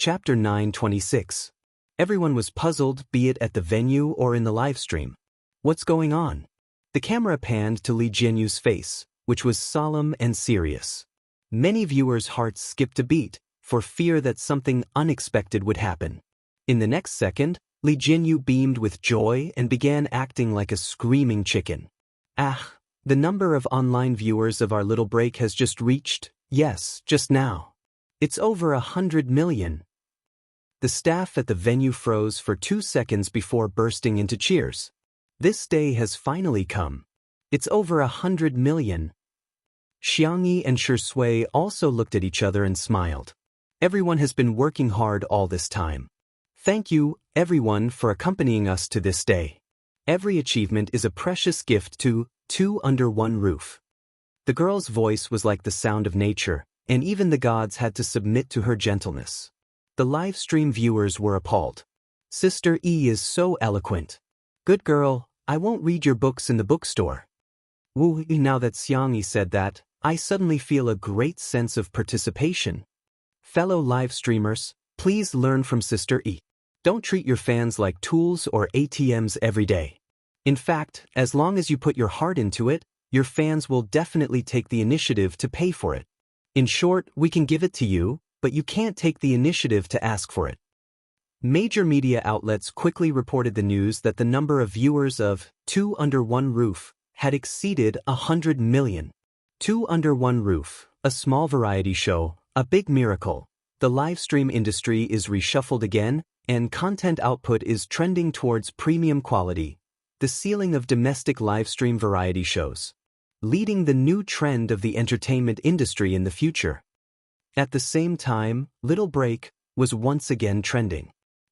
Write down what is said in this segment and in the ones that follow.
Chapter 926. Everyone was puzzled, be it at the venue or in the livestream. What's going on? The camera panned to Li Jianyu's face, which was solemn and serious. Many viewers' hearts skipped a beat, for fear that something unexpected would happen. In the next second, Li Jianyu beamed with joy and began acting like a screaming chicken. Ah, the number of online viewers of our little break has just reached, yes, just now. It's over 100 million. The staff at the venue froze for 2 seconds before bursting into cheers. This day has finally come. It's over 100 million. Xiangyi and Shui also looked at each other and smiled. Everyone has been working hard all this time. Thank you, everyone, for accompanying us to this day. Every achievement is a precious gift to two under one roof. The girl's voice was like the sound of nature, and even the gods had to submit to her gentleness. The live stream viewers were appalled. Sister E is so eloquent. Good girl, I won't read your books in the bookstore. Woo, now that Xiangyi said that, I suddenly feel a great sense of participation. Fellow live streamers, please learn from Sister E. Don't treat your fans like tools or ATMs every day. In fact, as long as you put your heart into it, your fans will definitely take the initiative to pay for it. In short, we can give it to you, but you can't take the initiative to ask for it. Major media outlets quickly reported the news that the number of viewers of Two Under One Roof had exceeded 100 million. Two Under One Roof, a small variety show, a big miracle. The livestream industry is reshuffled again, and content output is trending towards premium quality. The ceiling of domestic livestream variety shows, leading the new trend of the entertainment industry in the future. At the same time, Little Break was once again trending.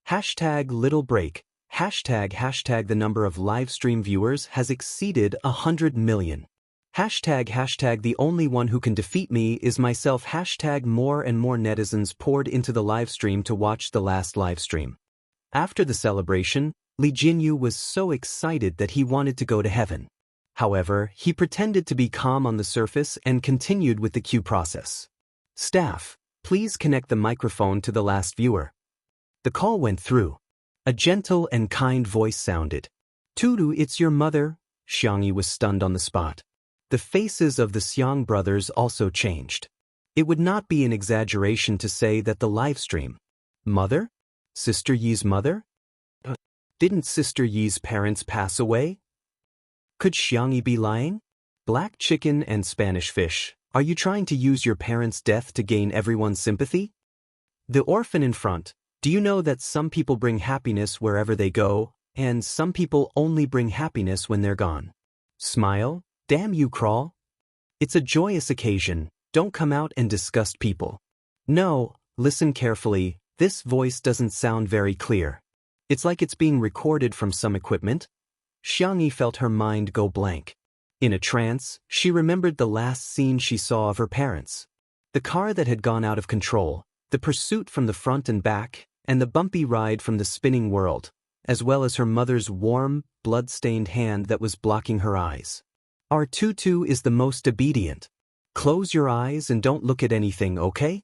Hashtag Little Break, hashtag the number of livestream viewers has exceeded 100 million. Hashtag the only one who can defeat me is myself. Hashtag more and more netizens poured into the livestream to watch the last livestream. After the celebration, Li Jianyu was so excited that he wanted to go to heaven. However, he pretended to be calm on the surface and continued with the queue process. Staff, please connect the microphone to the last viewer. The call went through. A gentle and kind voice sounded. Tudu, it's your mother. Xiangyi was stunned on the spot. The faces of the Xiang brothers also changed. It would not be an exaggeration to say that the livestream. Mother? Sister Yi's mother? Didn't Sister Yi's parents pass away? Could Xiangyi be lying? Black chicken and Spanish fish, are you trying to use your parents' death to gain everyone's sympathy? The orphan in front, do you know that some people bring happiness wherever they go, and some people only bring happiness when they're gone? Smile, damn you, Crawl. It's a joyous occasion, don't come out and disgust people. No, listen carefully, this voice doesn't sound very clear. It's like it's being recorded from some equipment. Xiangyi felt her mind go blank. In a trance, she remembered the last scene she saw of her parents. The car that had gone out of control, the pursuit from the front and back, and the bumpy ride from the spinning world, as well as her mother's warm, blood-stained hand that was blocking her eyes. Our tutu is the most obedient. Close your eyes and don't look at anything, okay?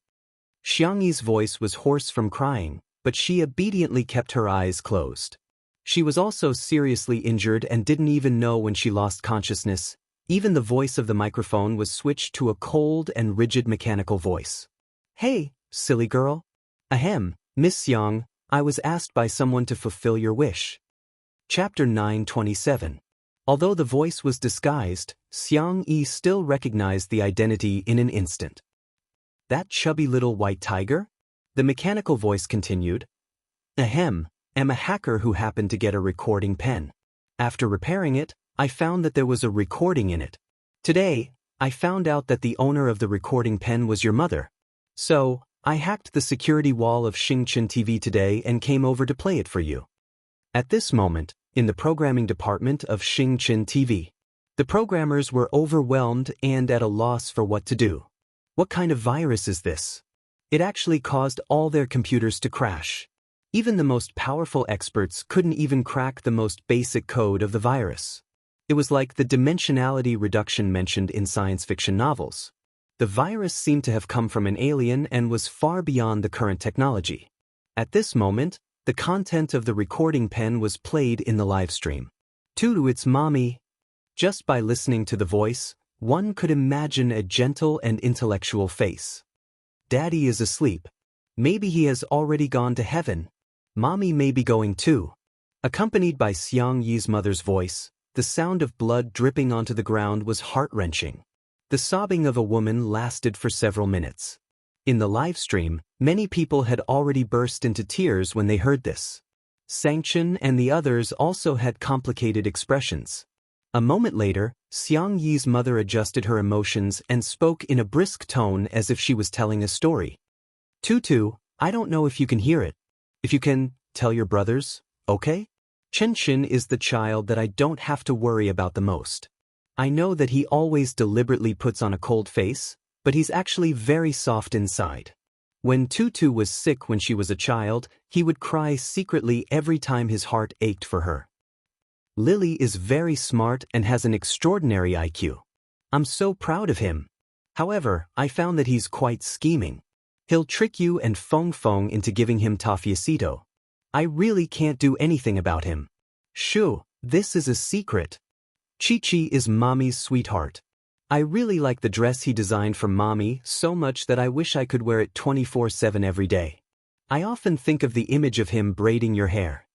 Xiangyi's voice was hoarse from crying, but she obediently kept her eyes closed. She was also seriously injured and didn't even know when she lost consciousness. Even the voice of the microphone was switched to a cold and rigid mechanical voice. Hey, silly girl. Ahem, Miss Xiang, I was asked by someone to fulfill your wish. Chapter 927. Although the voice was disguised, Xiangyi still recognized the identity in an instant. That chubby little white tiger? The mechanical voice continued. Ahem, am a hacker who happened to get a recording pen. After repairing it, I found that there was a recording in it. Today, I found out that the owner of the recording pen was your mother. So, I hacked the security wall of Xingchen TV today and came over to play it for you. At this moment, in the programming department of Xingchen TV, the programmers were overwhelmed and at a loss for what to do. What kind of virus is this? It actually caused all their computers to crash. Even the most powerful experts couldn't even crack the most basic code of the virus. It was like the dimensionality reduction mentioned in science fiction novels. The virus seemed to have come from an alien and was far beyond the current technology. At this moment, the content of the recording pen was played in the live stream. To its mommy. Just by listening to the voice, one could imagine a gentle and intellectual face. Daddy is asleep. Maybe he has already gone to heaven. Mommy may be going too. Accompanied by Xiang Yi's mother's voice, the sound of blood dripping onto the ground was heart-wrenching. The sobbing of a woman lasted for several minutes. In the live stream, many people had already burst into tears when they heard this. Sanction and the others also had complicated expressions. A moment later, Xiang Yi's mother adjusted her emotions and spoke in a brisk tone as if she was telling a story. Tutu, I don't know if you can hear it. If you can, tell your brothers, okay? Chen is the child that I don't have to worry about the most. I know that he always deliberately puts on a cold face, but he's actually very soft inside. When Tutu was sick when she was a child, he would cry secretly every time his heart ached for her. Lily is very smart and has an extraordinary IQ. I'm so proud of him. However, I found that he's quite scheming. He'll trick you and Feng into giving him Tafiacito. I really can't do anything about him. Shoo, this is a secret. Chi-Chi is Mommy's sweetheart. I really like the dress he designed for Mommy so much that I wish I could wear it 24/7 every day. I often think of the image of him braiding your hair.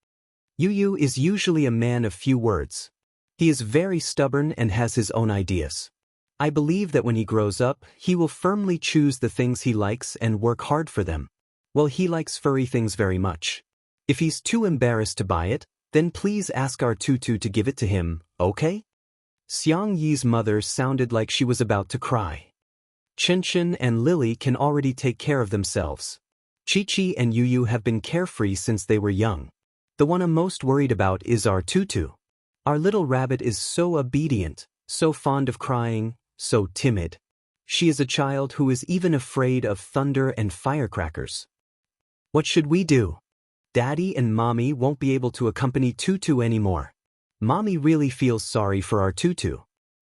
Yu is usually a man of few words. He is very stubborn and has his own ideas. I believe that when he grows up, he will firmly choose the things he likes and work hard for them. Well, he likes furry things very much. If he's too embarrassed to buy it, then please ask our Tutu to give it to him, okay? Xiang Yi's mother sounded like she was about to cry. Chen and Lily can already take care of themselves. Chi-Chi and Yu have been carefree since they were young. The one I'm most worried about is our Tutu. Our little rabbit is so obedient, so fond of crying, so timid. She is a child who is even afraid of thunder and firecrackers. What should we do? Daddy and Mommy won't be able to accompany Tutu anymore. Mommy really feels sorry for our Tutu.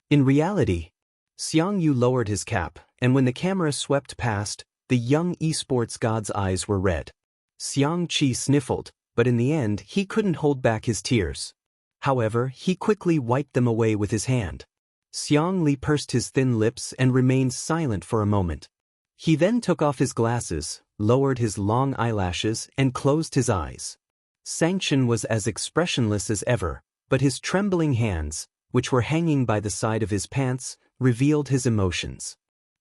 In reality, Xiang Yu lowered his cap, and when the camera swept past, the young esports god's eyes were red. Xiang Qi sniffled, but in the end he couldn't hold back his tears. However, he quickly wiped them away with his hand. Xiang Li pursed his thin lips and remained silent for a moment. He then took off his glasses, lowered his long eyelashes, and closed his eyes. Sanction was as expressionless as ever, but his trembling hands, which were hanging by the side of his pants, revealed his emotions.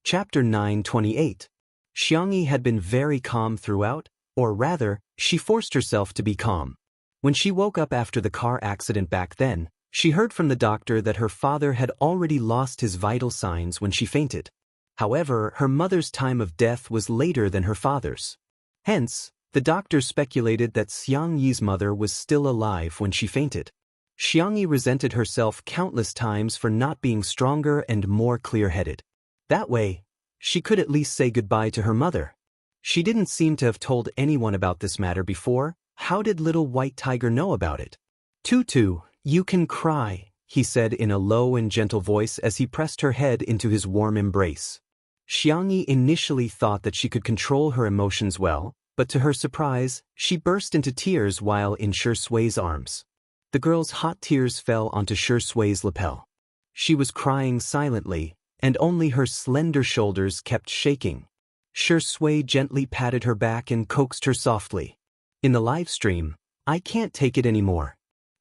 Chapter 9:28. Xiangyi had been very calm throughout, or rather, she forced herself to be calm. When she woke up after the car accident back then, she heard from the doctor that her father had already lost his vital signs when she fainted. However, her mother's time of death was later than her father's. Hence, the doctor speculated that Xiang Yi's mother was still alive when she fainted. Xiang Yi resented herself countless times for not being stronger and more clear-headed. That way, she could at least say goodbye to her mother. She didn't seem to have told anyone about this matter before. How did little white tiger know about it? Tutu, you can cry, he said in a low and gentle voice as he pressed her head into his warm embrace. Xiangyi initially thought that she could control her emotions well, but to her surprise, she burst into tears while in Shui's arms. The girl's hot tears fell onto Shui's lapel. She was crying silently, and only her slender shoulders kept shaking. Shui gently patted her back and coaxed her softly. In the live stream, I can't take it anymore.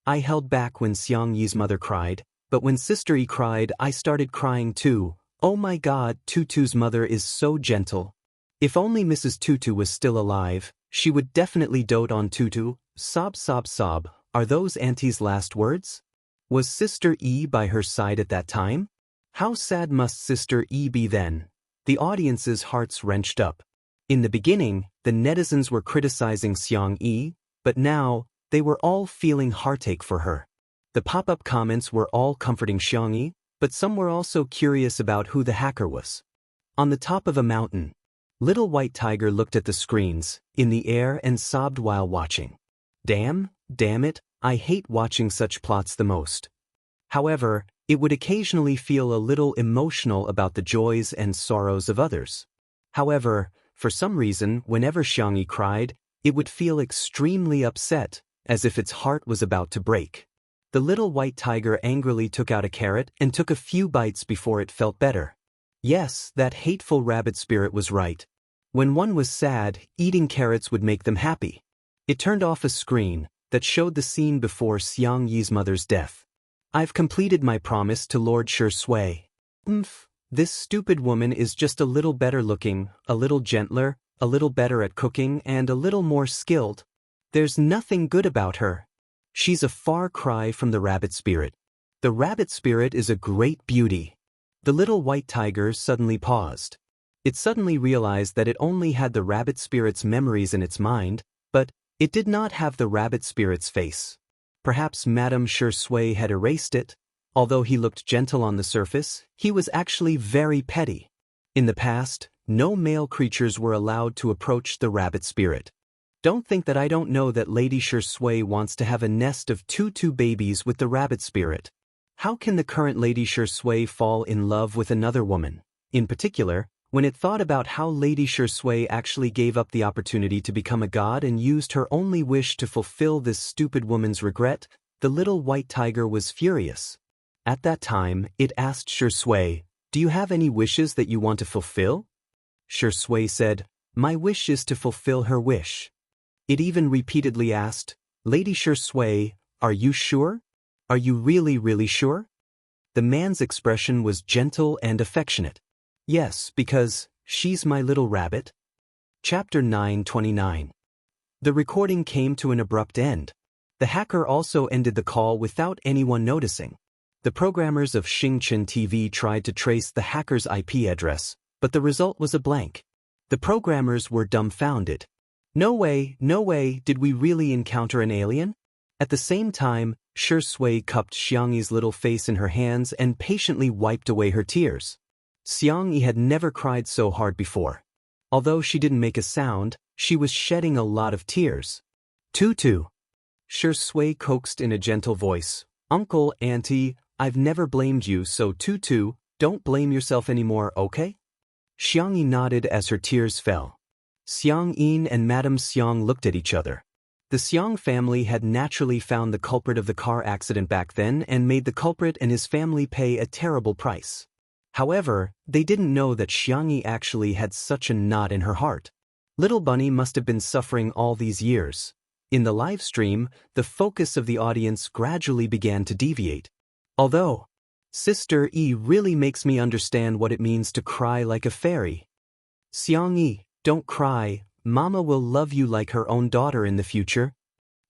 I held back when Xiang Yi's mother cried, but when Sister Yi cried, I started crying too. Oh my God, Tutu's mother is so gentle. If only Mrs. Tutu was still alive, she would definitely dote on Tutu. Sob, sob, sob. Are those Auntie's last words? Was Sister E by her side at that time? How sad must Sister E be then? The audience's hearts wrenched up. In the beginning, the netizens were criticizing Xiang Yi, but now, they were all feeling heartache for her. The pop-up comments were all comforting Xiang Yi, but some were also curious about who the hacker was. On the top of a mountain, little white tiger looked at the screens, in the air and sobbed while watching. Damn it, I hate watching such plots the most. However, it would occasionally feel a little emotional about the joys and sorrows of others. However, for some reason, whenever Xiangyi cried, it would feel extremely upset, as if its heart was about to break. The little white tiger angrily took out a carrot and took a few bites before it felt better. Yes, that hateful rabbit spirit was right. When one was sad, eating carrots would make them happy. It turned off a screen that showed the scene before Xiang Yi's mother's death. I've completed my promise to Lord Shui. This stupid woman is just a little better looking, a little gentler, a little better at cooking, and a little more skilled. There's nothing good about her. She's a far cry from the rabbit spirit. The rabbit spirit is a great beauty. The little white tiger suddenly paused. It suddenly realized that it only had the rabbit spirit's memories in its mind, but it did not have the rabbit spirit's face. Perhaps Madame Shui had erased it. Although he looked gentle on the surface, he was actually very petty. In the past, no male creatures were allowed to approach the rabbit spirit. Don't think that I don't know that Lady Shui wants to have a nest of two babies with the rabbit spirit. How can the current Lady Shui fall in love with another woman? In particular, when it thought about how Lady Shui actually gave up the opportunity to become a god and used her only wish to fulfill this stupid woman's regret, the little white tiger was furious. At that time, it asked Shui, "Do you have any wishes that you want to fulfill?" Shui said, "My wish is to fulfill her wish." It even repeatedly asked, "Lady Shui, are you sure? Are you really sure?" The man's expression was gentle and affectionate. "Yes, because she's my little rabbit." Chapter 929. The recording came to an abrupt end. The hacker also ended the call without anyone noticing. The programmers of Xingchen TV tried to trace the hacker's IP address, but the result was a blank. The programmers were dumbfounded. No way, did we really encounter an alien? At the same time, Shui cupped Xiang Yi's little face in her hands and patiently wiped away her tears. Xiang Yi had never cried so hard before. Although she didn't make a sound, she was shedding a lot of tears. Tutu. Shui coaxed in a gentle voice, "Uncle, Auntie, I've never blamed you, so Tutu, don't blame yourself anymore, okay?" Xiang Yi nodded as her tears fell. Xiang Yin and Madame Xiang looked at each other. The Xiang family had naturally found the culprit of the car accident back then and made the culprit and his family pay a terrible price. However, they didn't know that Xiang Yi actually had such a knot in her heart. Little Bunny must have been suffering all these years. In the live stream, the focus of the audience gradually began to deviate. Although, Sister E really makes me understand what it means to cry like a fairy. Xiang Yi, don't cry, Mama will love you like her own daughter in the future.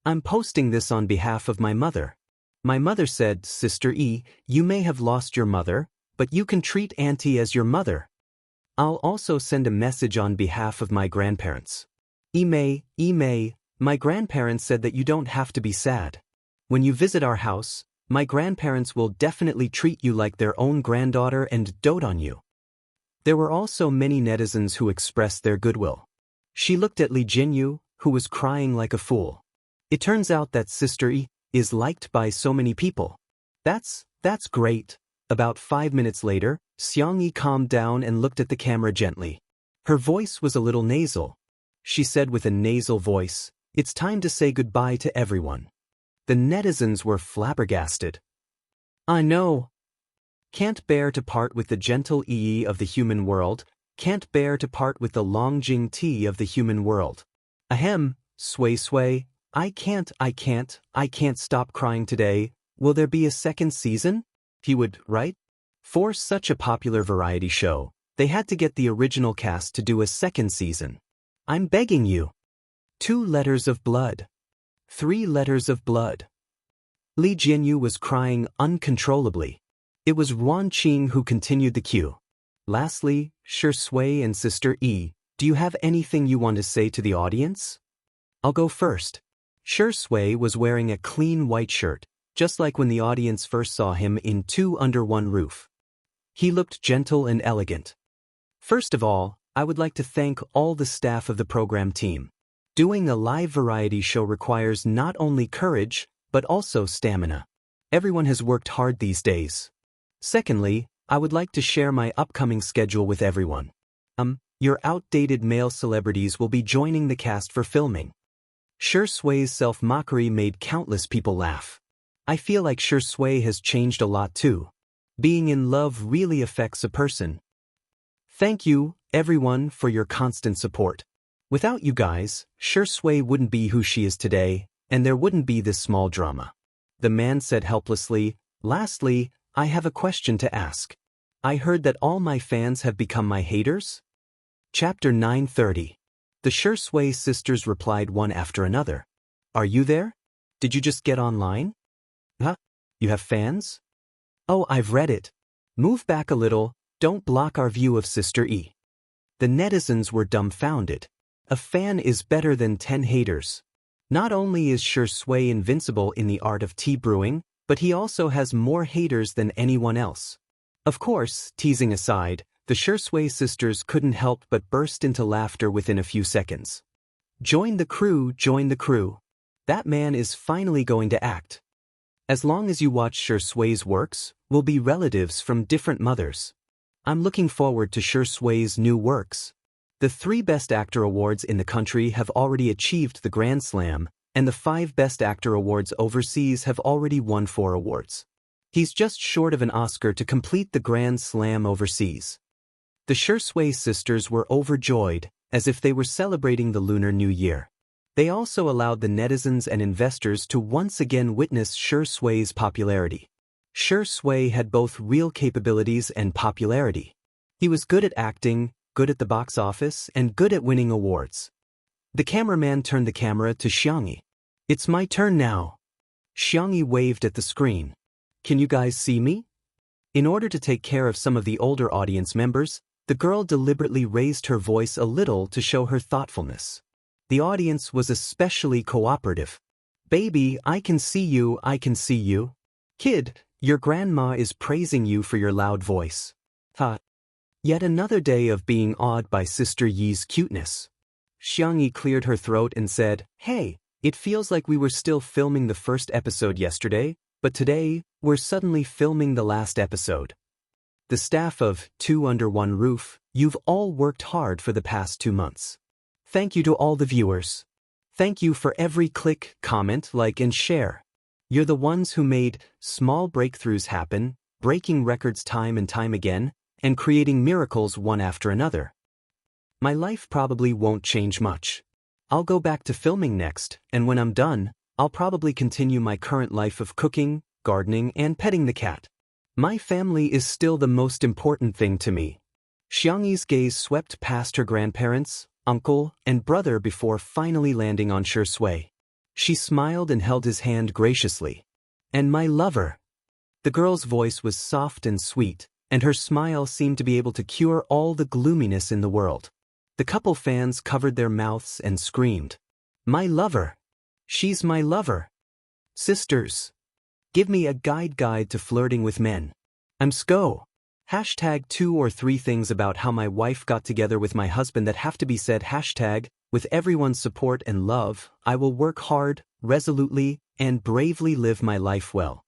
I'm posting this on behalf of my mother. My mother said, Sister E, you may have lost your mother, but you can treat Auntie as your mother. I'll also send a message on behalf of my grandparents. Imei, my grandparents said that you don't have to be sad. When you visit our house, my grandparents will definitely treat you like their own granddaughter and dote on you. There were also many netizens who expressed their goodwill. She looked at Li Jianghu, who was crying like a fool. It turns out that Sister E is liked by so many people. That's great. About 5 minutes later, Xiang Yi calmed down and looked at the camera gently. Her voice was a little nasal. She said with a nasal voice, "It's time to say goodbye to everyone." The netizens were flabbergasted. I know. Can't bear to part with the gentle Yi of the human world, can't bear to part with the Longjing Ti of the human world. Ahem, Sui, I can't stop crying today. Will there be a second season? He would, right? For such a popular variety show, they had to get the original cast to do a second season. I'm begging you. 2 letters of blood. 3 letters of blood. Li Jianghu was crying uncontrollably. It was Ruan Qing who continued the cue. Lastly, Shui and Sister E, do you have anything you want to say to the audience? I'll go first. Shui was wearing a clean white shirt, just like when the audience first saw him in 2 Under One Roof. He looked gentle and elegant. First of all, I would like to thank all the staff of the program team. Doing a live variety show requires not only courage, but also stamina. Everyone has worked hard these days. Secondly, I would like to share my upcoming schedule with everyone. Your outdated male celebrities will be joining the cast for filming. Sui's self-mockery made countless people laugh. I feel like Sui has changed a lot too. Being in love really affects a person. Thank you, everyone, for your constant support. Without you guys, Sui wouldn't be who she is today, and there wouldn't be this small drama. The man said helplessly, lastly, I have a question to ask. I heard that all my fans have become my haters? Chapter 930. The Sui sisters replied one after another. Are you there? Did you just get online? Huh? You have fans? Oh, I've read it. Move back a little, don't block our view of Sister E. The netizens were dumbfounded. A fan is better than 10 haters. Not only is Sui invincible in the art of tea brewing, but he also has more haters than anyone else. Of course, teasing aside, the Sui sisters couldn't help but burst into laughter within a few seconds. Join the crew, join the crew. That man is finally going to act. As long as you watch Sui's works, we'll be relatives from different mothers. I'm looking forward to Sui's new works. The 3 Best Actor awards in the country have already achieved the Grand Slam, and the 5 Best Actor awards overseas have already won 4 awards. He's just short of an Oscar to complete the Grand Slam overseas. The Sui sisters were overjoyed, as if they were celebrating the Lunar New Year. They also allowed the netizens and investors to once again witness Sui's popularity. Sui had both real capabilities and popularity. He was good at acting, good at the box office, and good at winning awards. The cameraman turned the camera to Jianghu. It's my turn now. Jianghu waved at the screen. Can you guys see me? In order to take care of some of the older audience members, the girl deliberately raised her voice a little to show her thoughtfulness. The audience was especially cooperative. Baby, I can see you, I can see you. Kid, your grandma is praising you for your loud voice. Ha. Yet another day of being awed by Sister Yi's cuteness. Jianghu cleared her throat and said, Hey, it feels like we were still filming the first episode yesterday, but today, we're suddenly filming the last episode. The staff of 2 Under One Roof, you've all worked hard for the past 2 months. Thank you to all the viewers. Thank you for every click, comment, like, and share. You're the ones who made small breakthroughs happen, breaking records time and time again, and creating miracles one after another. My life probably won't change much. I'll go back to filming next, and when I'm done, I'll probably continue my current life of cooking, gardening, and petting the cat. My family is still the most important thing to me. Jianghu's gaze swept past her grandparents, uncle, and brother before finally landing on Sui. She smiled and held his hand graciously. And my lover. The girl's voice was soft and sweet, and her smile seemed to be able to cure all the gloominess in the world. The couple fans covered their mouths and screamed. My lover. She's my lover. Sisters. Give me a guide to flirting with men. I'm Sko. Hashtag 2 or 3 things about how my wife got together with my husband that have to be said. Hashtag, with everyone's support and love, I will work hard, resolutely, and bravely live my life well.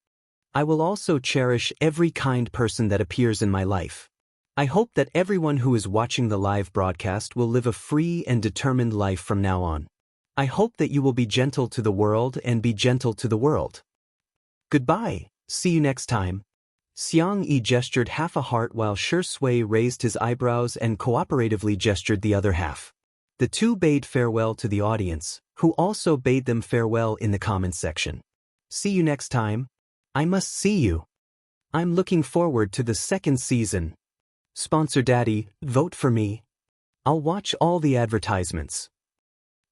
I will also cherish every kind person that appears in my life. I hope that everyone who is watching the live broadcast will live a free and determined life from now on. I hope that you will be gentle to the world and be gentle to the world. Goodbye, see you next time. Jianghu gestured half a heart while Sui raised his eyebrows and cooperatively gestured the other half. The two bade farewell to the audience, who also bade them farewell in the comments section. See you next time. I must see you. I'm looking forward to the 2nd season. Sponsor Daddy, vote for me. I'll watch all the advertisements.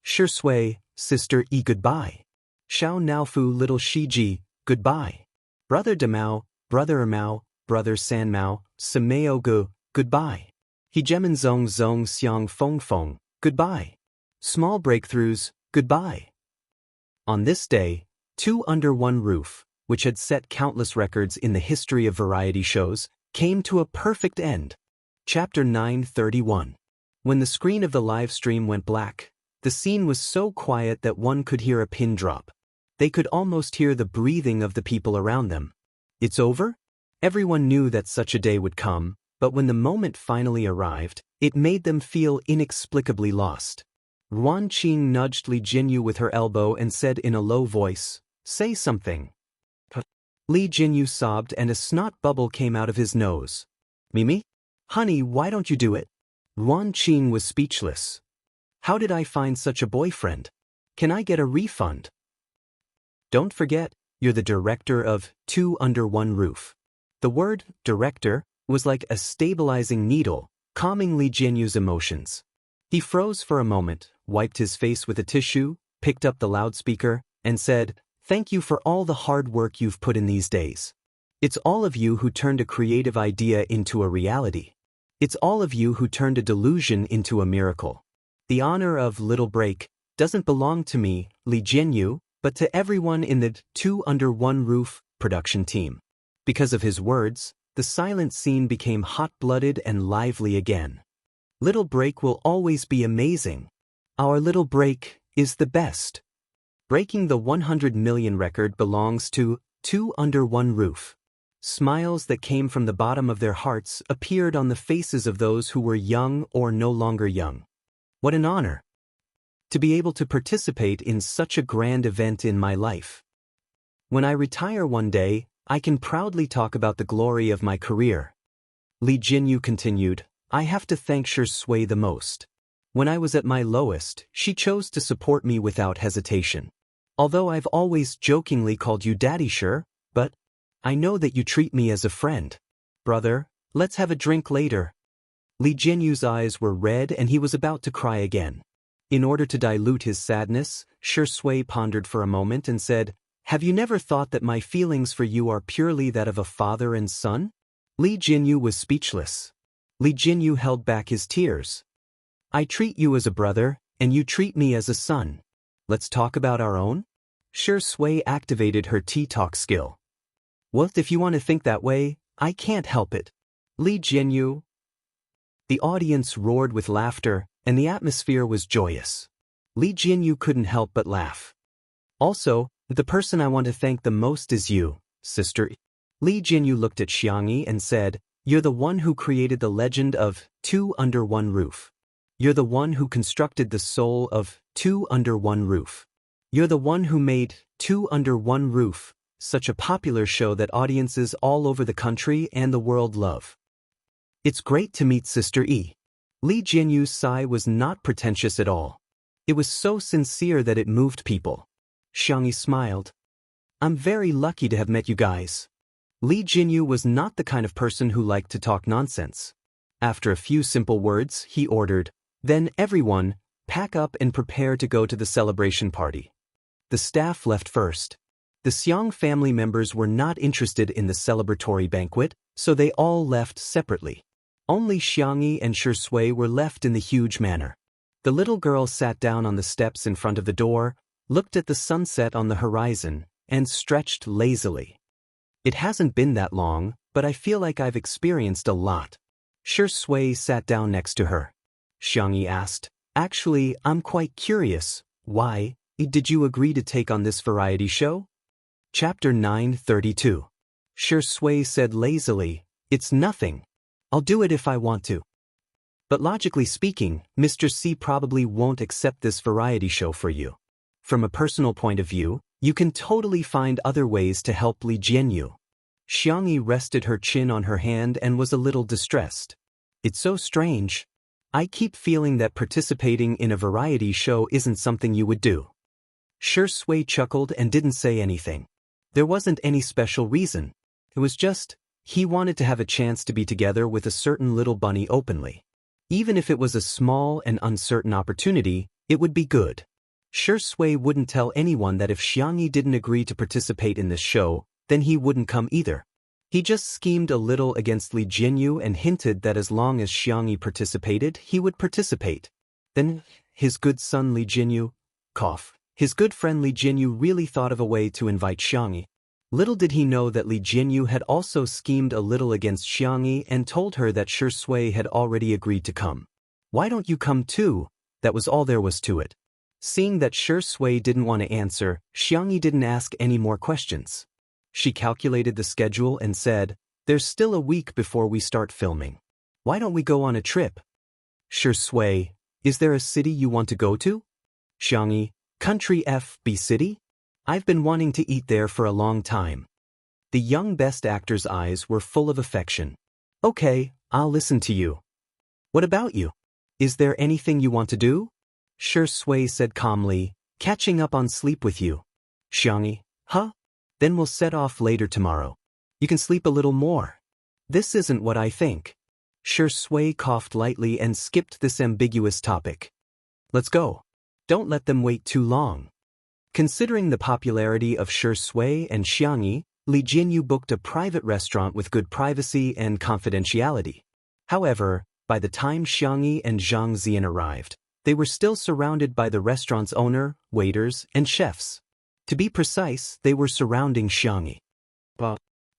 Sui, Sister E goodbye. Xiao Naofu Little Shiji, goodbye. Brother Demao, Brother Mao, Brother San Mao, Sameo Gu, goodbye. Hegemen Zong Zong Xiang Feng Feng, goodbye. Small breakthroughs, goodbye. On this day, 2 Under One Roof, which had set countless records in the history of variety shows, came to a perfect end. Chapter 931. When the screen of the live stream went black, the scene was so quiet that one could hear a pin drop. They could almost hear the breathing of the people around them. It's over? Everyone knew that such a day would come, but when the moment finally arrived, it made them feel inexplicably lost. Ruan Qing nudged Li Jinyu with her elbow and said in a low voice, "Say something." Li Jinyu sobbed and a snot bubble came out of his nose. "Mimi? Honey, why don't you do it?" Ruan Qing was speechless. "How did I find such a boyfriend? Can I get a refund?" "Don't forget, you're the director of Two Under One Roof." The word director was like a stabilizing needle, calming Li Jinyu's emotions. He froze for a moment, wiped his face with a tissue, picked up the loudspeaker, and said, "Thank you for all the hard work you've put in these days. It's all of you who turned a creative idea into a reality. It's all of you who turned a delusion into a miracle. The honor of Little Break doesn't belong to me, Li Jinyu, but to everyone in the Two Under One Roof production team." Because of his words, the silent scene became hot-blooded and lively again. Little Break will always be amazing. Our Little Break is the best. Breaking the 100 million record belongs to Two Under One Roof. Smiles that came from the bottom of their hearts appeared on the faces of those who were young or no longer young. What an honor to be able to participate in such a grand event in my life. When I retire one day, I can proudly talk about the glory of my career. Li Jinyu continued, "I have to thank Shui the most. When I was at my lowest, she chose to support me without hesitation. Although I've always jokingly called you Daddy Sure, but I know that you treat me as a friend. Brother, let's have a drink later." Li Jinyu's eyes were red and he was about to cry again. In order to dilute his sadness, Shui pondered for a moment and said, "Have you never thought that my feelings for you are purely that of a father and son?" Li Jinyu was speechless. Li Jinyu held back his tears. "I treat you as a brother, and you treat me as a son. Let's talk about our own?" Shui activated her T-talk skill. "Well, if you want to think that way, I can't help it. Li Jinyu." The audience roared with laughter, and the atmosphere was joyous. Li Jinyu couldn't help but laugh. "Also, the person I want to thank the most is you, sister." Li Jinyu looked at Xiangyi and said, "You're the one who created the legend of Two Under One Roof. You're the one who constructed the soul of Two Under One Roof. You're the one who made Two Under One Roof such a popular show that audiences all over the country and the world love. It's great to meet Sister E." Li Jinyu's sigh was not pretentious at all. It was so sincere that it moved people. Xiangyi smiled. "I'm very lucky to have met you guys." Li Jinyu was not the kind of person who liked to talk nonsense. After a few simple words, he ordered, "Then everyone, pack up and prepare to go to the celebration party." The staff left first. The Xiang family members were not interested in the celebratory banquet, so they all left separately. Only Xiangyi and Shui were left in the huge manor. The little girl sat down on the steps in front of the door, looked at the sunset on the horizon, and stretched lazily. "It hasn't been that long, but I feel like I've experienced a lot." Shui sat down next to her. Xiangyi asked, "Actually, I'm quite curious. Why did you agree to take on this variety show?" Chapter 932. Shui said lazily, "It's nothing. I'll do it if I want to. But logically speaking, Mr. C probably won't accept this variety show for you. From a personal point of view, you can totally find other ways to help Li Jinyu." Xiangyi rested her chin on her hand and was a little distressed. "It's so strange. I keep feeling that participating in a variety show isn't something you would do." Shui chuckled and didn't say anything. There wasn't any special reason. It was just, he wanted to have a chance to be together with a certain little bunny openly. Even if it was a small and uncertain opportunity, it would be good. Shui wouldn't tell anyone that if Xiangyi didn't agree to participate in this show, then he wouldn't come either. He just schemed a little against Li Jinyu and hinted that as long as Xiangyi participated, he would participate. Then, his good son Li Jinyu, his good friend Li Jinyu really thought of a way to invite Xiangyi. Little did he know that Li Jinyu had also schemed a little against Xiangyi and told her that Shui had already agreed to come. "Why don't you come too?" That was all there was to it. Seeing that Shui didn't want to answer, Xiangyi didn't ask any more questions. She calculated the schedule and said, "There's still a week before we start filming. Why don't we go on a trip?" Shui, Is there a city you want to go to? Xiangyi, country FB city? I've been wanting to eat there for a long time. The young best actor's eyes were full of affection. Okay, I'll listen to you. What about you? Is there anything you want to do? Shui said calmly, catching up on sleep with you. Xiangyi, huh? Then we'll set off later tomorrow. You can sleep a little more. This isn't what I think. Shui coughed lightly and skipped this ambiguous topic. Let's go. Don't let them wait too long. Considering the popularity of Shui and Xiangyi, Li Jianyu booked a private restaurant with good privacy and confidentiality. However, by the time Xiangyi and Zhang Zian arrived, they were still surrounded by the restaurant's owner, waiters, and chefs. To be precise, they were surrounding Xiangyi.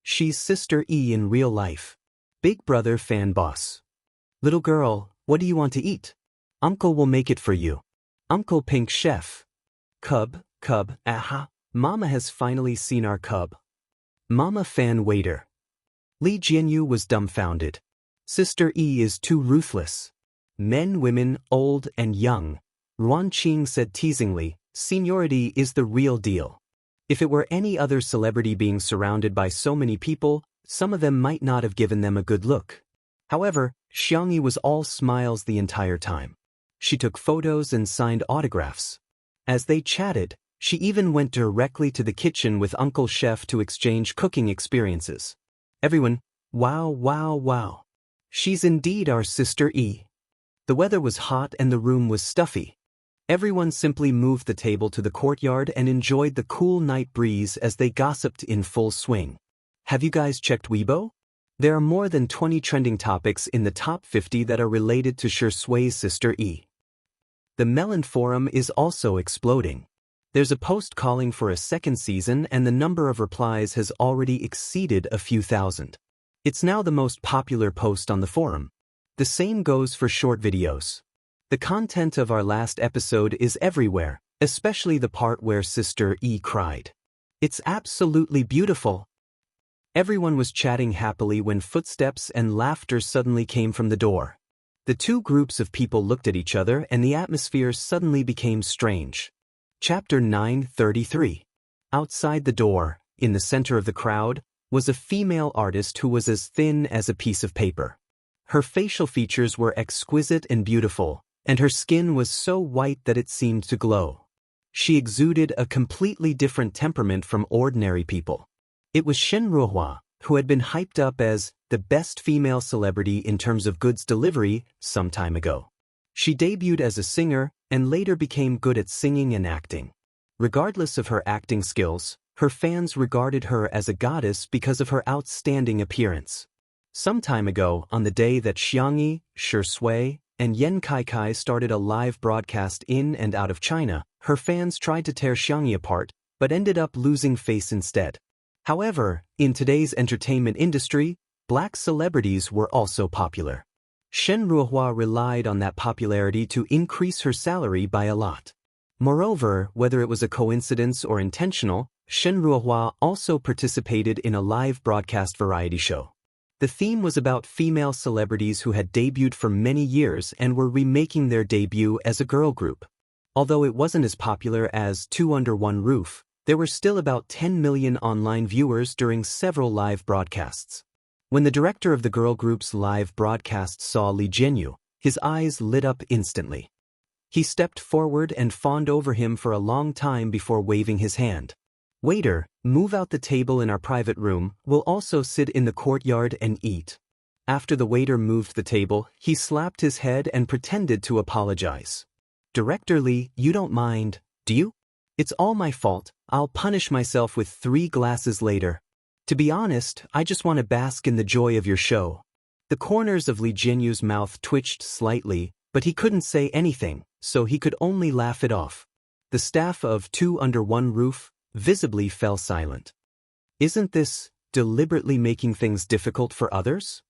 She's Sister E in real life. Big brother fan boss. Little girl, what do you want to eat? Uncle will make it for you. Uncle Pink Chef. Cub, aha. Mama has finally seen our cub. Mama fan waiter. Li Jianyu was dumbfounded. Sister E is too ruthless. Men, women, old and young. Ruan Qing said teasingly, seniority is the real deal. If it were any other celebrity being surrounded by so many people, some of them might not have given them a good look. However, Xiangyi was all smiles the entire time. She took photos and signed autographs. As they chatted, she even went directly to the kitchen with Uncle Chef to exchange cooking experiences. Everyone, wow. She's indeed our Sister E. The weather was hot and the room was stuffy. Everyone simply moved the table to the courtyard and enjoyed the cool night breeze as they gossiped in full swing. Have you guys checked Weibo? There are more than 20 trending topics in the top 50 that are related to Shui's Sister E. The Melon forum is also exploding. There's a post calling for a second season and the number of replies has already exceeded a few thousand. It's now the most popular post on the forum. The same goes for short videos. The content of our last episode is everywhere, especially the part where Sister E cried. It's absolutely beautiful. Everyone was chatting happily when footsteps and laughter suddenly came from the door. The two groups of people looked at each other and the atmosphere suddenly became strange. Chapter 933. Outside the door, in the center of the crowd, was a female artist who was as thin as a piece of paper. Her facial features were exquisite and beautiful, and her skin was so white that it seemed to glow. She exuded a completely different temperament from ordinary people. It was Shen Ruohua, who had been hyped up as the best female celebrity in terms of goods delivery some time ago. She debuted as a singer and later became good at singing and acting. Regardless of her acting skills, her fans regarded her as a goddess because of her outstanding appearance. Some time ago, on the day that Xiangyi, Shui, and Yan Kaikai started a live broadcast in and out of China, her fans tried to tear Xiangyi apart, but ended up losing face instead. However, in today's entertainment industry, black celebrities were also popular. Shen Ruohua relied on that popularity to increase her salary by a lot. Moreover, whether it was a coincidence or intentional, Shen Ruohua also participated in a live broadcast variety show. The theme was about female celebrities who had debuted for many years and were remaking their debut as a girl group. Although it wasn't as popular as Two Under One Roof, there were still about 10 million online viewers during several live broadcasts. When the director of the girl group's live broadcast saw Li Jianyu, his eyes lit up instantly. He stepped forward and fawned over him for a long time before waving his hand. Waiter, move out the table in our private room, we'll also sit in the courtyard and eat. After the waiter moved the table, he slapped his head and pretended to apologize. Director Li, you don't mind, do you? It's all my fault, I'll punish myself with 3 glasses later. To be honest, I just want to bask in the joy of your show. The corners of Li Jianyu's mouth twitched slightly, but he couldn't say anything, so he could only laugh it off. The staff of Two Under One Roof visibly fell silent. Isn't this deliberately making things difficult for others?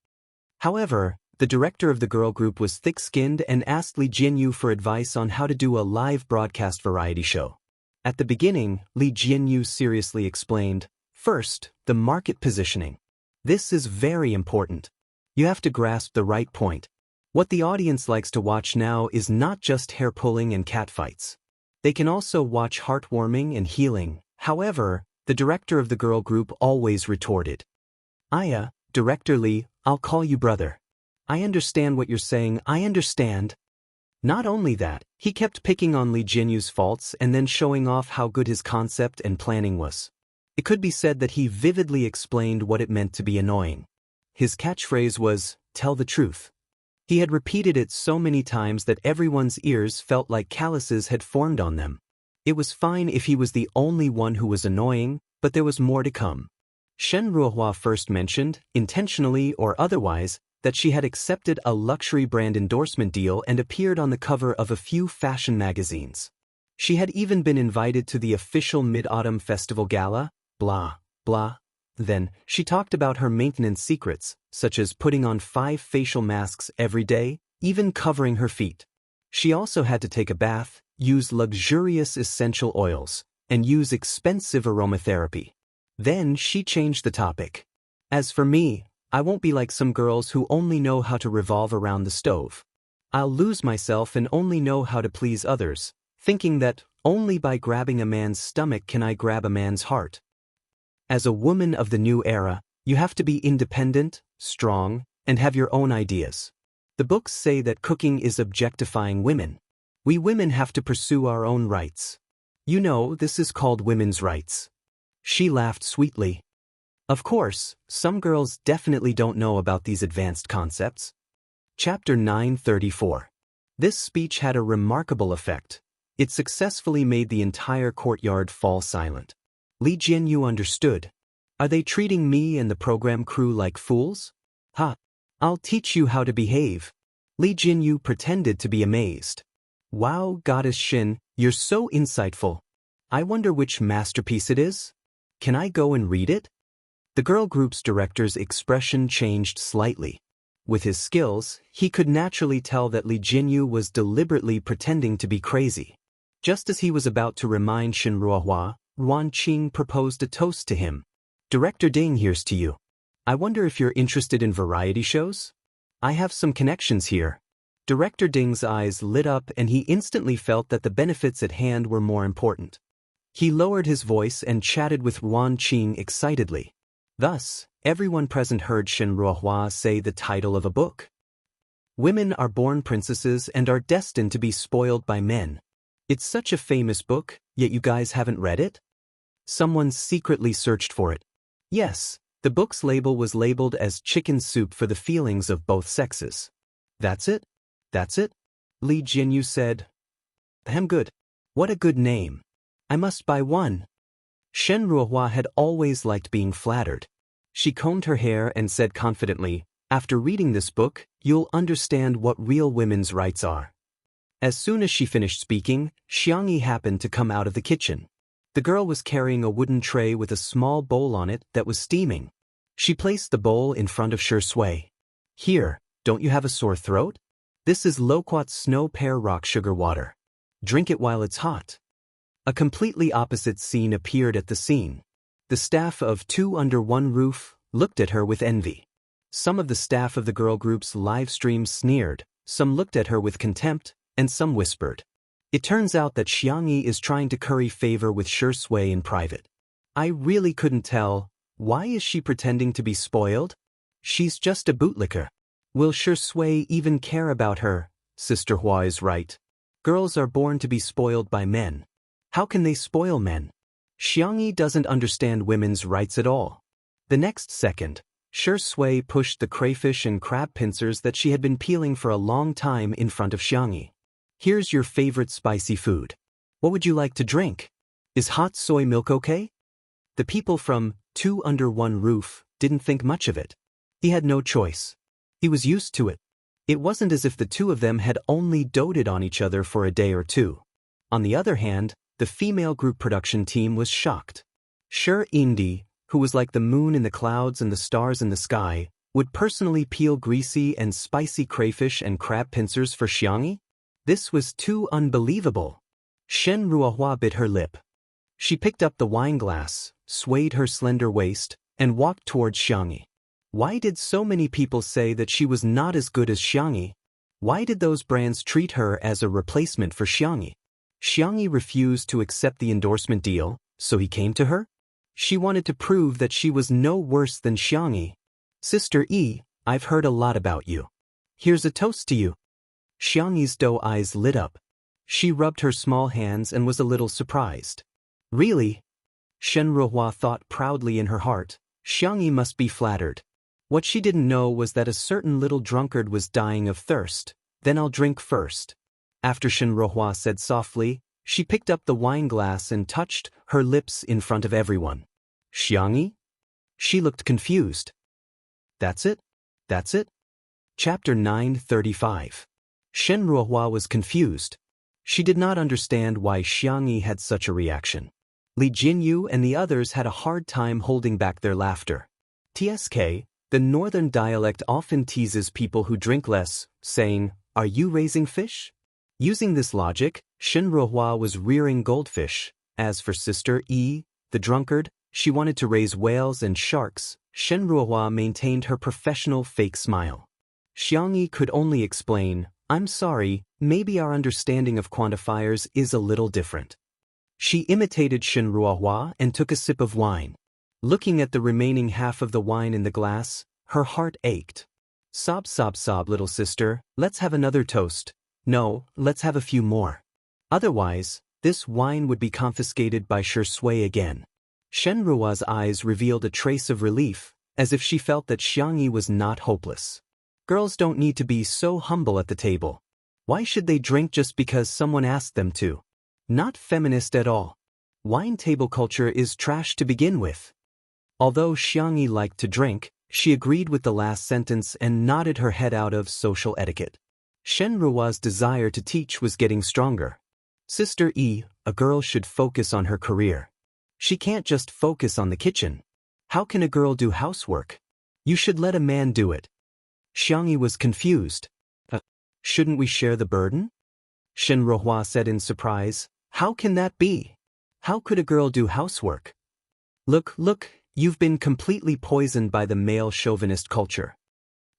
However, the director of the girl group was thick-skinned and asked Li Jianyu for advice on how to do a live broadcast variety show. At the beginning, Li Jianyu seriously explained, first, the market positioning. This is very important. You have to grasp the right point. What the audience likes to watch now is not just hair-pulling and catfights. They can also watch heartwarming and healing. However, the director of the girl group always retorted. Director Lee, I'll call you brother. I understand what you're saying, I understand. Not only that, he kept picking on Lee Jianyu's faults and then showing off how good his concept and planning was. It could be said that he vividly explained what it meant to be annoying. His catchphrase was, "Tell the truth." He had repeated it so many times that everyone's ears felt like calluses had formed on them. It was fine if he was the only one who was annoying, but there was more to come. Shen Ruohua first mentioned, intentionally or otherwise, that she had accepted a luxury brand endorsement deal and appeared on the cover of a few fashion magazines. She had even been invited to the official Mid-Autumn Festival Gala, blah, blah. Then, she talked about her maintenance secrets, such as putting on 5 facial masks every day, even covering her feet. She also had to take a bath, use luxurious essential oils, and use expensive aromatherapy. Then she changed the topic. As for me, I won't be like some girls who only know how to revolve around the stove. I'll lose myself and only know how to please others, thinking that only by grabbing a man's stomach can I grab a man's heart. As a woman of the new era, you have to be independent, strong, and have your own ideas. The books say that cooking is objectifying women. We women have to pursue our own rights. You know, this is called women's rights. She laughed sweetly. Of course, some girls definitely don't know about these advanced concepts. Chapter 934. This speech had a remarkable effect. It successfully made the entire courtyard fall silent. Lee Jianyu understood. Are they treating me and the program crew like fools? Ha! I'll teach you how to behave. Lee Jianyu pretended to be amazed. Wow, Goddess Shin, you're so insightful. I wonder which masterpiece it is? Can I go and read it? The girl group's director's expression changed slightly. With his skills, he could naturally tell that Lee Jianyu was deliberately pretending to be crazy. Just as he was about to remind Shen Ruohua, Ruan Qing proposed a toast to him. Director Ding, here's to you. I wonder if you're interested in variety shows? I have some connections here. Director Ding's eyes lit up and he instantly felt that the benefits at hand were more important. He lowered his voice and chatted with Ruan Qing excitedly. Thus, everyone present heard Shen Ruohua say the title of a book. Women are born princesses and are destined to be spoiled by men. It's such a famous book, yet you guys haven't read it? Someone secretly searched for it. Yes, the book's label was labeled as chicken soup for the feelings of both sexes. That's it? That's it? Lee Jianyu said. Damn good. What a good name. I must buy one. Shen Ruohua had always liked being flattered. She combed her hair and said confidently, after reading this book, you'll understand what real women's rights are. As soon as she finished speaking, Jianghu happened to come out of the kitchen. The girl was carrying a wooden tray with a small bowl on it that was steaming. She placed the bowl in front of Shi Sui. Here, don't you have a sore throat? This is loquat snow pear rock sugar water. Drink it while it's hot. A completely opposite scene appeared at the scene. The staff of Two Under One Roof looked at her with envy. Some of the staff of the girl group's live stream sneered, some looked at her with contempt, and some whispered. It turns out that Jianghu is trying to curry favor with Shi Sui in private. I really couldn't tell. Why is she pretending to be spoiled? She's just a bootlicker. Will Shi Sui even care about her? Sister Hua is right. Girls are born to be spoiled by men. How can they spoil men? Jianghu doesn't understand women's rights at all. The next second, Shi Sui pushed the crayfish and crab pincers that she had been peeling for a long time in front of Jianghu. Here's your favorite spicy food. What would you like to drink? Is hot soy milk okay? The people from Two Under One Roof didn't think much of it. He had no choice. He was used to it. It wasn't as if the two of them had only doted on each other for a day or two. On the other hand, the female group production team was shocked. Shi Indi, who was like the moon in the clouds and the stars in the sky, would personally peel greasy and spicy crayfish and crab pincers for Jianghu? This was too unbelievable. Shen Ruohua bit her lip. She picked up the wine glass, swayed her slender waist, and walked towards Jianghu. Why did so many people say that she was not as good as Jianghu? Why did those brands treat her as a replacement for Xiangyi? Xiangyi refused to accept the endorsement deal, so he came to her? She wanted to prove that she was no worse than Xiangyi. Sister E, I've heard a lot about you. Here's a toast to you. Xiangyi's doe eyes lit up. She rubbed her small hands and was a little surprised. Really? Shen Ruohua thought proudly in her heart. Xiangyi must be flattered. What she didn't know was that a certain little drunkard was dying of thirst. Then I'll drink first. After Shen Ruohua said softly, she picked up the wine glass and touched her lips in front of everyone. Xiangyi? She looked confused. That's it? That's it? Chapter 935. Shen Ruohua was confused. She did not understand why Xiangyi had such a reaction. Li Jinyu and the others had a hard time holding back their laughter. TSK, the northern dialect often teases people who drink less, saying, "Are you raising fish?" Using this logic, Shen Ruohua was rearing goldfish. As for Sister E, the drunkard, she wanted to raise whales and sharks. Shen Ruohua maintained her professional fake smile. Xiangyi could only explain, "I'm sorry, maybe our understanding of quantifiers is a little different." She imitated Shen Ruohua and took a sip of wine. Looking at the remaining half of the wine in the glass, her heart ached. Sob, sob, sob, little sister, let's have another toast. No, let's have a few more. Otherwise, this wine would be confiscated by Shui again. Shen Ruohua's eyes revealed a trace of relief, as if she felt that Xiangyi was not hopeless. Girls don't need to be so humble at the table. Why should they drink just because someone asked them to? Not feminist at all. Wine table culture is trash to begin with. Although Xiangyi liked to drink, she agreed with the last sentence and nodded her head out of social etiquette. Shen Ruohua's desire to teach was getting stronger. Sister E, a girl should focus on her career. She can't just focus on the kitchen. How can a girl do housework? You should let a man do it. Xiangyi was confused. Shouldn't we share the burden? Shen Ruohua said in surprise. How can that be? How could a girl do housework? Look, you've been completely poisoned by the male chauvinist culture.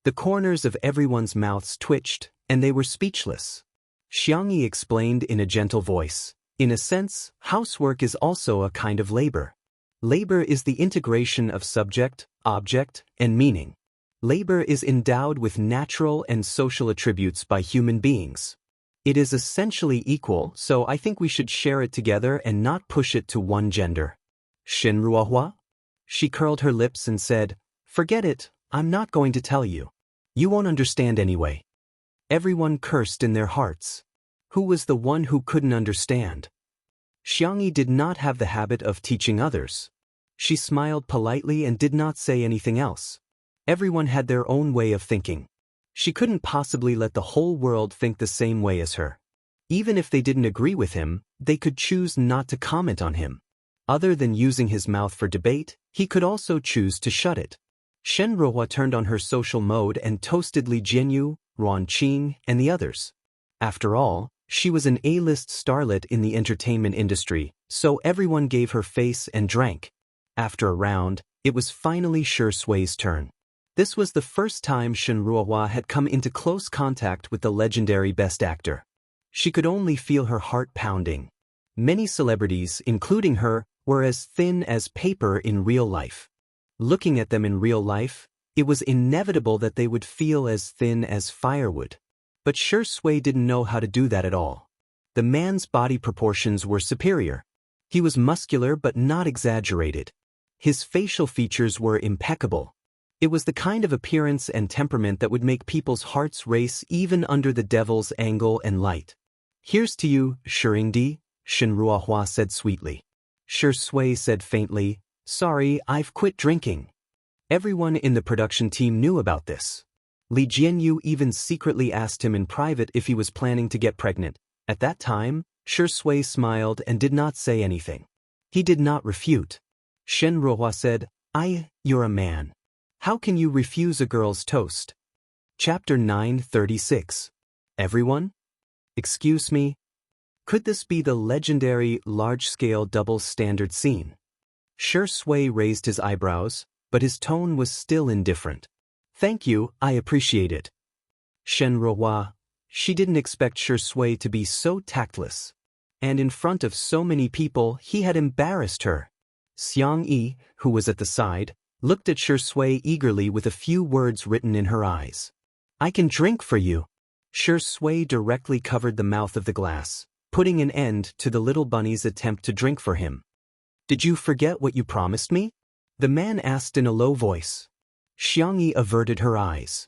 The corners of everyone's mouths twitched, and they were speechless. Xiangyi explained in a gentle voice. In a sense, housework is also a kind of labor. Labor is the integration of subject, object, and meaning. Labor is endowed with natural and social attributes by human beings. It is essentially equal, so I think we should share it together and not push it to one gender. Shen Ruohua? She curled her lips and said, "Forget it, I'm not going to tell you. You won't understand anyway." Everyone cursed in their hearts. Who was the one who couldn't understand? Xiangyi did not have the habit of teaching others. She smiled politely and did not say anything else. Everyone had their own way of thinking. She couldn't possibly let the whole world think the same way as her. Even if they didn't agree with him, they could choose not to comment on him. Other than using his mouth for debate, he could also choose to shut it. Shen Ruohua turned on her social mode and toasted Li Jinyu, Ruan Qing, and the others. After all, she was an A-list starlet in the entertainment industry, so everyone gave her face and drank. After a round, it was finally Shui's turn. This was the first time Shen Ruohua had come into close contact with the legendary best actor. She could only feel her heart pounding. Many celebrities, including her, were as thin as paper in real life. Looking at them in real life, it was inevitable that they would feel as thin as firewood. But Shui didn't know how to do that at all. The man's body proportions were superior. He was muscular but not exaggerated. His facial features were impeccable. It was the kind of appearance and temperament that would make people's hearts race even under the devil's angle and light. "Here's to you, Shuringdi," Shen Ruohua said sweetly. Shui said faintly, "Sorry, I've quit drinking." Everyone in the production team knew about this. Li Jinyu even secretly asked him in private if he was planning to get pregnant. At that time, Shui smiled and did not say anything. He did not refute. Shen Ruohua said, "You're a man. How can you refuse a girl's toast?" Chapter 936. Everyone? Excuse me? Could this be the legendary large-scale double standard scene? Shui raised his eyebrows, but his tone was still indifferent. "Thank you, I appreciate it." Shen Ruohua, She didn't expect Shui to be so tactless. And in front of so many people, he had embarrassed her. Xiangyi, who was at the side, looked at Shui eagerly with a few words written in her eyes. I can drink for you. Shui directly covered the mouth of the glass, putting an end to the little bunny's attempt to drink for him. Did you forget what you promised me? The man asked in a low voice. Xiangyi averted her eyes.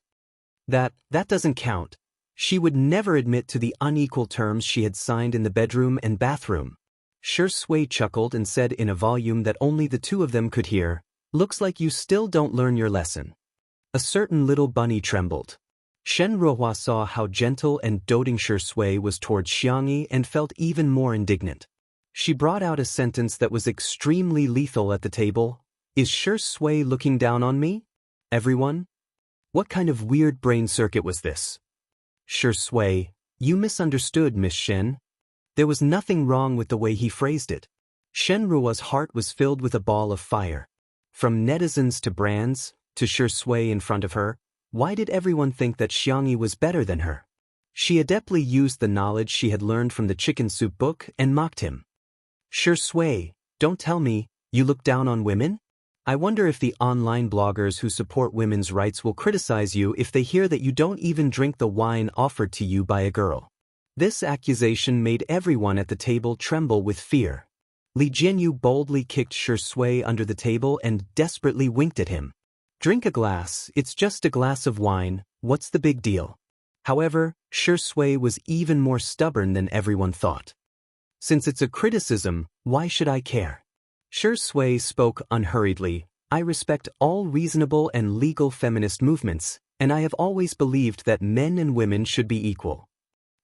That doesn't count. She would never admit to the unequal terms she had signed in the bedroom and bathroom. Shui chuckled and said in a volume that only the two of them could hear, looks like you still don't learn your lesson. A certain little bunny trembled. Shen Ruohua saw how gentle and doting Shui was towards Xiangyi and felt even more indignant. She brought out a sentence that was extremely lethal at the table. Is Shui looking down on me? Everyone? What kind of weird brain circuit was this? Shui, you misunderstood, Miss Shen. There was nothing wrong with the way he phrased it. Shen Ruo's heart was filled with a ball of fire. From netizens to brands, to Shui in front of her, why did everyone think that Xiangyi was better than her? She adeptly used the knowledge she had learned from the chicken soup book and mocked him. Shui, don't tell me, you look down on women? I wonder if the online bloggers who support women's rights will criticize you if they hear that you don't even drink the wine offered to you by a girl. This accusation made everyone at the table tremble with fear. Li Jianyu boldly kicked Shui under the table and desperately winked at him. Drink a glass, it's just a glass of wine, what's the big deal? However, Shui was even more stubborn than everyone thought. Since it's a criticism, why should I care? Shui spoke unhurriedly. I respect all reasonable and legal feminist movements, and I have always believed that men and women should be equal.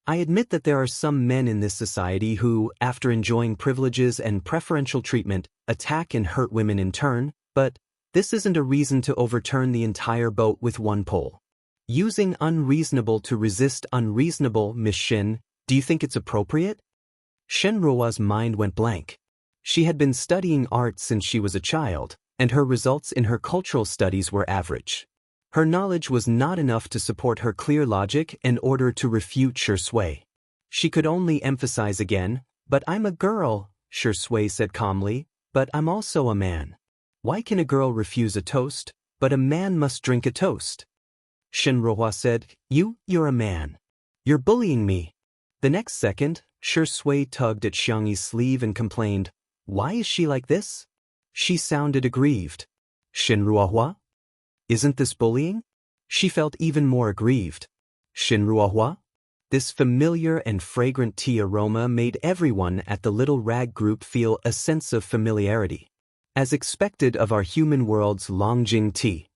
I admit that there are some men in this society who, after enjoying privileges and preferential treatment, attack and hurt women in turn, but this isn't a reason to overturn the entire boat with one pole. Using unreasonable to resist unreasonable, Miss Shen, do you think it's appropriate? Shen Ruo's mind went blank. She had been studying art since she was a child, and her results in her cultural studies were average. Her knowledge was not enough to support her clear logic in order to refute Shui. She could only emphasize again, but I'm a girl, Shui said calmly, but I'm also a man. Why can a girl refuse a toast, but a man must drink a toast? Shen Ruohua said, You're a man. You're bullying me. The next second, Shui tugged at Xiangyi's sleeve and complained, why is she like this? She sounded aggrieved. Shen Ruohua? Isn't this bullying? She felt even more aggrieved. Shen Ruohua? This familiar and fragrant tea aroma made everyone at the little rag group feel a sense of familiarity. As expected of our human world's Longjing tea.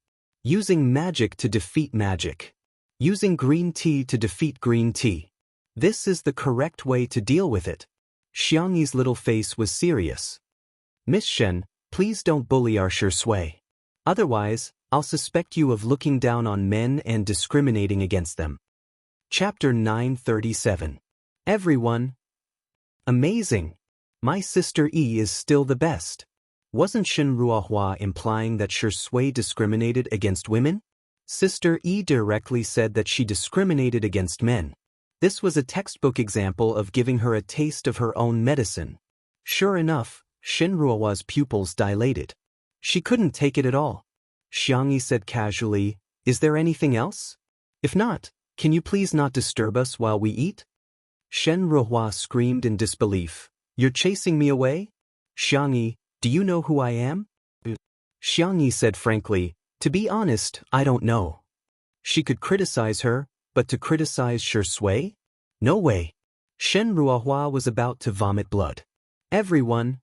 Using magic to defeat magic. Using green tea to defeat green tea. This is the correct way to deal with it. Xiangyi's little face was serious. Miss Shen, please don't bully our Shui. Otherwise, I'll suspect you of looking down on men and discriminating against them. Chapter 937. Everyone. Amazing. My sister E is still the best. Wasn't Shen Ruohua implying that Shui discriminated against women? Sister E directly said that she discriminated against men. This was a textbook example of giving her a taste of her own medicine. Sure enough, Shen Ruohua's pupils dilated. She couldn't take it at all. Xiangyi said casually, is there anything else? If not, can you please not disturb us while we eat? Shen Ruohua screamed in disbelief. You're chasing me away? Xiangyi, do you know who I am? Xiangyi said frankly, to be honest, I don't know. She could criticize her, but to criticize Shui? No way. Shen Ruohua was about to vomit blood. Everyone.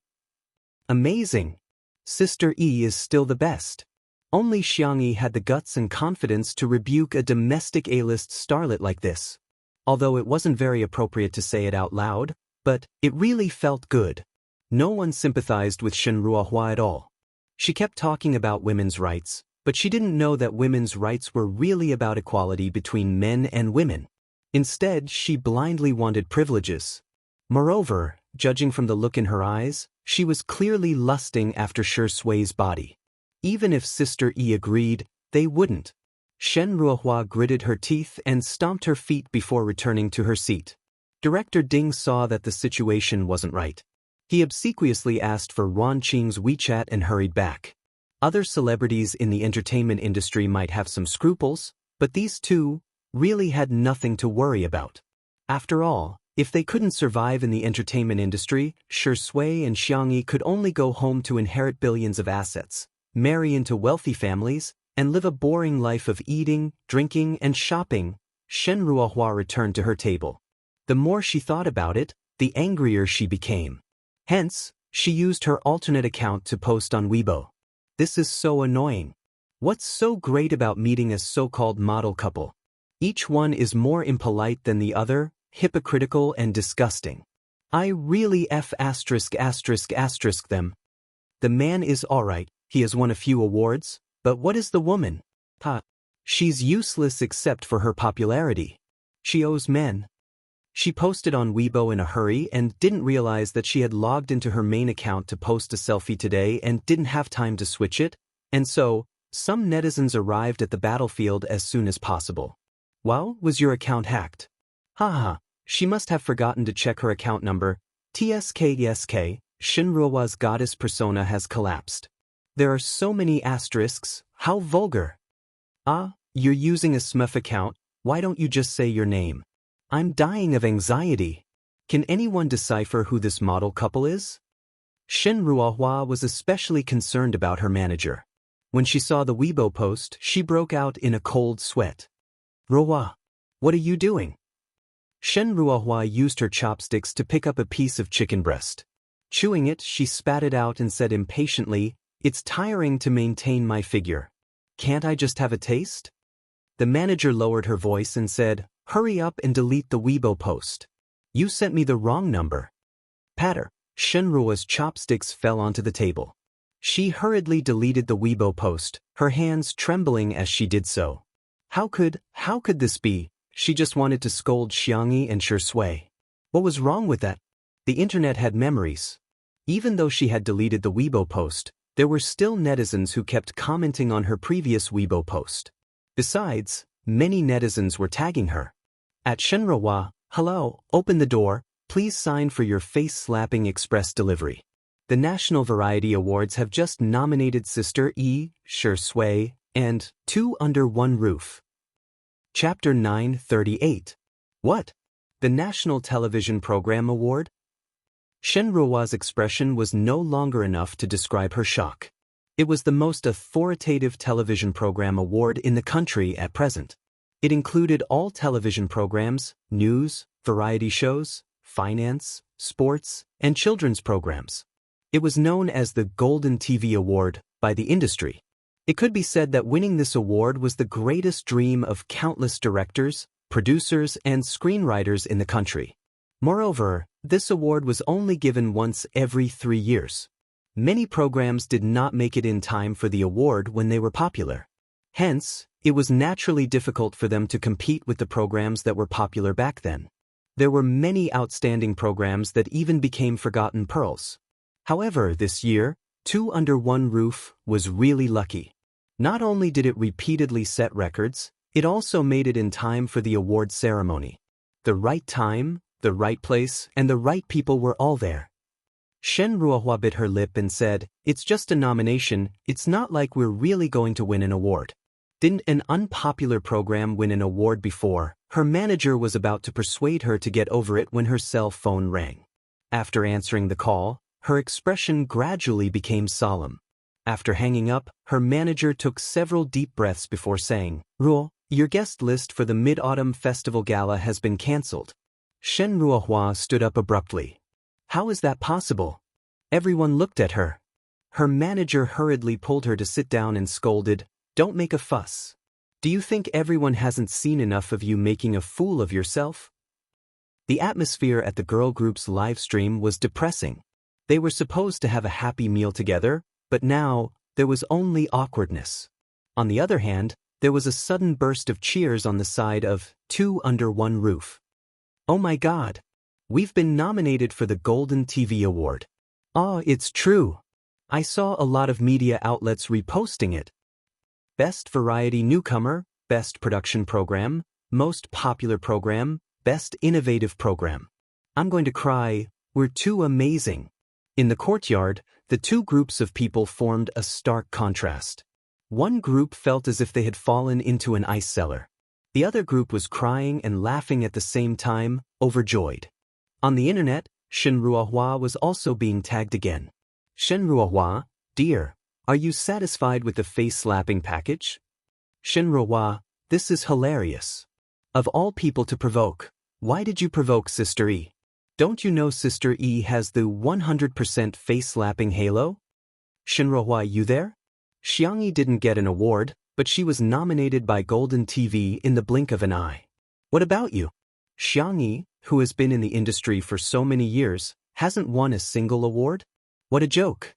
Amazing. Sister E is still the best. Only Xiangyi had the guts and confidence to rebuke a domestic A-list starlet like this. Although it wasn't very appropriate to say it out loud, but it really felt good. No one sympathized with Shen Ruohua at all. She kept talking about women's rights, but she didn't know that women's rights were really about equality between men and women. Instead, she blindly wanted privileges. Moreover, judging from the look in her eyes, she was clearly lusting after Shui's body. Even if Sister E agreed, they wouldn't. Shen Ruohua gritted her teeth and stomped her feet before returning to her seat. Director Ding saw that the situation wasn't right. He obsequiously asked for Ron Qing's WeChat and hurried back. Other celebrities in the entertainment industry might have some scruples, but these two really had nothing to worry about. After all, if they couldn't survive in the entertainment industry, Shi Sui and Xiangyi could only go home to inherit billions of assets, marry into wealthy families, and live a boring life of eating, drinking, and shopping. Shen Ruohua returned to her table. The more she thought about it, the angrier she became. Hence, she used her alternate account to post on Weibo. This is so annoying. What's so great about meeting a so-called model couple? Each one is more impolite than the other, hypocritical and disgusting. I really them. The man is alright, he has won a few awards, but what is the woman? She's useless except for her popularity. She owes men. She posted on Weibo in a hurry and didn't realize that she had logged into her main account to post a selfie today and didn't have time to switch it, and so, some netizens arrived at the battlefield as soon as possible. Wow, was your account hacked? Haha, she must have forgotten to check her account number. Tsk, Shen Ruohua's goddess persona has collapsed. There are so many asterisks, how vulgar. You're using a smurf account, why don't you just say your name? I'm dying of anxiety. Can anyone decipher who this model couple is? Shen Ruohua was especially concerned about her manager. When she saw the Weibo post, she broke out in a cold sweat. Ruohua, what are you doing? Shen Ruohua used her chopsticks to pick up a piece of chicken breast. Chewing it, she spat it out and said impatiently, "It's tiring to maintain my figure. Can't I just have a taste?" The manager lowered her voice and said, "Hurry up and delete the Weibo post. You sent me the wrong number." Patter. Shen Ruohua's chopsticks fell onto the table. She hurriedly deleted the Weibo post, her hands trembling as she did so. How could this be? She just wanted to scold Xiangyi and Shi Sui. What was wrong with that? The internet had memories. Even though she had deleted the Weibo post, there were still netizens who kept commenting on her previous Weibo post. Besides, many netizens were tagging her. At Shen Ruohua, hello, open the door, please sign for your face-slapping express delivery. The National Variety Awards have just nominated Sister E, Shi Sui, and Two Under One Roof. Chapter 938. What? The National Television Program Award? Shen Ruohua's expression was no longer enough to describe her shock. It was the most authoritative television program award in the country at present. It included all television programs, news, variety shows, finance, sports, and children's programs. It was known as the Golden TV Award by the industry. It could be said that winning this award was the greatest dream of countless directors, producers, and screenwriters in the country. Moreover, this award was only given once every 3 years. Many programs did not make it in time for the award when they were popular. Hence, it was naturally difficult for them to compete with the programs that were popular back then. There were many outstanding programs that even became forgotten pearls. However, this year, Two Under One Roof was really lucky. Not only did it repeatedly set records, it also made it in time for the award ceremony. The right time, the right place, and the right people were all there. Shen Ruohua bit her lip and said, "It's just a nomination, it's not like we're really going to win an award." Didn't an unpopular program win an award before? Her manager was about to persuade her to get over it when her cell phone rang. After answering the call, her expression gradually became solemn. After hanging up, her manager took several deep breaths before saying, "Ruo, your guest list for the Mid-Autumn Festival Gala has been cancelled." Shen Ruohua stood up abruptly. How is that possible? Everyone looked at her. Her manager hurriedly pulled her to sit down and scolded, "Don't make a fuss. Do you think everyone hasn't seen enough of you making a fool of yourself?" The atmosphere at the girl group's live stream was depressing. They were supposed to have a happy meal together, but now, there was only awkwardness. On the other hand, there was a sudden burst of cheers on the side of Two Under One Roof. "Oh my God! We've been nominated for the Golden TV Award. It's true. I saw a lot of media outlets reposting it. Best Variety Newcomer, best production program, most popular program, best innovative program. I'm going to cry, we're too amazing. In the courtyard, the two groups of people formed a stark contrast. One group felt as if they had fallen into an ice cellar. The other group was crying and laughing at the same time, overjoyed. On the internet, Shenruohua was also being tagged again. Shenruohua, dear, are you satisfied with the face-slapping package? Shenruohua, this is hilarious. Of all people to provoke, why did you provoke Sister E? Don't you know Sister E has the 100% face-slapping halo? Shenruohua, you there? Jianghu didn't get an award, but she was nominated by Golden TV in the blink of an eye. What about you? Jianghu, who has been in the industry for so many years, hasn't won a single award? What a joke.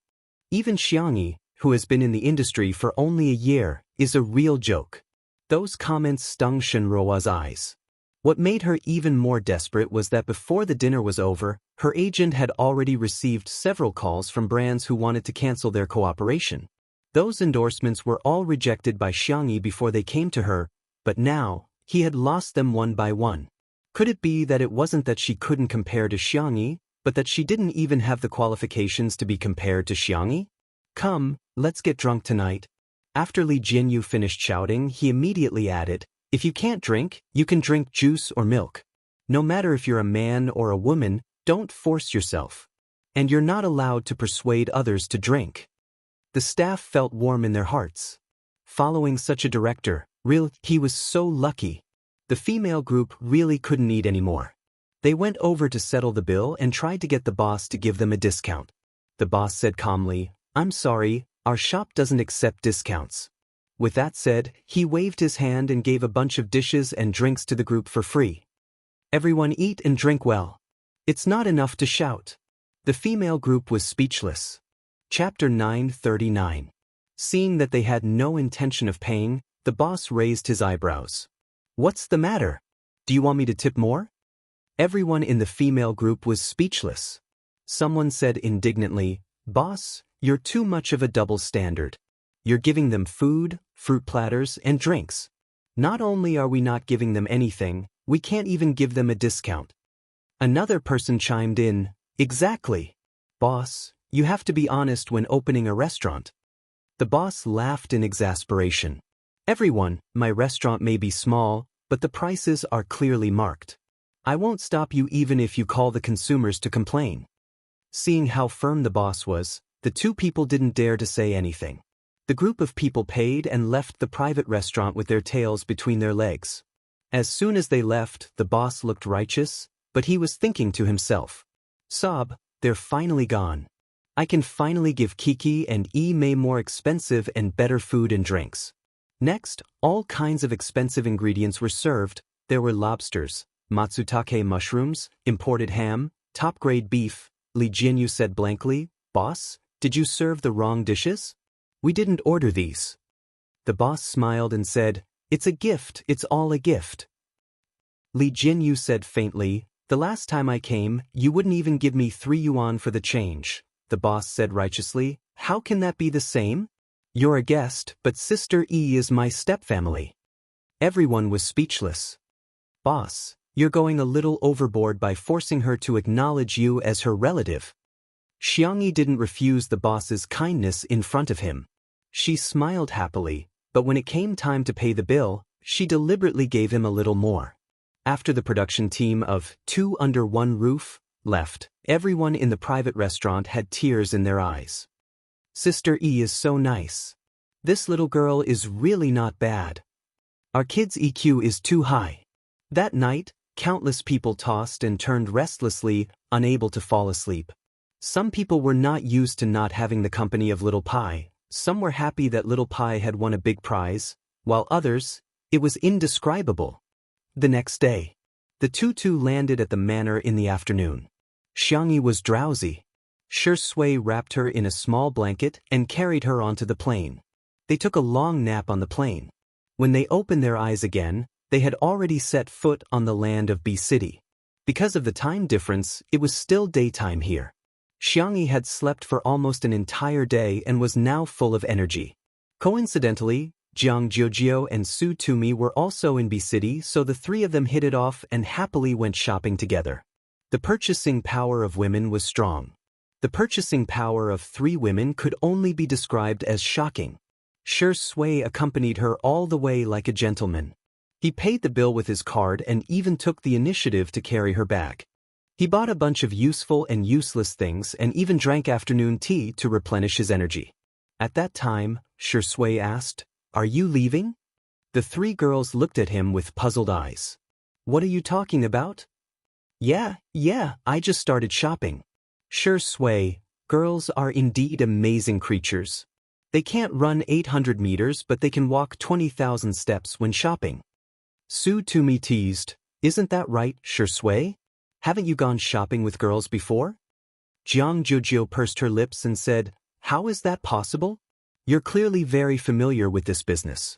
Even Jianghu, who has been in the industry for only a year, is a real joke. Those comments stung Shenruohua's eyes. What made her even more desperate was that before the dinner was over, her agent had already received several calls from brands who wanted to cancel their cooperation. Those endorsements were all rejected by Jianghu before they came to her, but now, he had lost them one by one. Could it be that it wasn't that she couldn't compare to Jianghu, but that she didn't even have the qualifications to be compared to Jianghu? Come, let's get drunk tonight. After Li Jianyu finished shouting, he immediately added, if you can't drink, you can drink juice or milk. No matter if you're a man or a woman, don't force yourself. And you're not allowed to persuade others to drink. The staff felt warm in their hearts. Following such a director, he was so lucky. The female group really couldn't eat anymore. They went over to settle the bill and tried to get the boss to give them a discount. The boss said calmly, I'm sorry, our shop doesn't accept discounts. With that said, he waved his hand and gave a bunch of dishes and drinks to the group for free. Everyone eat and drink well. It's not enough to shout. The female group was speechless. Chapter 939. Seeing that they had no intention of paying, the boss raised his eyebrows. What's the matter? Do you want me to tip more? Everyone in the female group was speechless. Someone said indignantly, Boss, you're too much of a double standard. You're giving them food, fruit platters, and drinks. Not only are we not giving them anything, we can't even give them a discount. Another person chimed in, Exactly. Boss, you have to be honest when opening a restaurant. The boss laughed in exasperation. Everyone, my restaurant may be small, but the prices are clearly marked. I won't stop you even if you call the consumers to complain. Seeing how firm the boss was, the two people didn't dare to say anything. The group of people paid and left the private restaurant with their tails between their legs. As soon as they left, the boss looked righteous, but he was thinking to himself, Sob, they're finally gone. I can finally give Kiki and Mei more expensive and better food and drinks. Next, all kinds of expensive ingredients were served. There were lobsters, matsutake mushrooms, imported ham, top-grade beef. Li Jianyu said blankly, Boss, did you serve the wrong dishes? We didn't order these. The boss smiled and said, It's a gift, it's all a gift. Li Jianyu said faintly, The last time I came, you wouldn't even give me 3 yuan for the change. The boss said righteously, How can that be the same? You're a guest, but Sister E is my stepfamily. Everyone was speechless. Boss, you're going a little overboard by forcing her to acknowledge you as her relative. Jianghu didn't refuse the boss's kindness in front of him. She smiled happily, but when it came time to pay the bill, she deliberately gave him a little more. After the production team of Two Under One Roof left, everyone in the private restaurant had tears in their eyes. Sister E is so nice. This little girl is really not bad. Our kid's EQ is too high. That night, countless people tossed and turned restlessly, unable to fall asleep. Some people were not used to not having the company of Little Pie. Some were happy that Little Pie had won a big prize, while others, it was indescribable. The next day, the tutu landed at the manor in the afternoon. Jianghu was drowsy. Shui wrapped her in a small blanket and carried her onto the plane. They took a long nap on the plane. When they opened their eyes again, they had already set foot on the land of B City. Because of the time difference, it was still daytime here. Jianghu had slept for almost an entire day and was now full of energy. Coincidentally, Jianghu and Su Tumi were also in B City, so the three of them hit it off and happily went shopping together. The purchasing power of women was strong. The purchasing power of three women could only be described as shocking. Shi Sui accompanied her all the way like a gentleman. He paid the bill with his card and even took the initiative to carry her bag. He bought a bunch of useful and useless things and even drank afternoon tea to replenish his energy. At that time, Shi Sui asked, "Are you leaving?" The three girls looked at him with puzzled eyes. "What are you talking about?" Yeah, I just started shopping." Shi Sui, girls are indeed amazing creatures. They can't run 800 meters, but they can walk 20,000 steps when shopping. Su Tumi teased, "Isn't that right, Shi Sui? Haven't you gone shopping with girls before?" Jianghu pursed her lips and said, "How is that possible? You're clearly very familiar with this business."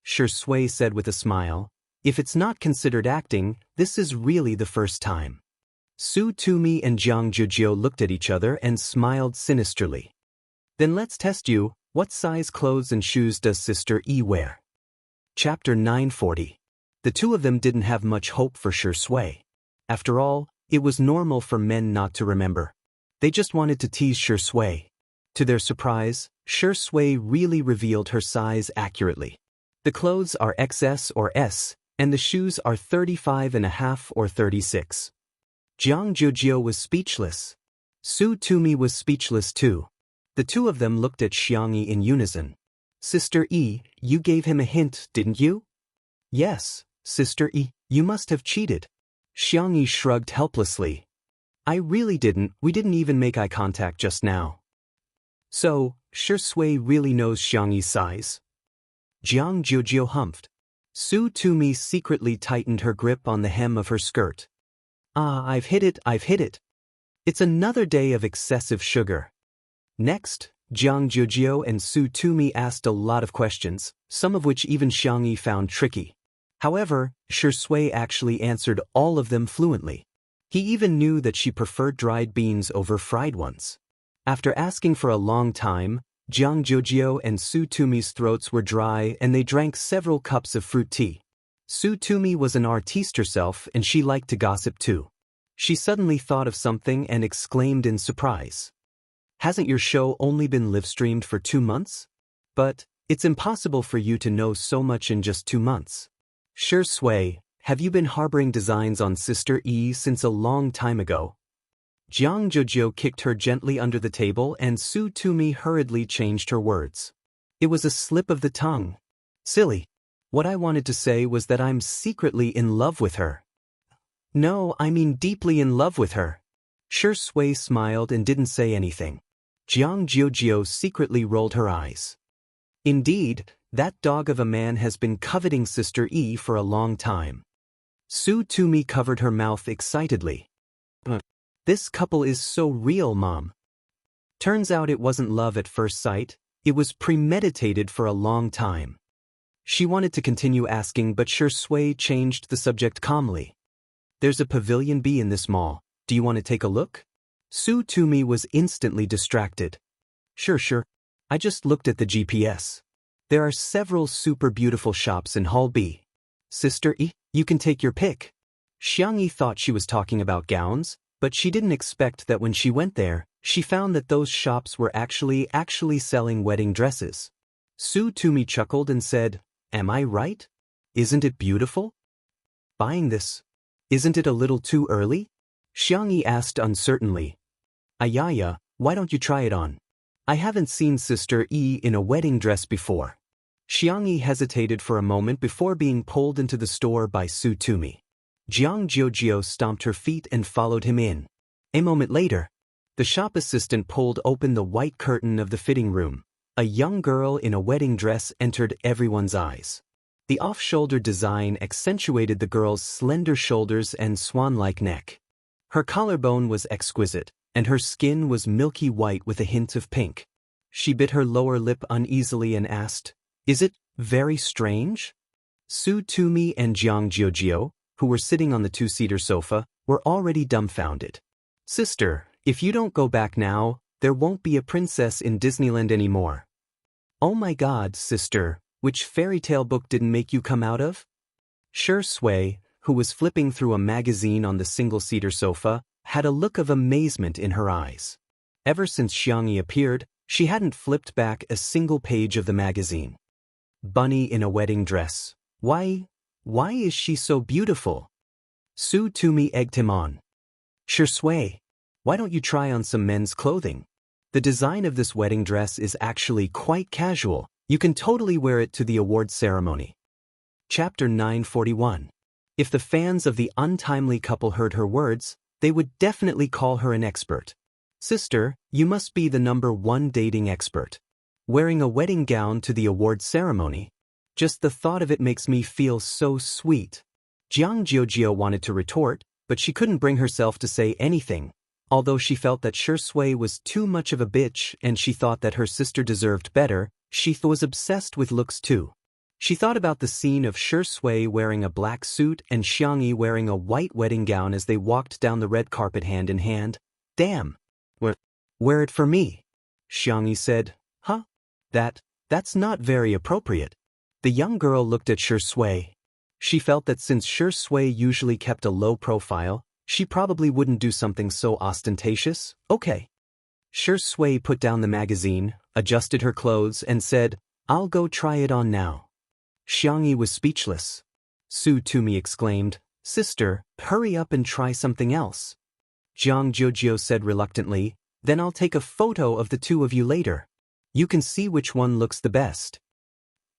Shi Sui said with a smile, "If it's not considered acting, this is really the first time." Su Tumi and Jianghu looked at each other and smiled sinisterly. "Then let's test you. What size clothes and shoes does Sister E wear?" Chapter 940. The two of them didn't have much hope for Shi Sui. After all, it was normal for men not to remember. They just wanted to tease Shi Sui. To their surprise, Shi Sui really revealed her size accurately. The clothes are XS or S, and the shoes are 35.5 or 36. Jianghu was speechless. Su Tumi was speechless too. The two of them looked at Xiangyi in unison. "Sister E, you gave him a hint, didn't you?" "Yes, Sister E, you must have cheated." Xiangyi shrugged helplessly. "I really didn't, we didn't even make eye contact just now." "So, Shi Sui really knows Xiangyi's size?" Jianghu humphed. Su Tumi secretly tightened her grip on the hem of her skirt. "Ah, I've hit it. It's another day of excessive sugar." Next, Jianghu and Su Tumi asked a lot of questions, some of which even Xiangyi found tricky. However, Shi Sui actually answered all of them fluently. He even knew that she preferred dried beans over fried ones. After asking for a long time, Jianghu and Su Tumi's throats were dry and they drank several cups of fruit tea. Su Tumi was an artiste herself and she liked to gossip too. She suddenly thought of something and exclaimed in surprise. "Hasn't your show only been live-streamed for 2 months? But it's impossible for you to know so much in just 2 months. Shi Sui, have you been harboring designs on Sister E since a long time ago?" Jianghu kicked her gently under the table and Su Tumi hurriedly changed her words. "It was a slip of the tongue. Silly. What I wanted to say was that I'm secretly in love with her." "No, I mean deeply in love with her." Shi Sui smiled and didn't say anything. Jianghu secretly rolled her eyes. "Indeed, that dog of a man has been coveting Sister E for a long time." Su Tumi covered her mouth excitedly. "This couple is so real, Mom." Turns out it wasn't love at first sight, it was premeditated for a long time. She wanted to continue asking, but Shi Sui changed the subject calmly. "There's a Pavilion B in this mall. Do you want to take a look?" Su Tumi was instantly distracted. Sure. I just looked at the GPS. There are several super beautiful shops in Hall B. Sister E, you can take your pick." Xiangyi thought she was talking about gowns, but she didn't expect that when she went there, she found that those shops were actually selling wedding dresses. Su Tumi chuckled and said, "Am I right? Isn't it beautiful? Buying this. Isn't it a little too early?" Xiangyi asked uncertainly. "Ayaya, why don't you try it on? I haven't seen Sister E in a wedding dress before." Xiangyi hesitated for a moment before being pulled into the store by Su Tumi. Jianghu stomped her feet and followed him in. A moment later, the shop assistant pulled open the white curtain of the fitting room. A young girl in a wedding dress entered everyone's eyes. The off-shoulder design accentuated the girl's slender shoulders and swan-like neck. Her collarbone was exquisite, and her skin was milky white with a hint of pink. She bit her lower lip uneasily and asked, "Is it very strange?" Su Tumi and Jianghu, who were sitting on the two-seater sofa, were already dumbfounded. "Sister, if you don't go back now, there won't be a princess in Disneyland anymore." "Oh my God, sister, Which fairy tale book didn't make you come out of? Shi Sui, who was flipping through a magazine on the single-seater sofa, had a look of amazement in her eyes. Ever since Jianghu appeared, she hadn't flipped back a single page of the magazine. Bunny in a wedding dress. Why is she so beautiful? Su Tumi egged him on. Shi Sui, why don't you try on some men's clothing? The design of this wedding dress is actually quite casual. You can totally wear it to the awards ceremony. Chapter 941. If the fans of the untimely couple heard her words, they would definitely call her an expert. Sister, you must be the #1 dating expert. Wearing a wedding gown to the awards ceremony. Just the thought of it makes me feel so sweet. Jianghu wanted to retort, but she couldn't bring herself to say anything. Although she felt that Shi Sui was too much of a bitch and she thought that her sister deserved better, she was obsessed with looks too. She thought about the scene of Shi Sui wearing a black suit and Jianghu wearing a white wedding gown as they walked down the red carpet hand in hand. Damn. Wear it for me. Jianghu said. Huh? That's not very appropriate. The young girl looked at Shi Sui. She felt that since Shi Sui usually kept a low profile, she probably wouldn't do something so ostentatious. Okay. Shi Sui put down the magazine, adjusted her clothes, and said, I'll go try it on now. Jianghu was speechless. Su Tumi exclaimed, Sister, hurry up and try something else. Jianghu said reluctantly, Then I'll take a photo of the two of you later. You can see which one looks the best.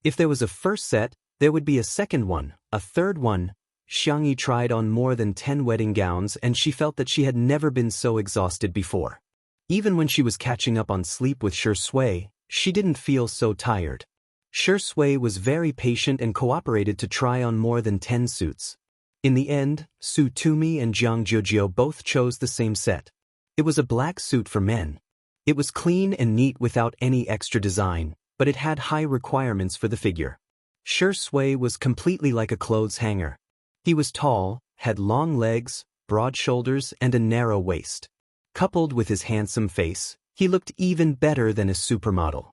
If there was a first set, there would be a second one, a third one. Jianghu tried on more than 10 wedding gowns and she felt that she had never been so exhausted before. Even when she was catching up on sleep with Shi Sui, she didn't feel so tired. Shi Sui was very patient and cooperated to try on more than 10 suits. In the end, Su Tumi and Jianghu both chose the same set. It was a black suit for men. It was clean and neat without any extra design, but it had high requirements for the figure. Shi Sui was completely like a clothes hanger. He was tall, had long legs, broad shoulders, and a narrow waist. Coupled with his handsome face, he looked even better than a supermodel.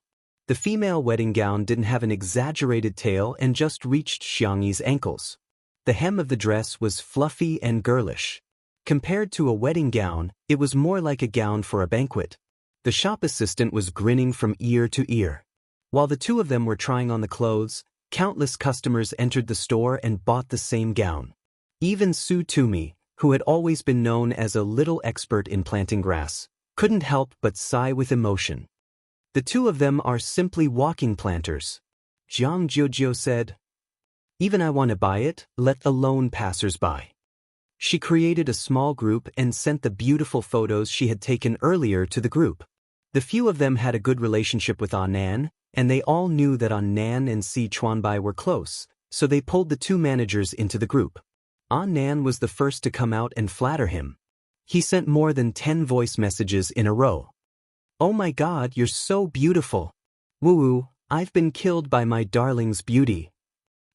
The female wedding gown didn't have an exaggerated tail and just reached Jianghu's ankles. The hem of the dress was fluffy and girlish. Compared to a wedding gown, it was more like a gown for a banquet. The shop assistant was grinning from ear to ear. While the two of them were trying on the clothes, countless customers entered the store and bought the same gown. Even Su Tumi, who had always been known as a little expert in planting grass, couldn't help but sigh with emotion. The two of them are simply walking planters. Jianghu said. Even I want to buy it, let alone passers-by. She created a small group and sent the beautiful photos she had taken earlier to the group. The few of them had a good relationship with Annan, and they all knew that Annan and Si Chuanbai were close, so they pulled the two managers into the group. Annan was the first to come out and flatter him. He sent more than 10 voice messages in a row. Oh my God, you're so beautiful. Woo-woo, I've been killed by my darling's beauty.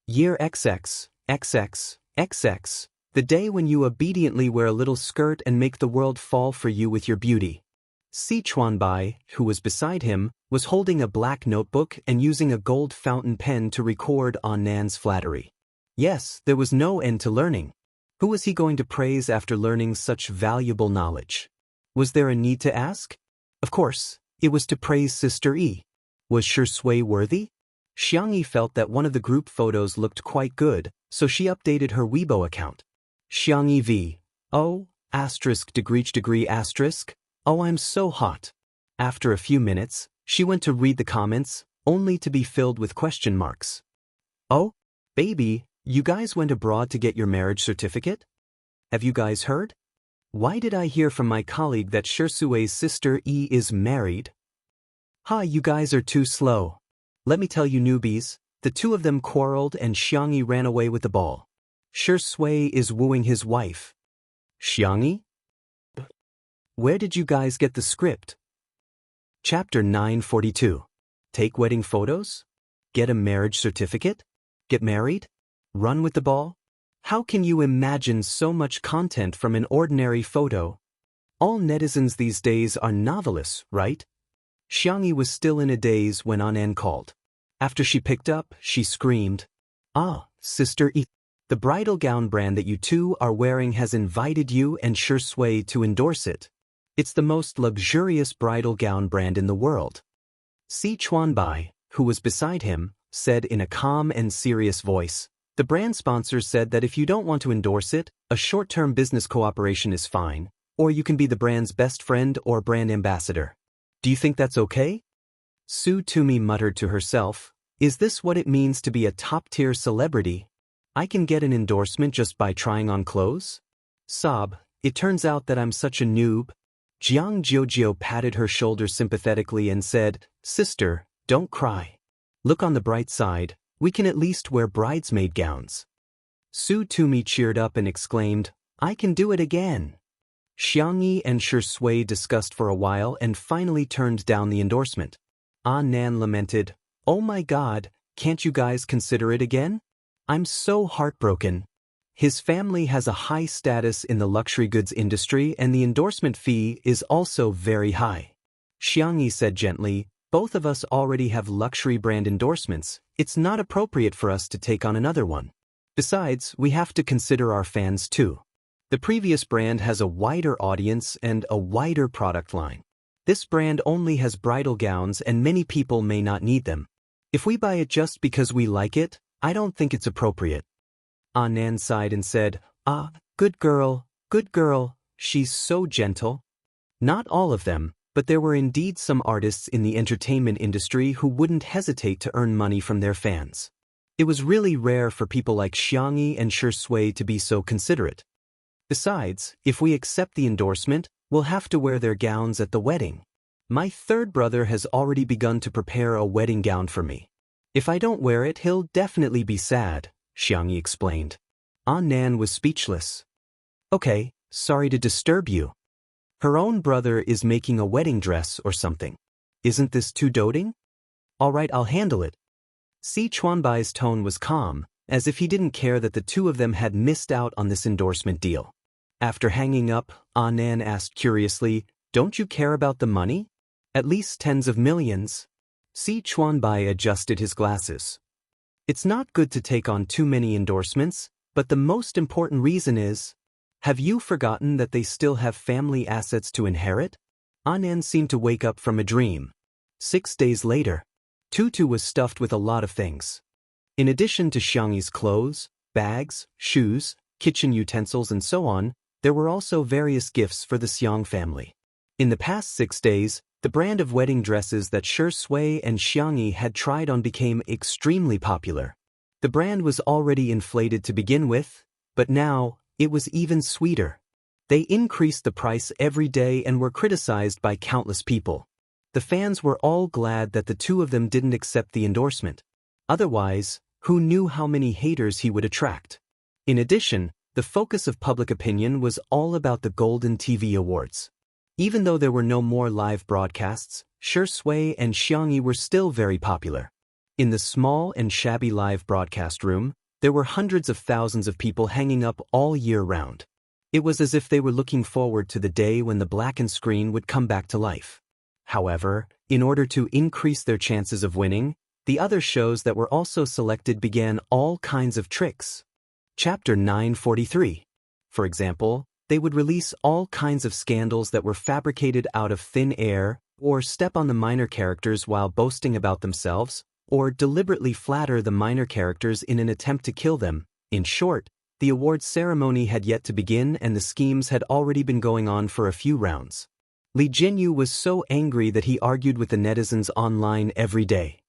Year XX, XX, XX, the day when you obediently wear a little skirt and make the world fall for you with your beauty. Si Chuanbai, who was beside him, was holding a black notebook and using a gold fountain pen to record Annan's flattery. Yes, there was no end to learning. Who was he going to praise after learning such valuable knowledge? Was there a need to ask? Of course, it was to praise Sister E. Was Shi Sui worthy? Jianghu felt that one of the group photos looked quite good, so she updated her Weibo account. Jianghu v. Oh, *degree asterisk. Oh, I'm so hot. After a few minutes, she went to read the comments, only to be filled with question marks. Oh, baby, you guys went abroad to get your marriage certificate? Have you guys heard? Why did I hear from my colleague that Shi Sui's sister E is married? Ha, you guys are too slow. Let me tell you newbies, the two of them quarreled and Jianghu ran away with the ball. Shi Sui is wooing his wife. Jianghu? Where did you guys get the script? Chapter 942. Take wedding photos? Get a marriage certificate? Get married? Run with the ball? How can you imagine so much content from an ordinary photo? All netizens these days are novelists, right? Jianghu was still in a daze when Annan called. After she picked up, she screamed, "Ah, Sister E. The bridal gown brand that you two are wearing has invited you and Shui to endorse it. It's the most luxurious bridal gown brand in the world." Si Chuanbai, who was beside him, said in a calm and serious voice, "The brand sponsor said that if you don't want to endorse it, a short-term business cooperation is fine, or you can be the brand's best friend or brand ambassador. Do you think that's okay?" Su Tumi muttered to herself, "Is this what it means to be a top-tier celebrity? I can get an endorsement just by trying on clothes? Sob, it turns out that I'm such a noob." Jiang Jiujio patted her shoulder sympathetically and said, "Sister, don't cry. Look on the bright side, we can at least wear bridesmaid gowns." Su Tumi cheered up and exclaimed, "I can do it again." Xiangyi and Shui discussed for a while and finally turned down the endorsement. Nan lamented, "Oh my God, can't you guys consider it again? I'm so heartbroken. His family has a high status in the luxury goods industry and the endorsement fee is also very high." Xiangyi said gently, "Both of us already have luxury brand endorsements. It's not appropriate for us to take on another one. Besides, we have to consider our fans too. The previous brand has a wider audience and a wider product line. This brand only has bridal gowns and many people may not need them. If we buy it just because we like it, I don't think it's appropriate." Nan sighed and said, "Ah, good girl, she's so gentle." Not all of them, but there were indeed some artists in the entertainment industry who wouldn't hesitate to earn money from their fans. It was really rare for people like Xiangyi and Shui to be so considerate. Besides, if we accept the endorsement, we'll have to wear their gowns at the wedding. My third brother has already begun to prepare a wedding gown for me. If I don't wear it, he'll definitely be sad, Xiangyi explained. Nan was speechless. "Okay, sorry to disturb you. Her own brother is making a wedding dress or something. Isn't this too doting? All right, I'll handle it." Si Chuanbai's tone was calm, as if he didn't care that the two of them had missed out on this endorsement deal. After hanging up, Nan asked curiously, "Don't you care about the money? At least tens of millions." Si Chuanbai adjusted his glasses. "It's not good to take on too many endorsements, but the most important reason is, have you forgotten that they still have family assets to inherit?" Nan seemed to wake up from a dream. 6 days later, Tutu was stuffed with a lot of things. In addition to Xiangyi's clothes, bags, shoes, kitchen utensils and so on, there were also various gifts for the Xiang family. In the past 6 days, the brand of wedding dresses that Shui and Xiangyi had tried on became extremely popular. The brand was already inflated to begin with, but now, it was even sweeter. They increased the price every day and were criticized by countless people. The fans were all glad that the two of them didn't accept the endorsement. Otherwise, who knew how many haters he would attract? In addition, the focus of public opinion was all about the Golden TV Awards. Even though there were no more live broadcasts, Shui and Xiangyi were still very popular. In the small and shabby live broadcast room, there were hundreds of thousands of people hanging up all year round. It was as if they were looking forward to the day when the blackened screen would come back to life. However, in order to increase their chances of winning, the other shows that were also selected began all kinds of tricks. Chapter 943. For example, they would release all kinds of scandals that were fabricated out of thin air, or step on the minor characters while boasting about themselves, or deliberately flatter the minor characters in an attempt to kill them. In short, the awards ceremony had yet to begin and the schemes had already been going on for a few rounds. Li Jianyu was so angry that he argued with the netizens online every day.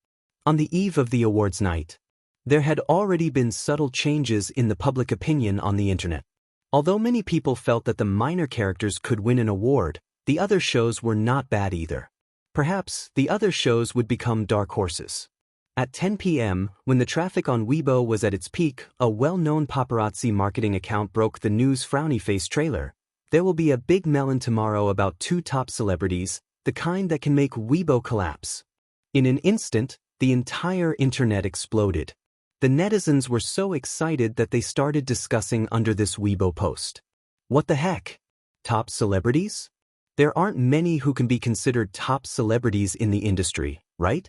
On the eve of the awards night, there had already been subtle changes in the public opinion on the internet. Although many people felt that the minor characters could win an award, the other shows were not bad either. Perhaps the other shows would become dark horses. At 10 p.m., when the traffic on Weibo was at its peak, a well-known paparazzi marketing account broke the news frowny face trailer. There will be a big melon tomorrow about 2 top celebrities, the kind that can make Weibo collapse. In an instant, the entire internet exploded. The netizens were so excited that they started discussing under this Weibo post. What the heck? Top celebrities? There aren't many who can be considered top celebrities in the industry, right?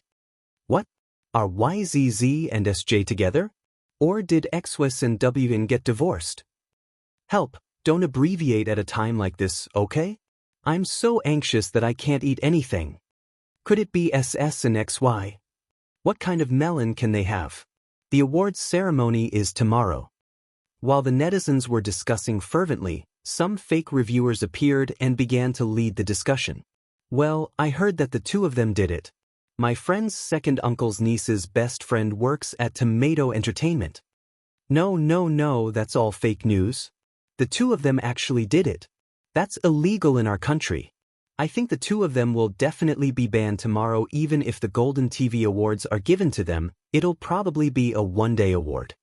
What? Are YZZ and SJ together? Or did XWS and WN get divorced? Help, don't abbreviate at a time like this, okay? I'm so anxious that I can't eat anything. Could it be SS and XY? What kind of melon can they have? The awards ceremony is tomorrow. While the netizens were discussing fervently, some fake reviewers appeared and began to lead the discussion. Well, I heard that the two of them did it. My friend's second uncle's niece's best friend works at Tomato Entertainment. No, that's all fake news. The two of them actually did it. That's illegal in our country. I think the two of them will definitely be banned tomorrow. Even if the Golden TV Awards are given to them, it'll probably be a one-day award.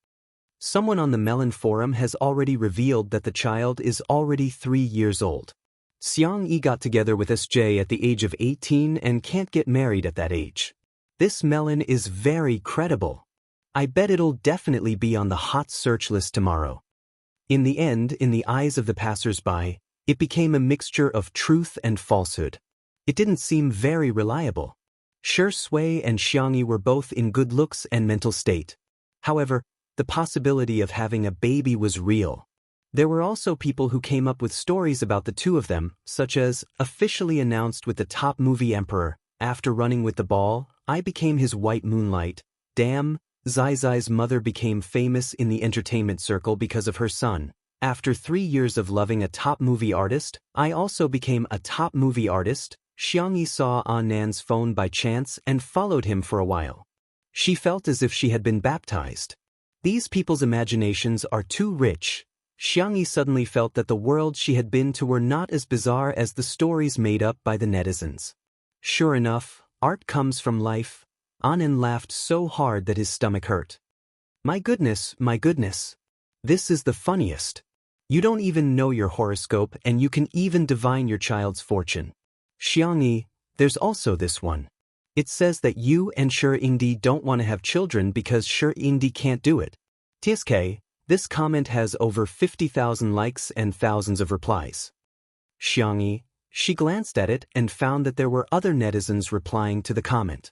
Someone on the Melon forum has already revealed that the child is already 3 years old. Xiangyi got together with SJ at the age of 18 and can't get married at that age. This Melon is very credible. I bet it'll definitely be on the hot search list tomorrow. In the end, in the eyes of the passers-by, it became a mixture of truth and falsehood. It didn't seem very reliable. Shi Sui and Xiangyi were both in good looks and mental state. However, the possibility of having a baby was real. There were also people who came up with stories about the two of them, such as, officially announced with the top movie emperor, after running with the ball, I became his white moonlight. Damn, Zai mother became famous in the entertainment circle because of her son. After 3 years of loving a top movie artist, I also became a top movie artist. Xiangyi saw Annan's phone by chance and followed him for a while. She felt as if she had been baptized. These people's imaginations are too rich. Xiangyi suddenly felt that the world she had been to were not as bizarre as the stories made up by the netizens. Sure enough, art comes from life. Annan laughed so hard that his stomach hurt. My goodness. This is the funniest. You don't even know your horoscope and you can even divine your child's fortune. Xiangyi, there's also this one. It says that you and Shi Yingdi don't want to have children because Shi Yingdi can't do it. TSK, this comment has over 50,000 likes and thousands of replies. Xiangyi, she glanced at it and found that there were other netizens replying to the comment.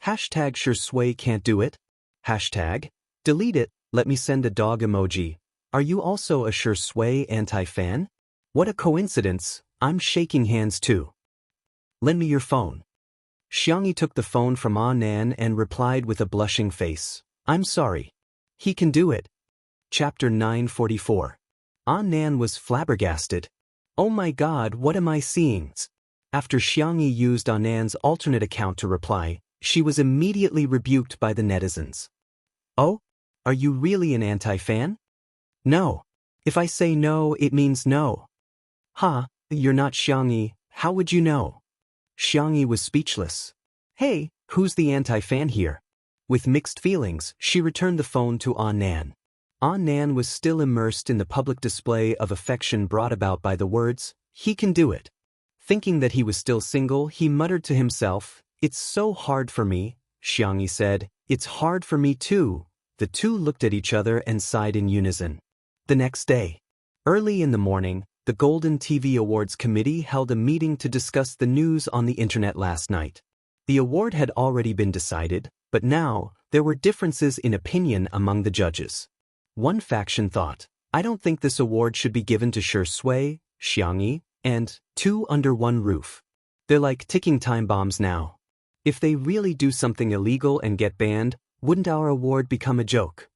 Hashtag Shi Sui can't do it. Hashtag, delete it, let me send a dog emoji. Are you also a Shi Sui anti-fan? What a coincidence, I'm shaking hands too. Lend me your phone. Xiangyi took the phone from Annan and replied with a blushing face. I'm sorry. He can do it. Chapter 944. Annan was flabbergasted. Oh my god, what am I seeing? After Xiangyi used Annan's alternate account to reply, she was immediately rebuked by the netizens. Oh? Are you really an anti-fan? No. If I say no, it means no. Ha, you're not Xiangyi, how would you know? Xiangyi was speechless. Hey, who's the anti-fan here? With mixed feelings, she returned the phone to Annan. Annan was still immersed in the public display of affection brought about by the words, he can do it. Thinking that he was still single, he muttered to himself, it's so hard for me. Xiangyi said, it's hard for me too. The two looked at each other and sighed in unison. The next day, early in the morning, the Golden TV Awards Committee held a meeting to discuss the news on the internet last night. The award had already been decided, but now, there were differences in opinion among the judges. One faction thought, I don't think this award should be given to Shi Sui, Xiangyi, and two under one roof. They're like ticking time bombs now. If they really do something illegal and get banned, wouldn't our award become a joke?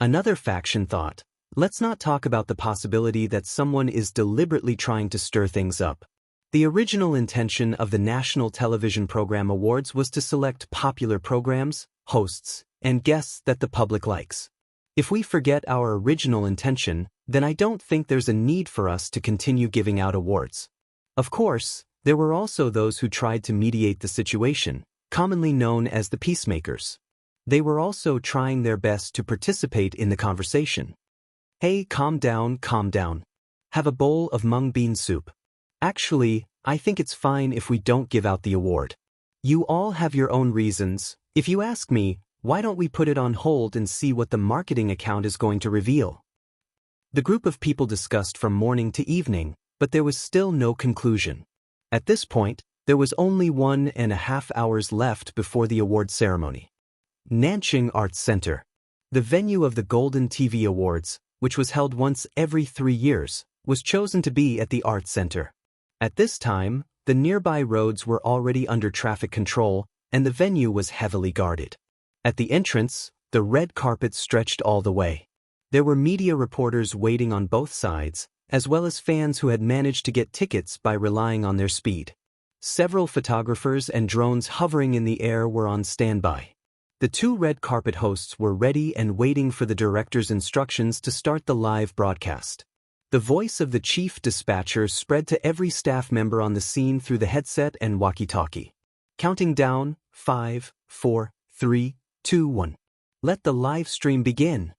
Another faction thought, let's not talk about the possibility that someone is deliberately trying to stir things up. The original intention of the National Television Program Awards was to select popular programs, hosts, and guests that the public likes. If we forget our original intention, then I don't think there's a need for us to continue giving out awards. Of course, there were also those who tried to mediate the situation, commonly known as the peacemakers. They were also trying their best to participate in the conversation. Hey, calm down. Have a bowl of mung bean soup. Actually, I think it's fine if we don't give out the award. You all have your own reasons. If you ask me, why don't we put it on hold and see what the marketing account is going to reveal? The group of people discussed from morning to evening, but there was still no conclusion. At this point, there was only 1.5 hours left before the award ceremony. Nanjing Arts Center. The venue of the Golden TV Awards, which was held once every 3 years, was chosen to be at the Arts Center. At this time, the nearby roads were already under traffic control, and the venue was heavily guarded. At the entrance, the red carpet stretched all the way. There were media reporters waiting on both sides, as well as fans who had managed to get tickets by relying on their speed. Several photographers and drones hovering in the air were on standby. The 2 red carpet hosts were ready and waiting for the director's instructions to start the live broadcast. The voice of the chief dispatcher spread to every staff member on the scene through the headset and walkie-talkie. Counting down, 5, 4, 3, 2, 1. Let the live stream begin.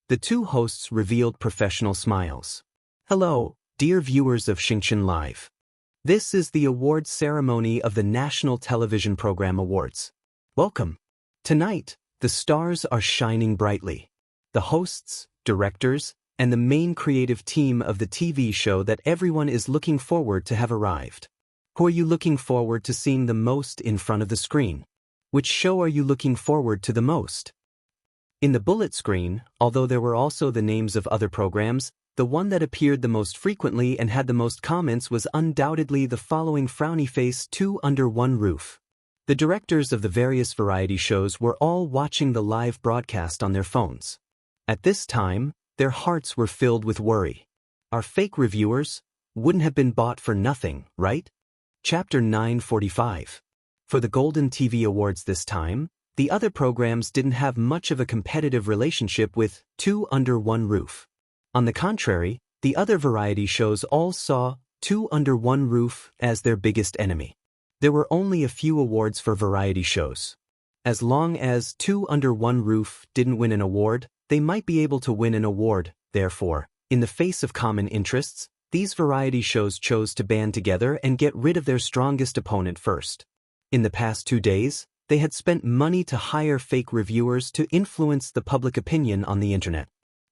The 2 hosts revealed professional smiles. Hello, dear viewers of Xingchen Live. This is the awards ceremony of the National Television Program Awards. Welcome. Tonight, the stars are shining brightly. The hosts, directors, and the main creative team of the TV show that everyone is looking forward to have arrived. Who are you looking forward to seeing the most in front of the screen? Which show are you looking forward to the most? In the bullet screen, although there were also the names of other programs, the one that appeared the most frequently and had the most comments was undoubtedly the following frowny face 2 Under One Roof. The directors of the various variety shows were all watching the live broadcast on their phones. At this time, their hearts were filled with worry. Our fake reviewers wouldn't have been bought for nothing, right? Chapter 945. For the Golden TV Awards this time, the other programs didn't have much of a competitive relationship with 2 Under One Roof. On the contrary, the other variety shows all saw 2 Under One Roof as their biggest enemy. There were only a few awards for variety shows. As long as 2 Under One Roof didn't win an award, they might be able to win an award. Therefore, in the face of common interests, these variety shows chose to band together and get rid of their strongest opponent first. In the past 2 days, they had spent money to hire fake reviewers to influence the public opinion on the internet.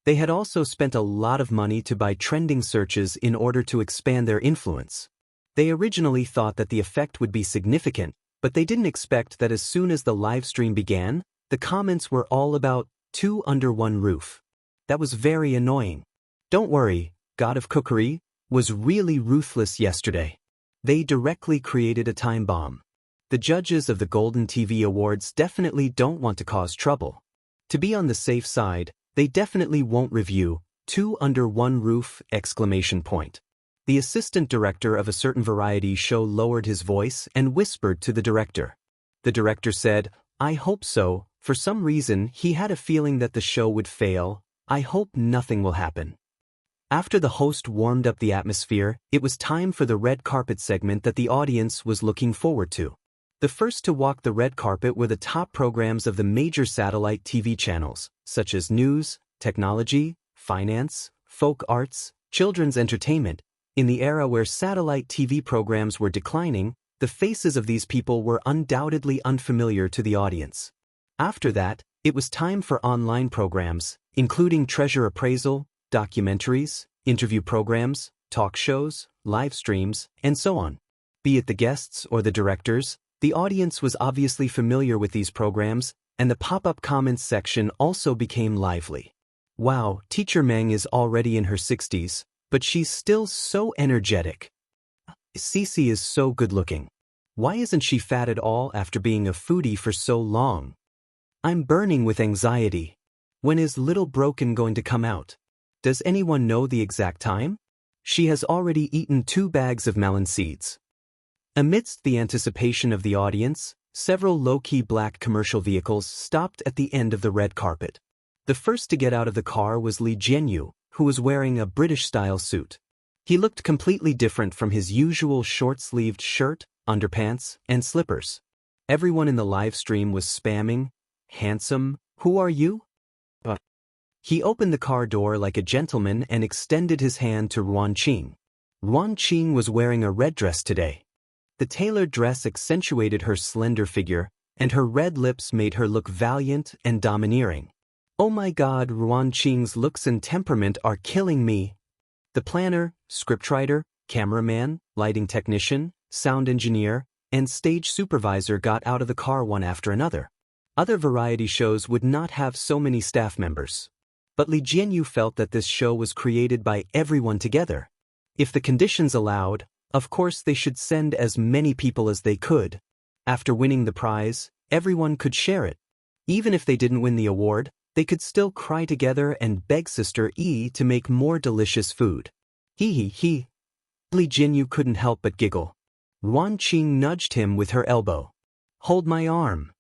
They had also spent a lot of money to buy trending searches in order to expand their influence. They originally thought that the effect would be significant, but they didn't expect that as soon as the live stream began, the comments were all about 2 Under One Roof. That was very annoying. Don't worry, God of Cookery was really ruthless yesterday. They directly created a time bomb. The judges of the Golden TV Awards definitely don't want to cause trouble. To be on the safe side, they definitely won't review 2 Under One Roof! The assistant director of a certain variety show lowered his voice and whispered to the director. The director said, I hope so. For some reason, he had a feeling that the show would fail. I hope nothing will happen. After the host warmed up the atmosphere, it was time for the red carpet segment that the audience was looking forward to. The first to walk the red carpet were the top programs of the major satellite TV channels, such as news, technology, finance, folk arts, children's entertainment. In the era where satellite TV programs were declining, the faces of these people were undoubtedly unfamiliar to the audience. After that, it was time for online programs, including treasure appraisal, documentaries, interview programs, talk shows, live streams, and so on. Be it the guests or the directors, the audience was obviously familiar with these programs, and the pop-up comments section also became lively. Wow, Teacher Meng is already in her 60s, but she's still so energetic. Cece is so good-looking. Why isn't she fat at all after being a foodie for so long? I'm burning with anxiety. When is Little Broken going to come out? Does anyone know the exact time? She has already eaten 2 bags of melon seeds. Amidst the anticipation of the audience, several low-key black commercial vehicles stopped at the end of the red carpet. The first to get out of the car was Li Jianghu, who was wearing a British-style suit. He looked completely different from his usual short-sleeved shirt, underpants, and slippers. Everyone in the live stream was spamming, "Handsome, who are you?" He opened the car door like a gentleman and extended his hand to Ruan Qing. Ruan Qing was wearing a red dress today. The tailored dress accentuated her slender figure, and her red lips made her look valiant and domineering. Oh my God, Ruan Qing's looks and temperament are killing me. The planner, scriptwriter, cameraman, lighting technician, sound engineer, and stage supervisor got out of the car one after another. Other variety shows would not have so many staff members. But Li Jianyu felt that this show was created by everyone together. If the conditions allowed, of course they should send as many people as they could. After winning the prize, everyone could share it. Even if they didn't win the award, they could still cry together and beg Sister Yi to make more delicious food. He. Li Jianyu couldn't help but giggle. Yuan Qing nudged him with her elbow. Hold my arm.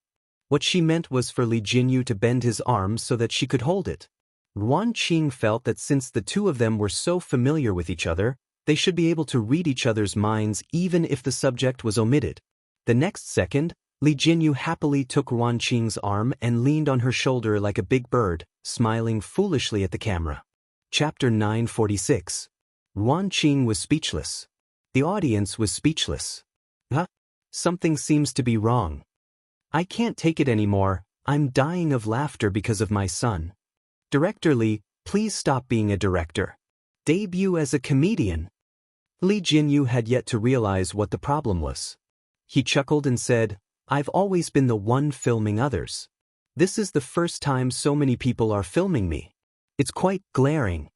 What she meant was for Li Jianyu to bend his arm so that she could hold it. Yuan Qing felt that since the two of them were so familiar with each other, they should be able to read each other's minds even if the subject was omitted. The next second, Li Jianyu happily took Yuan Qing's arm and leaned on her shoulder like a big bird, smiling foolishly at the camera. Chapter 946. Yuan Qing was speechless. The audience was speechless. Huh? Something seems to be wrong. I can't take it anymore, I'm dying of laughter because of my son. Director Li, please stop being a director. Debut as a comedian. Li Jianyu had yet to realize what the problem was. He chuckled and said, I've always been the one filming others. This is the first time so many people are filming me. It's quite glaring.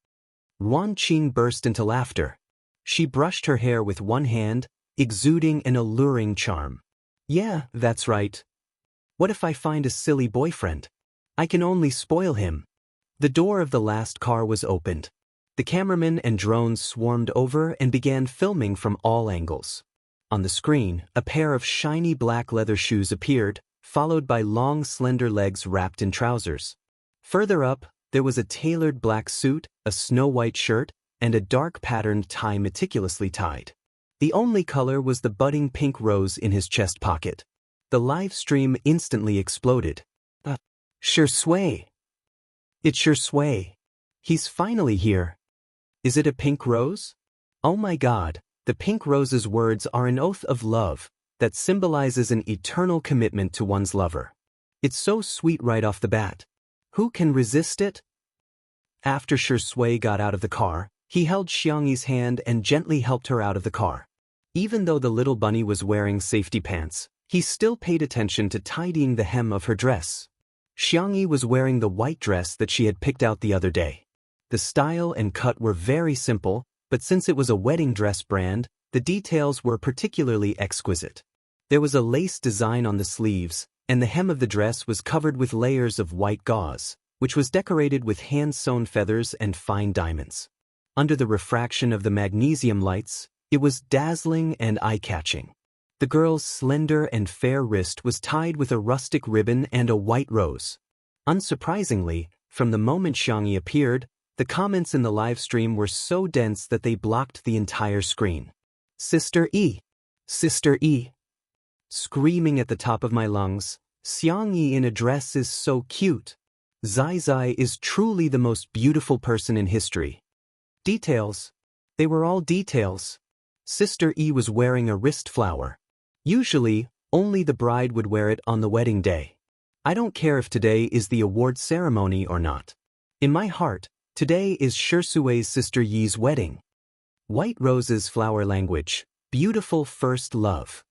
Yuan Qing burst into laughter. She brushed her hair with one hand, exuding an alluring charm. Yeah, that's right. What if I find a silly boyfriend? I can only spoil him. The door of the last car was opened. The cameramen and drones swarmed over and began filming from all angles. On the screen, a pair of shiny black leather shoes appeared, followed by long slender legs wrapped in trousers. Further up, there was a tailored black suit, a snow-white shirt, and a dark patterned tie meticulously tied. The only color was the budding pink rose in his chest pocket. The live stream instantly exploded. Shui. It's Shui. He's finally here. Is it a pink rose? Oh my God, the pink rose's words are an oath of love that symbolizes an eternal commitment to one's lover. It's so sweet right off the bat. Who can resist it? After Shui got out of the car, he held Xiangyi's hand and gently helped her out of the car. Even though the little bunny was wearing safety pants, he still paid attention to tidying the hem of her dress. Xiangyi was wearing the white dress that she had picked out the other day. The style and cut were very simple, but since it was a wedding dress brand, the details were particularly exquisite. There was a lace design on the sleeves, and the hem of the dress was covered with layers of white gauze, which was decorated with hand-sewn feathers and fine diamonds. Under the refraction of the magnesium lights, it was dazzling and eye-catching. The girl's slender and fair wrist was tied with a rustic ribbon and a white rose. Unsurprisingly, from the moment Xiangyi appeared, the comments in the live stream were so dense that they blocked the entire screen. Sister E! Sister E! Screaming at the top of my lungs, Xiangyi in a dress is so cute. Zai Zai is truly the most beautiful person in history. Details. They were all details. Sister E was wearing a wrist flower. Usually, only the bride would wear it on the wedding day. I don't care if today is the award ceremony or not. In my heart, today is Shui's sister Yi's wedding. White Rose's flower language, beautiful first love.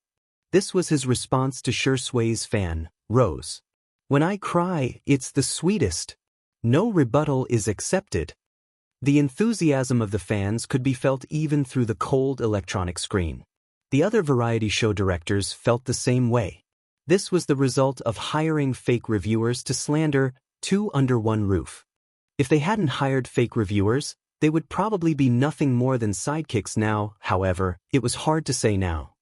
This was his response to Shui's fan, Rose. When I cry, it's the sweetest. No rebuttal is accepted. The enthusiasm of the fans could be felt even through the cold electronic screen. The other variety show directors felt the same way. This was the result of hiring fake reviewers to slander two under one roof. If they hadn't hired fake reviewers, they would probably be nothing more than sidekicks now. However, it was hard to say now.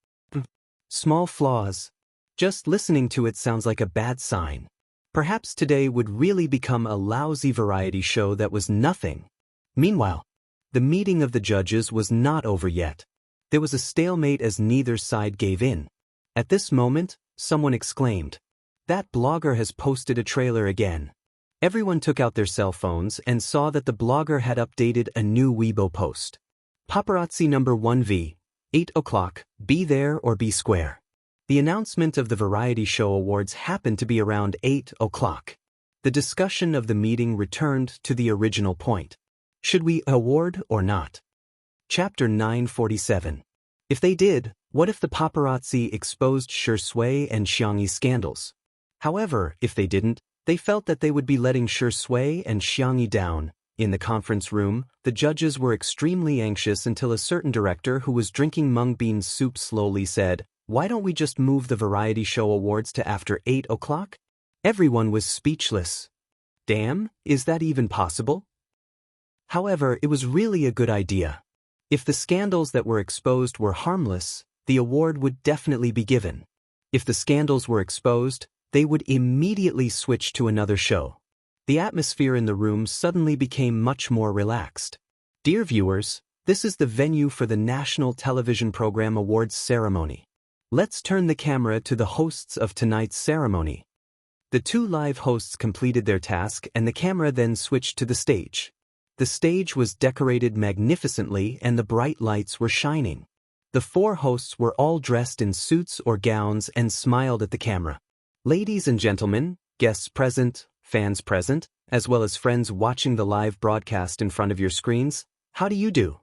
Small flaws. Just listening to it sounds like a bad sign. Perhaps today would really become a lousy variety show that was nothing. Meanwhile, the meeting of the judges was not over yet. There was a stalemate as neither side gave in. At this moment, someone exclaimed, "That blogger has posted a trailer again." Everyone took out their cell phones and saw that the blogger had updated a new Weibo post. Paparazzi number 1V, 8 o'clock, be there or be square. The announcement of the Variety Show Awards happened to be around 8 o'clock. The discussion of the meeting returned to the original point. Should we award or not? Chapter 947. If they did, what if the paparazzi exposed Shui and Xiangyi's scandals? However, if they didn't, they felt that they would be letting Shui and Xiangyi down. In the conference room, the judges were extremely anxious until a certain director who was drinking mung bean soup slowly said, "Why don't we just move the variety show awards to after 8 o'clock?" Everyone was speechless. Damn, is that even possible? However, it was really a good idea. If the scandals that were exposed were harmless, the award would definitely be given. If the scandals were exposed, they would immediately switch to another show. The atmosphere in the room suddenly became much more relaxed. Dear viewers, this is the venue for the National Television Program Awards ceremony. Let's turn the camera to the hosts of tonight's ceremony. The two live hosts completed their task and the camera then switched to the stage. The stage was decorated magnificently and the bright lights were shining. The four hosts were all dressed in suits or gowns and smiled at the camera. Ladies and gentlemen, guests present, fans present, as well as friends watching the live broadcast in front of your screens, how do you do?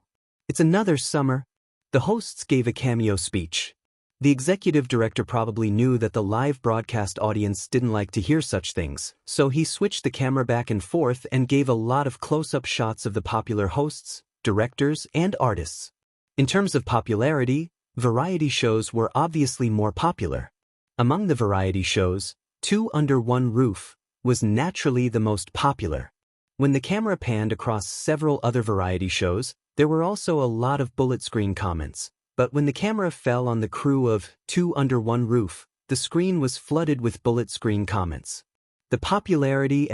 It's another summer. The hosts gave a cameo speech. The executive director probably knew that the live broadcast audience didn't like to hear such things, so he switched the camera back and forth and gave a lot of close-up shots of the popular hosts, directors, and artists. In terms of popularity, variety shows were obviously more popular. Among the variety shows, Two Under One Roof was naturally the most popular. When the camera panned across several other variety shows, there were also a lot of bullet screen comments. But when the camera fell on the crew of Two Under One Roof, the screen was flooded with bullet screen comments. The popularity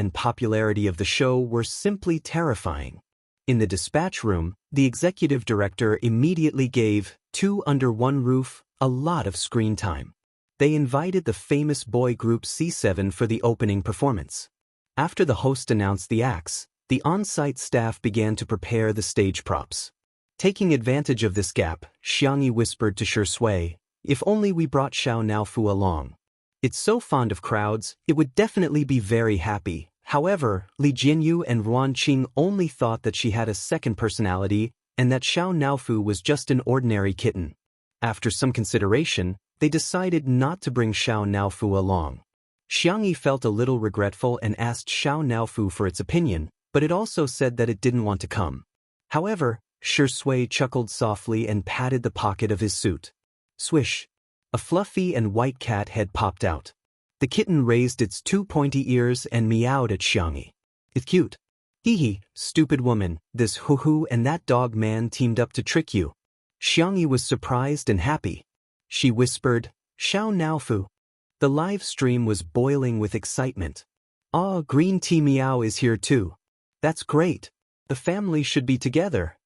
of the show were simply terrifying. In the dispatch room, the executive director immediately gave Two Under One Roof a lot of screen time. They invited the famous boy group C7 for the opening performance. After the host announced the acts, the on-site staff began to prepare the stage props. Taking advantage of this gap, Xiangyi whispered to Shui, "If only we brought Xiao Naofu along. It's so fond of crowds, it would definitely be very happy." However, Li Jianyu and Ruan Qing only thought that she had a second personality and that Xiao Naofu was just an ordinary kitten. After some consideration, they decided not to bring Xiao Naofu along. Xiangyi felt a little regretful and asked Xiao Naofu for its opinion, but it also said that it didn't want to come. However, Shui chuckled softly and patted the pocket of his suit. Swish! A fluffy and white cat head popped out. The kitten raised its two pointy ears and meowed at Xiangyi. "It's cute." "Hee hee, stupid woman, this hoo-hoo and that dog man teamed up to trick you." Xiangyi was surprised and happy. She whispered, "Xiao Naofu." The live stream was boiling with excitement. "Ah, Green Tea Meow is here too. That's great. The family should be together.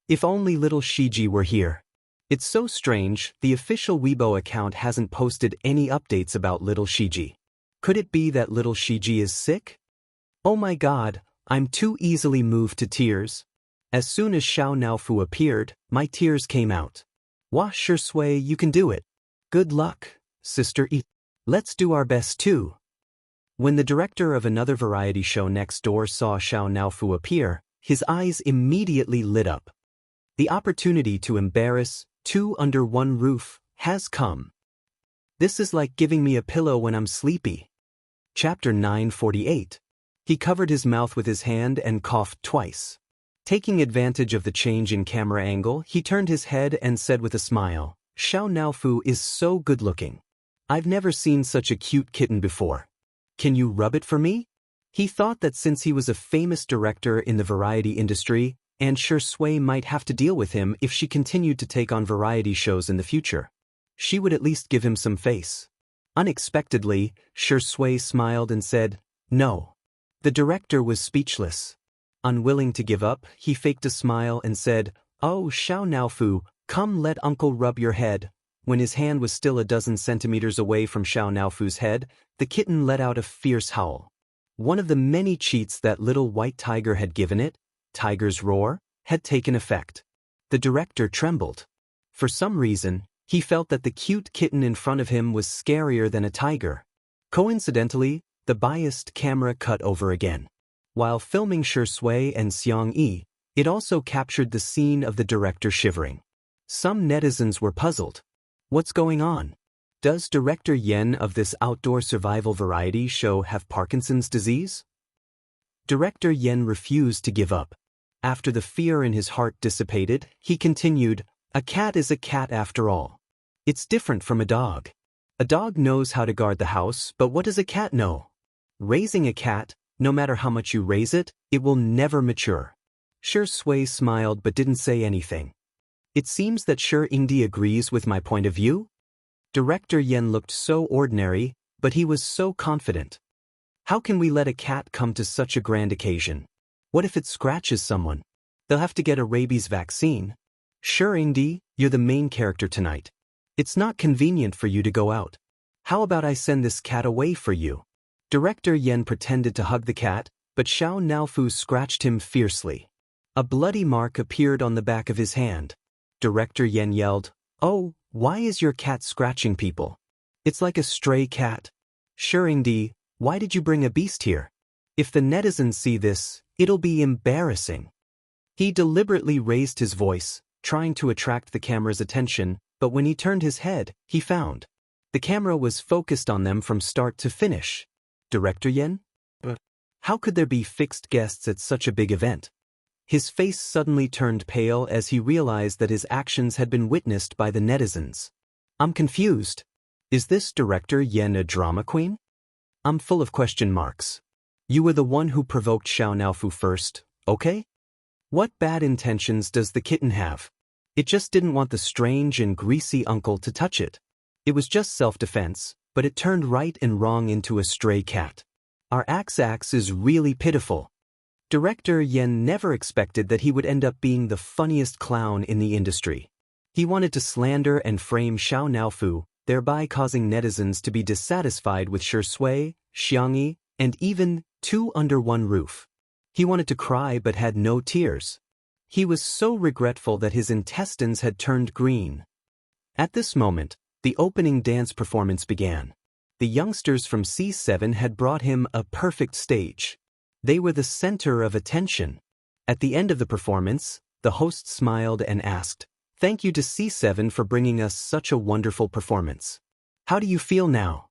If only little Shiji were here." It's so strange, the official Weibo account hasn't posted any updates about little Shiji. Could it be that little Shiji is sick? Oh my god, I'm too easily moved to tears. As soon as Xiao Naofu appeared, my tears came out. Wah Shui, you can do it. Good luck, Sister E. Let's do our best too. When the director of another variety show next door saw Xiao Naofu appear, his eyes immediately lit up. The opportunity to embarrass Two Under One Roof has come. This is like giving me a pillow when I'm sleepy. Chapter 948. He covered his mouth with his hand and coughed twice. Taking advantage of the change in camera angle, he turned his head and said with a smile, "Xiao Naofu is so good-looking. I've never seen such a cute kitten before. Can you rub it for me?" He thought that since he was a famous director in the variety industry, and Shui might have to deal with him if she continued to take on variety shows in the future. She would at least give him some face. Unexpectedly, Shui smiled and said, "No." The director was speechless. Unwilling to give up, he faked a smile and said, "Oh, Xiao Naofu, come let uncle rub your head." When his hand was still a dozen centimeters away from Xiao Naofu's head, the kitten let out a fierce howl. One of the many cheats that little white tiger had given it, Tiger's Roar, had taken effect. The director trembled. For some reason, he felt that the cute kitten in front of him was scarier than a tiger. Coincidentally, the biased camera cut over again. While filming Shui and Xiangyi, it also captured the scene of the director shivering. Some netizens were puzzled. What's going on? Does director Yen of this outdoor survival variety show have Parkinson's disease? Director Yen refused to give up. After the fear in his heart dissipated, he continued, "A cat is a cat after all. It's different from a dog. A dog knows how to guard the house, but what does a cat know? Raising a cat, no matter how much you raise it, it will never mature." Shi Sui smiled but didn't say anything. "It seems that Shi Ingdi agrees with my point of view?" Director Yen looked so ordinary, but he was so confident. "How can we let a cat come to such a grand occasion? What if it scratches someone? They'll have to get a rabies vaccine. Shi Ingdi, you're the main character tonight. It's not convenient for you to go out. How about I send this cat away for you?" Director Yen pretended to hug the cat, but Xiao Naofu scratched him fiercely. A bloody mark appeared on the back of his hand. Director Yen yelled, "Oh, why is your cat scratching people? It's like a stray cat. Shi Ingdi, why did you bring a beast here? If the netizens see this, it'll be embarrassing." He deliberately raised his voice, trying to attract the camera's attention, but when he turned his head, he found the camera was focused on them from start to finish. Director Yen? But how could there be fixed guests at such a big event? His face suddenly turned pale as he realized that his actions had been witnessed by the netizens. "I'm confused. Is this Director Yen a drama queen? I'm full of question marks. You were the one who provoked Xiao Naofu first, okay? What bad intentions does the kitten have? It just didn't want the strange and greasy uncle to touch it. It was just self-defense, but it turned right and wrong into a stray cat. Our axe is really pitiful." Director Yen never expected that he would end up being the funniest clown in the industry. He wanted to slander and frame Xiao Naofu, thereby causing netizens to be dissatisfied with Shi Sui, Xiangyi, and even two under one roof. He wanted to cry but had no tears. He was so regretful that his intestines had turned green. At this moment, the opening dance performance began. The youngsters from C7 had brought him a perfect stage. They were the center of attention. At the end of the performance, the host smiled and asked, "Thank you to C7 for bringing us such a wonderful performance. How do you feel now?"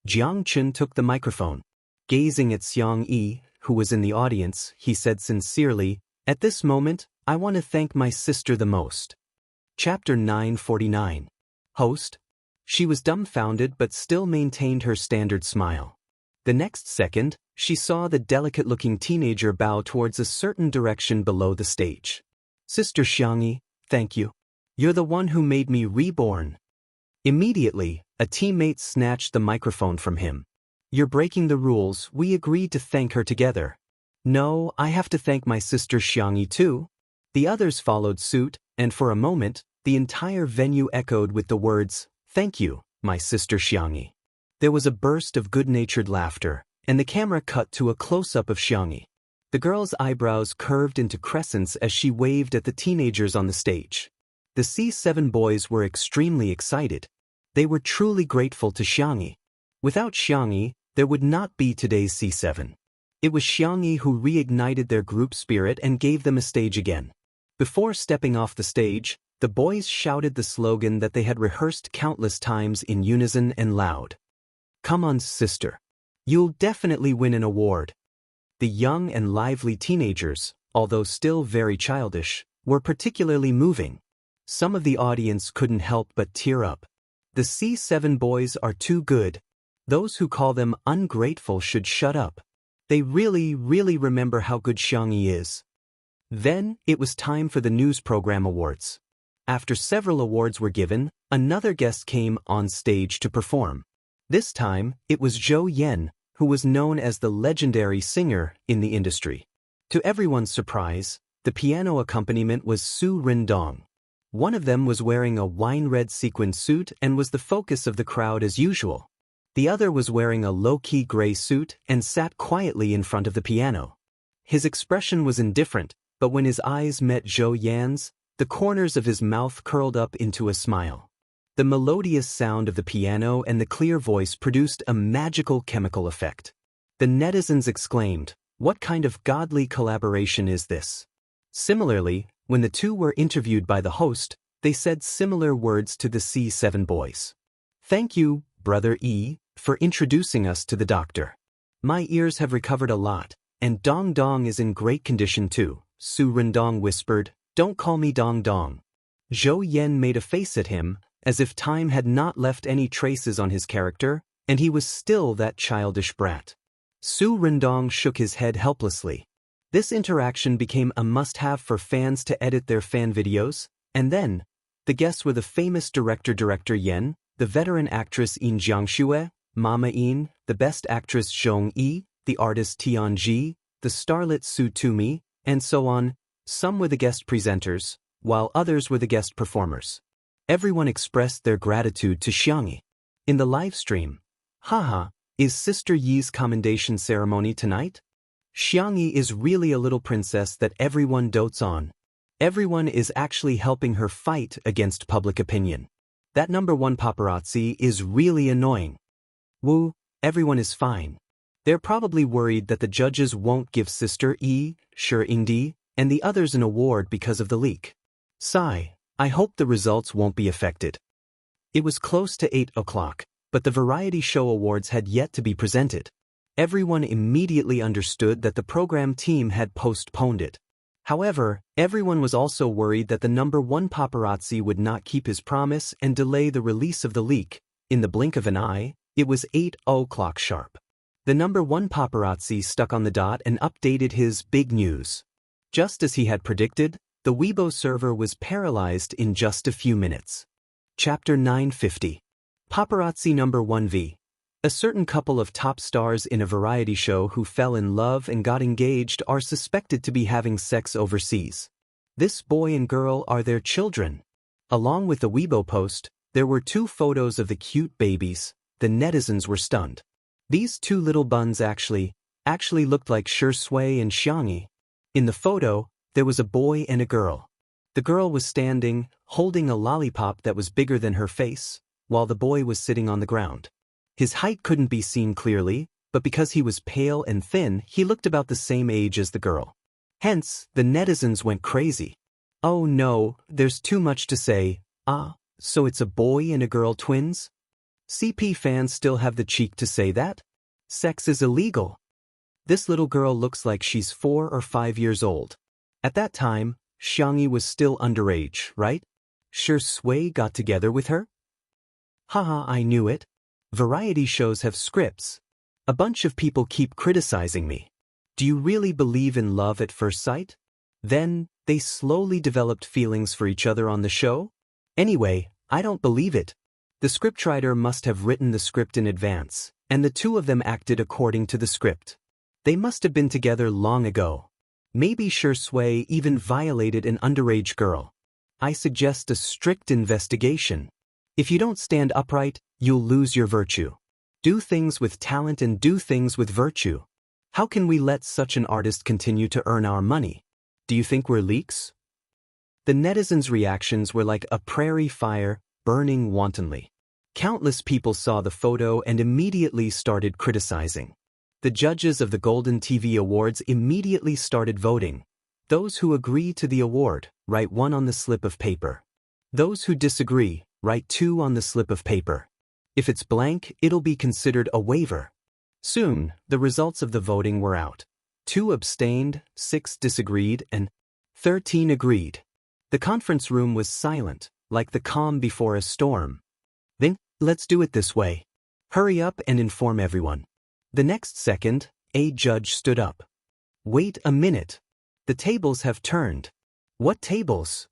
Jiang Chun took the microphone. Gazing at Xiang Yi, who was in the audience, he said sincerely, "At this moment, I want to thank my sister the most." Chapter 949. Host? She was dumbfounded but still maintained her standard smile. The next second, she saw the delicate-looking teenager bow towards a certain direction below the stage. "Sister Xiangyi, thank you. You're the one who made me reborn." Immediately, a teammate snatched the microphone from him. "You're breaking the rules. We agreed to thank her together." "No, I have to thank my sister Xiangyi too." The others followed suit, and for a moment, the entire venue echoed with the words, "Thank you, my sister Xiangyi." There was a burst of good-natured laughter, and the camera cut to a close-up of Xiangyi. The girl's eyebrows curved into crescents as she waved at the teenagers on the stage. The C7 boys were extremely excited. They were truly grateful to Xiangyi. Without Xiangyi, there would not be today's C7. It was Xiangyi who reignited their group spirit and gave them a stage again. Before stepping off the stage, the boys shouted the slogan that they had rehearsed countless times in unison and loud. "Come on, sister. You'll definitely win an award." The young and lively teenagers, although still very childish, were particularly moving. Some of the audience couldn't help but tear up. The C7 boys are too good. Those who call them ungrateful should shut up. They really remember how good Xiangyi is. Then, it was time for the news program awards. After several awards were given, another guest came on stage to perform. This time, it was Zhou Yan, who was known as the legendary singer in the industry. To everyone's surprise, the piano accompaniment was Su Rindong. One of them was wearing a wine-red sequined suit and was the focus of the crowd as usual. The other was wearing a low-key gray suit and sat quietly in front of the piano. His expression was indifferent, but when his eyes met Zhou Yan's, the corners of his mouth curled up into a smile. The melodious sound of the piano and the clear voice produced a magical chemical effect. The netizens exclaimed, "What kind of godly collaboration is this?" Similarly, when the two were interviewed by the host, they said similar words to the C7 boys. Thank you, Brother E, for introducing us to the doctor. My ears have recovered a lot, and Dong Dong is in great condition too, Su Rendong whispered. Don't call me Dong Dong. Zhou Yen made a face at him, as if time had not left any traces on his character, and he was still that childish brat. Su Rendong shook his head helplessly. This interaction became a must-have for fans to edit their fan videos, and then, the guests were the famous director Yen, the veteran actress Yin Jianghu, Mama Yin, the best actress Zhong Yi, the artist Tian Ji, the starlet Su Tumi, and so on. Some were the guest presenters, while others were the guest performers. Everyone expressed their gratitude to Xiangyi. In the live stream, haha, is Sister Yi's commendation ceremony tonight? Xiangyi is really a little princess that everyone dotes on. Everyone is actually helping her fight against public opinion. That #1 paparazzi is really annoying. Wu, everyone is fine. They're probably worried that the judges won't give Sister E, Shi Ingdi, and the others an award because of the leak. Sigh, I hope the results won't be affected. It was close to 8 o'clock, but the variety show awards had yet to be presented. Everyone immediately understood that the program team had postponed it. However, everyone was also worried that the #1 paparazzi would not keep his promise and delay the release of the leak. In the blink of an eye, it was 8 o'clock sharp. The #1 paparazzi stuck on the dot and updated his big news. Just as he had predicted, the Weibo server was paralyzed in just a few minutes. Chapter 950. Paparazzi #1V. A certain couple of top stars in a variety show who fell in love and got engaged are suspected to be having sex overseas. This boy and girl are their children. Along with the Weibo post, there were 2 photos of the cute babies. The netizens were stunned. These 2 little buns actually looked like Shi Sui and Xiangyi. In the photo, there was a boy and a girl. The girl was standing, holding a lollipop that was bigger than her face, while the boy was sitting on the ground. His height couldn't be seen clearly, but because he was pale and thin, he looked about the same age as the girl. Hence, the netizens went crazy. Oh no, there's too much to say. So it's a boy and a girl twins? CP fans still have the cheek to say that? Sex is illegal. This little girl looks like she's 4 or 5 years old. At that time, Xiangyi was still underage, right? Shi Sui got together with her? Haha, I knew it. Variety shows have scripts. A bunch of people keep criticizing me. Do you really believe in love at first sight? Then, they slowly developed feelings for each other on the show? Anyway, I don't believe it. The scriptwriter must have written the script in advance, and the 2 of them acted according to the script. They must have been together long ago. Maybe Shi Sui even violated an underage girl. I suggest a strict investigation. If you don't stand upright, you'll lose your virtue. Do things with talent and do things with virtue. How can we let such an artist continue to earn our money? Do you think we're leaks? The netizens' reactions were like a prairie fire, burning wantonly. Countless people saw the photo and immediately started criticizing. The judges of the Golden TV Awards immediately started voting. Those who agree to the award, write 1 on the slip of paper. Those who disagree, write 2 on the slip of paper. If it's blank, it'll be considered a waiver. Soon, the results of the voting were out. 2 abstained, 6 disagreed, and 13 agreed. The conference room was silent, like the calm before a storm. Then, let's do it this way. Hurry up and inform everyone. The next second, a judge stood up. Wait a minute. The tables have turned. What tables?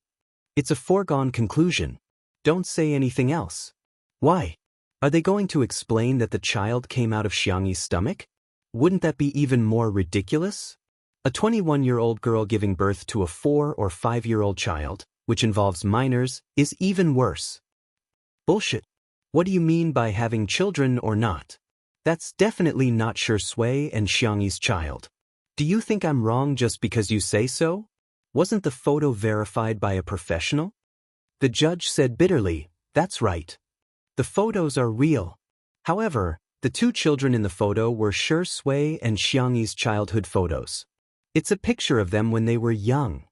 It's a foregone conclusion. Don't say anything else. Why? Are they going to explain that the child came out of Xiangyi's stomach? Wouldn't that be even more ridiculous? A 21-year-old girl giving birth to a 4 or 5-year-old child, which involves minors, is even worse. Bullshit. What do you mean by having children or not? That's definitely not Shi Sui and Xiangyi's child. Do you think I'm wrong just because you say so? Wasn't the photo verified by a professional? The judge said bitterly, that's right. The photos are real. However, the 2 children in the photo were Shi Sui and Xiangyi's childhood photos. It's a picture of them when they were young.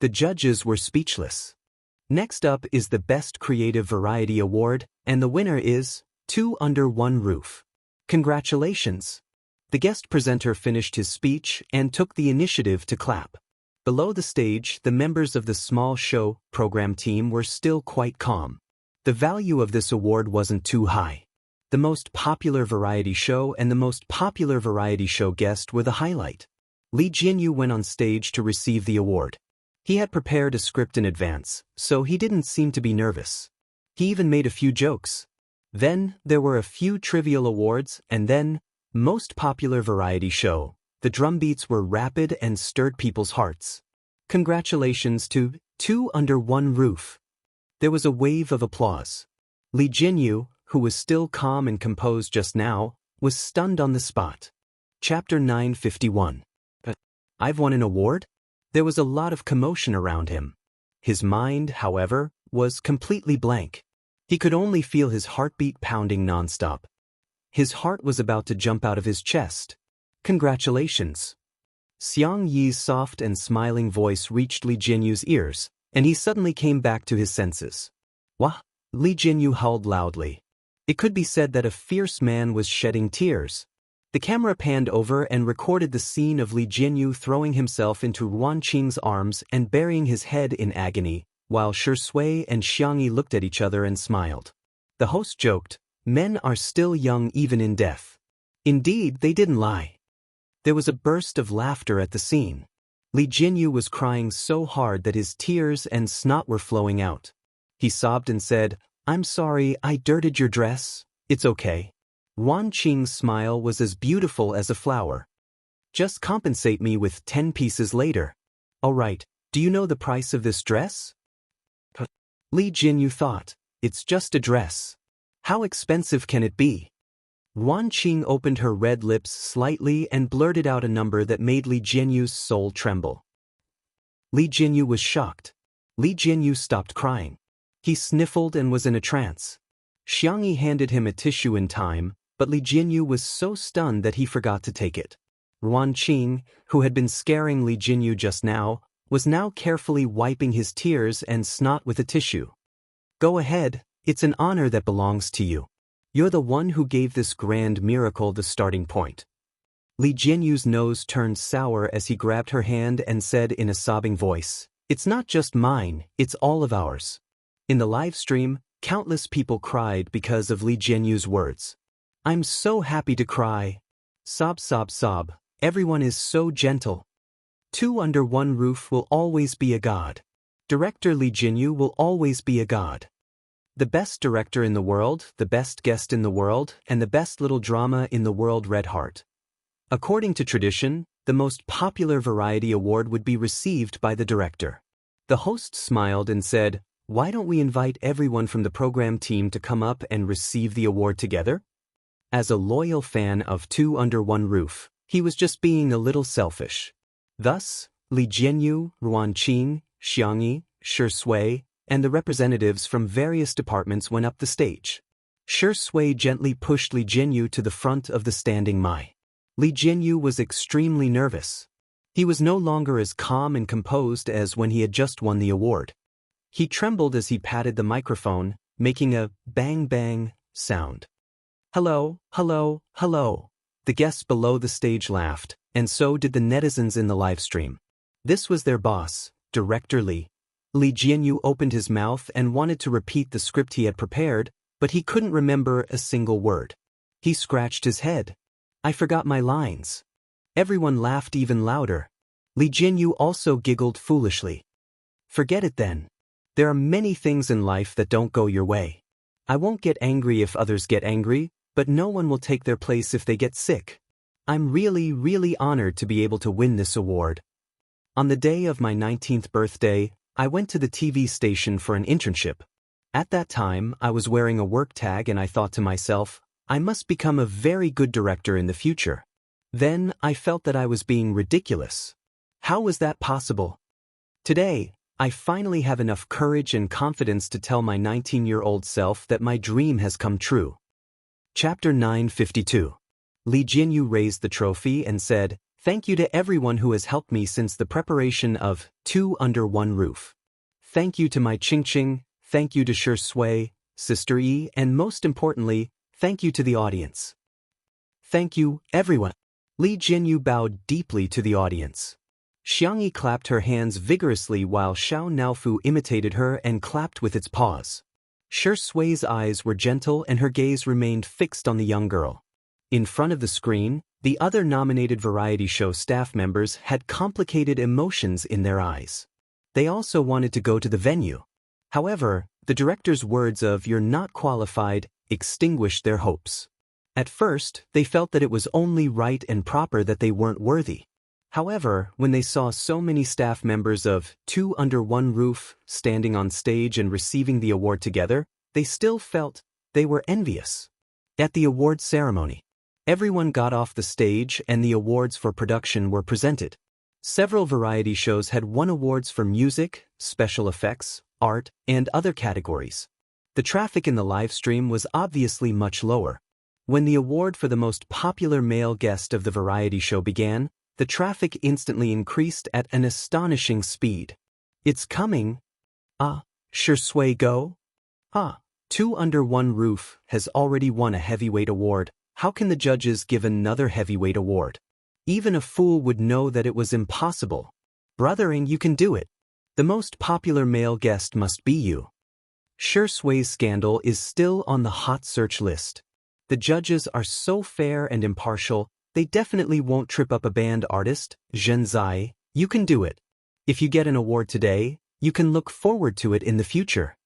The judges were speechless. Next up is the Best Creative Variety Award, and the winner is Two Under One Roof. Congratulations! The guest presenter finished his speech and took the initiative to clap. Below the stage, the members of the small show program team were still quite calm. The value of this award wasn't too high. The most popular variety show and the most popular variety show guest were the highlight. Li Jianyu went on stage to receive the award. He had prepared a script in advance, so he didn't seem to be nervous. He even made a few jokes. Then, there were a few trivial awards, and then, most popular variety show. The drumbeats were rapid and stirred people's hearts. Congratulations to Two Under One Roof. There was a wave of applause. Li Jianyu, who was still calm and composed just now, was stunned on the spot. Chapter 951. I've won an award? There was a lot of commotion around him. His mind, however, was completely blank. He could only feel his heartbeat pounding nonstop. His heart was about to jump out of his chest. Congratulations. Xiang Yi's soft and smiling voice reached Li Jianyu's ears, and he suddenly came back to his senses. Wah! Li Jianyu howled loudly. It could be said that a fierce man was shedding tears. The camera panned over and recorded the scene of Li Jianyu throwing himself into Ruan Qing's arms and burying his head in agony, while Shi Sui and Xiang Yi looked at each other and smiled. The host joked, "Men are still young even in death." Indeed, they didn't lie. There was a burst of laughter at the scene. Li Jianyu was crying so hard that his tears and snot were flowing out. He sobbed and said, "I'm sorry I dirted your dress. It's okay." Ruan Qing's smile was as beautiful as a flower. "Just compensate me with 10 pieces later." "All right, do you know the price of this dress?" Li Jianyu thought, "It's just a dress. How expensive can it be?" Ruan Qing opened her red lips slightly and blurted out a number that made Li Jianyu's soul tremble. Li Jianyu was shocked. Li Jianyu stopped crying. He sniffled and was in a trance. Xiang Yi handed him a tissue in time, but Li Jianyu was so stunned that he forgot to take it. Ruan Qing, who had been scaring Li Jianyu just now, was now carefully wiping his tears and snot with a tissue. "Go ahead, it's an honor that belongs to you. You're the one who gave this grand miracle the starting point." Li Jianyu's nose turned sour as he grabbed her hand and said in a sobbing voice, "It's not just mine, it's all of ours." In the live stream, countless people cried because of Li Jianyu's words. "I'm so happy to cry. Sob, sob, sob. Everyone is so gentle. Two Under One Roof will always be a god. Director Li Jianyu will always be a god. The best director in the world, the best guest in the world, and the best little drama in the world, Red Heart." According to tradition, the most popular variety award would be received by the director. The host smiled and said, "Why don't we invite everyone from the program team to come up and receive the award together?" As a loyal fan of Two Under One Roof, he was just being a little selfish. Thus, Li Jianyu, Ruan Qing, Xiang Yi, Shi Sui, and the representatives from various departments went up the stage. Shi Sui gently pushed Li Jianyu to the front of the standing Mai. Li Jianyu was extremely nervous. He was no longer as calm and composed as when he had just won the award. He trembled as he patted the microphone, making a bang-bang sound. "Hello, hello, hello." The guests below the stage laughed, and so did the netizens in the live stream. This was their boss, Director Li. Li Jianyu opened his mouth and wanted to repeat the script he had prepared, but he couldn't remember a single word. He scratched his head. "I forgot my lines." Everyone laughed even louder. Li Jianyu also giggled foolishly. "Forget it then. There are many things in life that don't go your way. I won't get angry if others get angry, but no one will take their place if they get sick. I'm really, really honored to be able to win this award. On the day of my 19th birthday, I went to the TV station for an internship. At that time, I was wearing a work tag and I thought to myself, I must become a very good director in the future. Then, I felt that I was being ridiculous. How was that possible? Today, I finally have enough courage and confidence to tell my 19-year-old self that my dream has come true. Chapter 952. Li Jianyu raised the trophy and said, "Thank you to everyone who has helped me since the preparation of Two Under One Roof. Thank you to my Ching, thank you to Shi Sui, Sister Yi, and most importantly, thank you to the audience. Thank you, everyone. Li Jianyu bowed deeply to the audience. Xiangyi clapped her hands vigorously while Xiao Naofu imitated her and clapped with its paws. Shi Sui's eyes were gentle and her gaze remained fixed on the young girl. In front of the screen, the other nominated variety show staff members had complicated emotions in their eyes. They also wanted to go to the venue. However, the director's words of "you're not qualified" extinguished their hopes. At first, they felt that it was only right and proper that they weren't worthy. However, when they saw so many staff members of Two Under One Roof standing on stage and receiving the award together, they still felt they were envious. At the award ceremony, everyone got off the stage and the awards for production were presented. Several variety shows had won awards for music, special effects, art, and other categories. The traffic in the live stream was obviously much lower. When the award for the most popular male guest of the variety show began, the traffic instantly increased at an astonishing speed. It's coming. Shi Sui go? Two Under One Roof has already won a heavyweight award. How can the judges give another heavyweight award? Even a fool would know that it was impossible. Brothering, you can do it. The most popular male guest must be you. Shi Sui's scandal is still on the hot search list. The judges are so fair and impartial, they definitely won't trip up a band artist. Zhenzai, you can do it. If you get an award today, you can look forward to it in the future.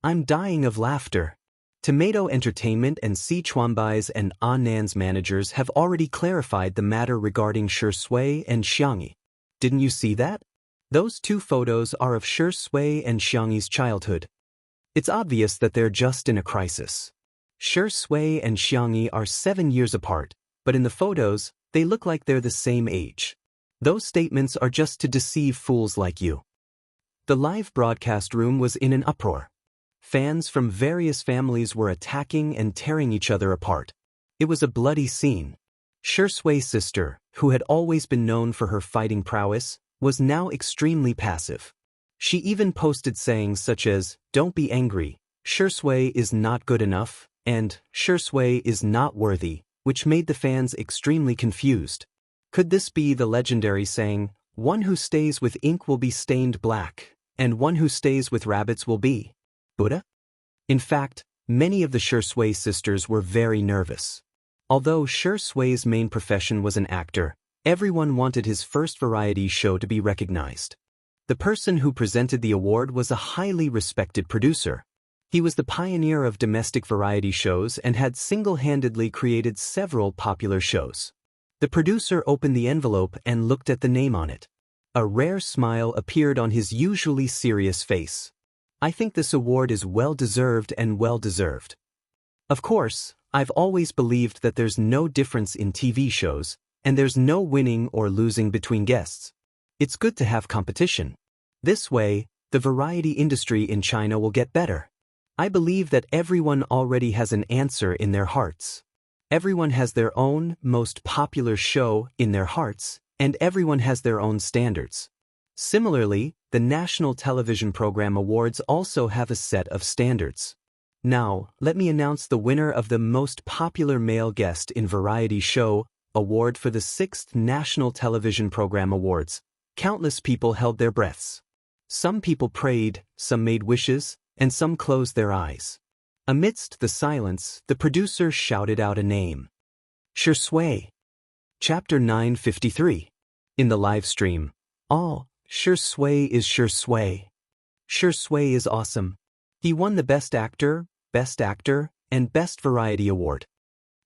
I'm dying of laughter. Tomato Entertainment and Sichuanbai's and Annan's managers have already clarified the matter regarding Shi Sui and Xiangyi. Didn't you see that? Those two photos are of Shi Sui and Xiangyi's childhood. It's obvious that they're just in a crisis. Shi Sui and Xiangyi are 7 years apart, but in the photos, they look like they're the same age. Those statements are just to deceive fools like you. The live broadcast room was in an uproar. Fans from various families were attacking and tearing each other apart. It was a bloody scene. Shi Sui's sister, who had always been known for her fighting prowess, was now extremely passive. She even posted sayings such as, "Don't be angry, Shi Sui is not good enough," and "Shi Sui is not worthy," which made the fans extremely confused. Could this be the legendary saying, "One who stays with ink will be stained black, and one who stays with rabbits will be Buddha?" In fact, many of the Shi Sui sisters were very nervous. Although Shi Sui's main profession was an actor, everyone wanted his first variety show to be recognized. The person who presented the award was a highly respected producer. He was the pioneer of domestic variety shows and had single-handedly created several popular shows. The producer opened the envelope and looked at the name on it. A rare smile appeared on his usually serious face. "I think this award is well-deserved and well-deserved. Of course, I've always believed that there's no difference in TV shows, and there's no winning or losing between guests. It's good to have competition. This way, the variety industry in China will get better. I believe that everyone already has an answer in their hearts. Everyone has their own, most popular show in their hearts, and everyone has their own standards. Similarly, the National Television Program Awards also have a set of standards. Now, let me announce the winner of the Most Popular Male Guest in Variety Show Award for the 6th National Television Program Awards." Countless people held their breaths. Some people prayed, some made wishes, and some closed their eyes. Amidst the silence, the producer shouted out a name. Shi Sui. Chapter 953. In the live stream. Shi Sui is Shi Sui. Shi Sui is awesome. He won the Best Actor, and Best Variety Award.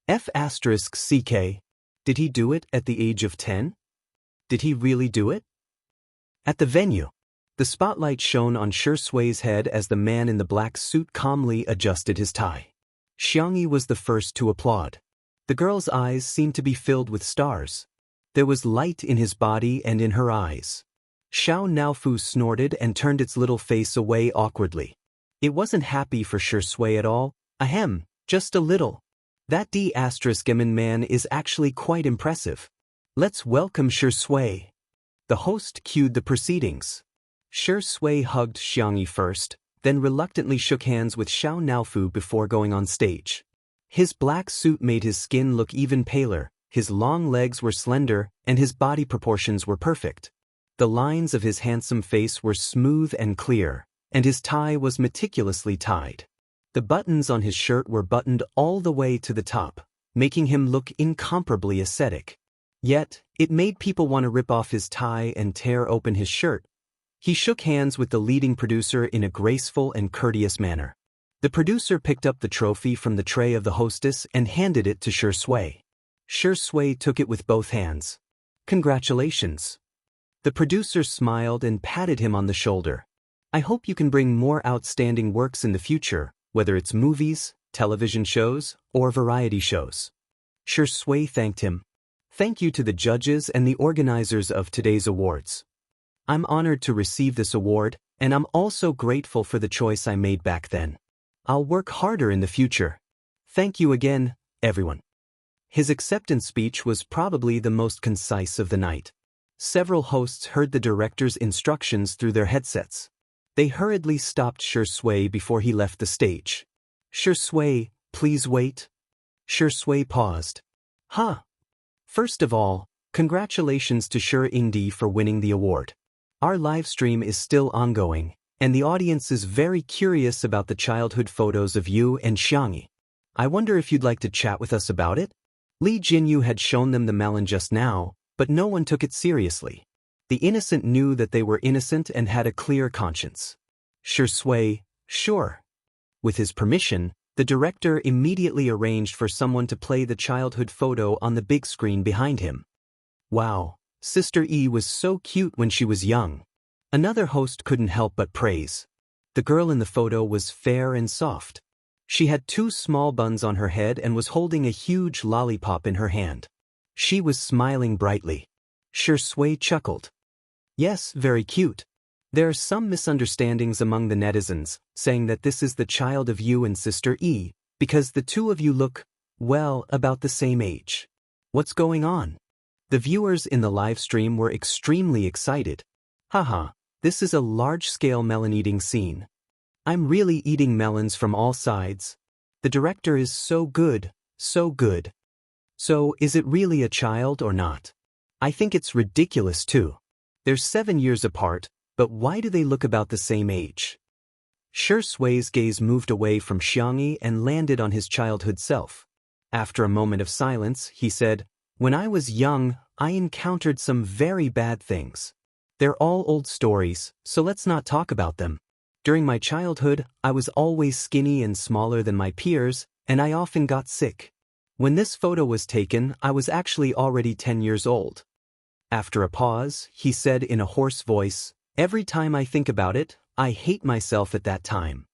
F***CK. Did he do it at the age of 10? Did he really do it? At the venue, the spotlight shone on Shi Sui's head as the man in the black suit calmly adjusted his tie. Xiangyi was the first to applaud. The girl's eyes seemed to be filled with stars. There was light in his body and in her eyes. Xiao Naofu snorted and turned its little face away awkwardly. It wasn't happy for Shi Sui at all. Ahem, just a little. That D***Gemin man is actually quite impressive. Let's welcome Shi Sui. The host cued the proceedings. Shi Sui hugged Xiangyi first, then reluctantly shook hands with Xiao Naofu before going on stage. His black suit made his skin look even paler, his long legs were slender, and his body proportions were perfect. The lines of his handsome face were smooth and clear, and his tie was meticulously tied. The buttons on his shirt were buttoned all the way to the top, making him look incomparably ascetic. Yet, it made people want to rip off his tie and tear open his shirt. He shook hands with the leading producer in a graceful and courteous manner. The producer picked up the trophy from the tray of the hostess and handed it to Shi Sui. Shi Sui took it with both hands. "Congratulations." The producer smiled and patted him on the shoulder. "I hope you can bring more outstanding works in the future, whether it's movies, television shows, or variety shows." Shi Sui thanked him. "Thank you to the judges and the organizers of today's awards. I'm honored to receive this award, and I'm also grateful for the choice I made back then. I'll work harder in the future. Thank you again, everyone." His acceptance speech was probably the most concise of the night. Several hosts heard the director's instructions through their headsets. They hurriedly stopped Shi Sui before he left the stage. "Shi Sui, please wait." Shi Sui paused. "Huh. First of all, congratulations to Shi Yingdi for winning the award. Our live stream is still ongoing, and the audience is very curious about the childhood photos of you and Xiangyi. I wonder if you'd like to chat with us about it?" Li Jinyu had shown them the melon just now, but no one took it seriously. The innocent knew that they were innocent and had a clear conscience. Shi Sui, "Sure." With his permission, the director immediately arranged for someone to play the childhood photo on the big screen behind him. "Wow, Sister E was so cute when she was young." Another host couldn't help but praise. The girl in the photo was fair and soft. She had 2 small buns on her head and was holding a huge lollipop in her hand. She was smiling brightly. Shi Sui chuckled. "Yes, very cute. There are some misunderstandings among the netizens, saying that this is the child of you and Sister E, because the two of you look, well, about the same age. What's going on?" The viewers in the live stream were extremely excited. "Haha, this is a large-scale melon-eating scene. I'm really eating melons from all sides. The director is so good, so good. So, is it really a child or not? I think it's ridiculous too. They're 7 years apart, but why do they look about the same age?" Shi Sui's gaze moved away from Xiangyi and landed on his childhood self. After a moment of silence, he said, "When I was young, I encountered some very bad things. They're all old stories, so let's not talk about them. During my childhood, I was always skinny and smaller than my peers, and I often got sick. When this photo was taken, I was actually already 10 years old." After a pause, he said in a hoarse voice, "Every time I think about it, I hate myself at that time."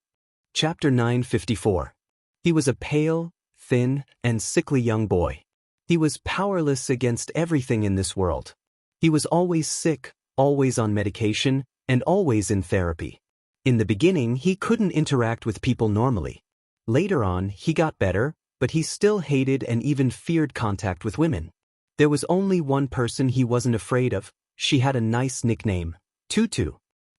Chapter 954. He was a pale, thin, and sickly young boy. He was powerless against everything in this world. He was always sick, always on medication, and always in therapy. In the beginning, he couldn't interact with people normally. Later on, he got better, but he still hated and even feared contact with women. There was only one person he wasn't afraid of. She had a nice nickname, Tutu.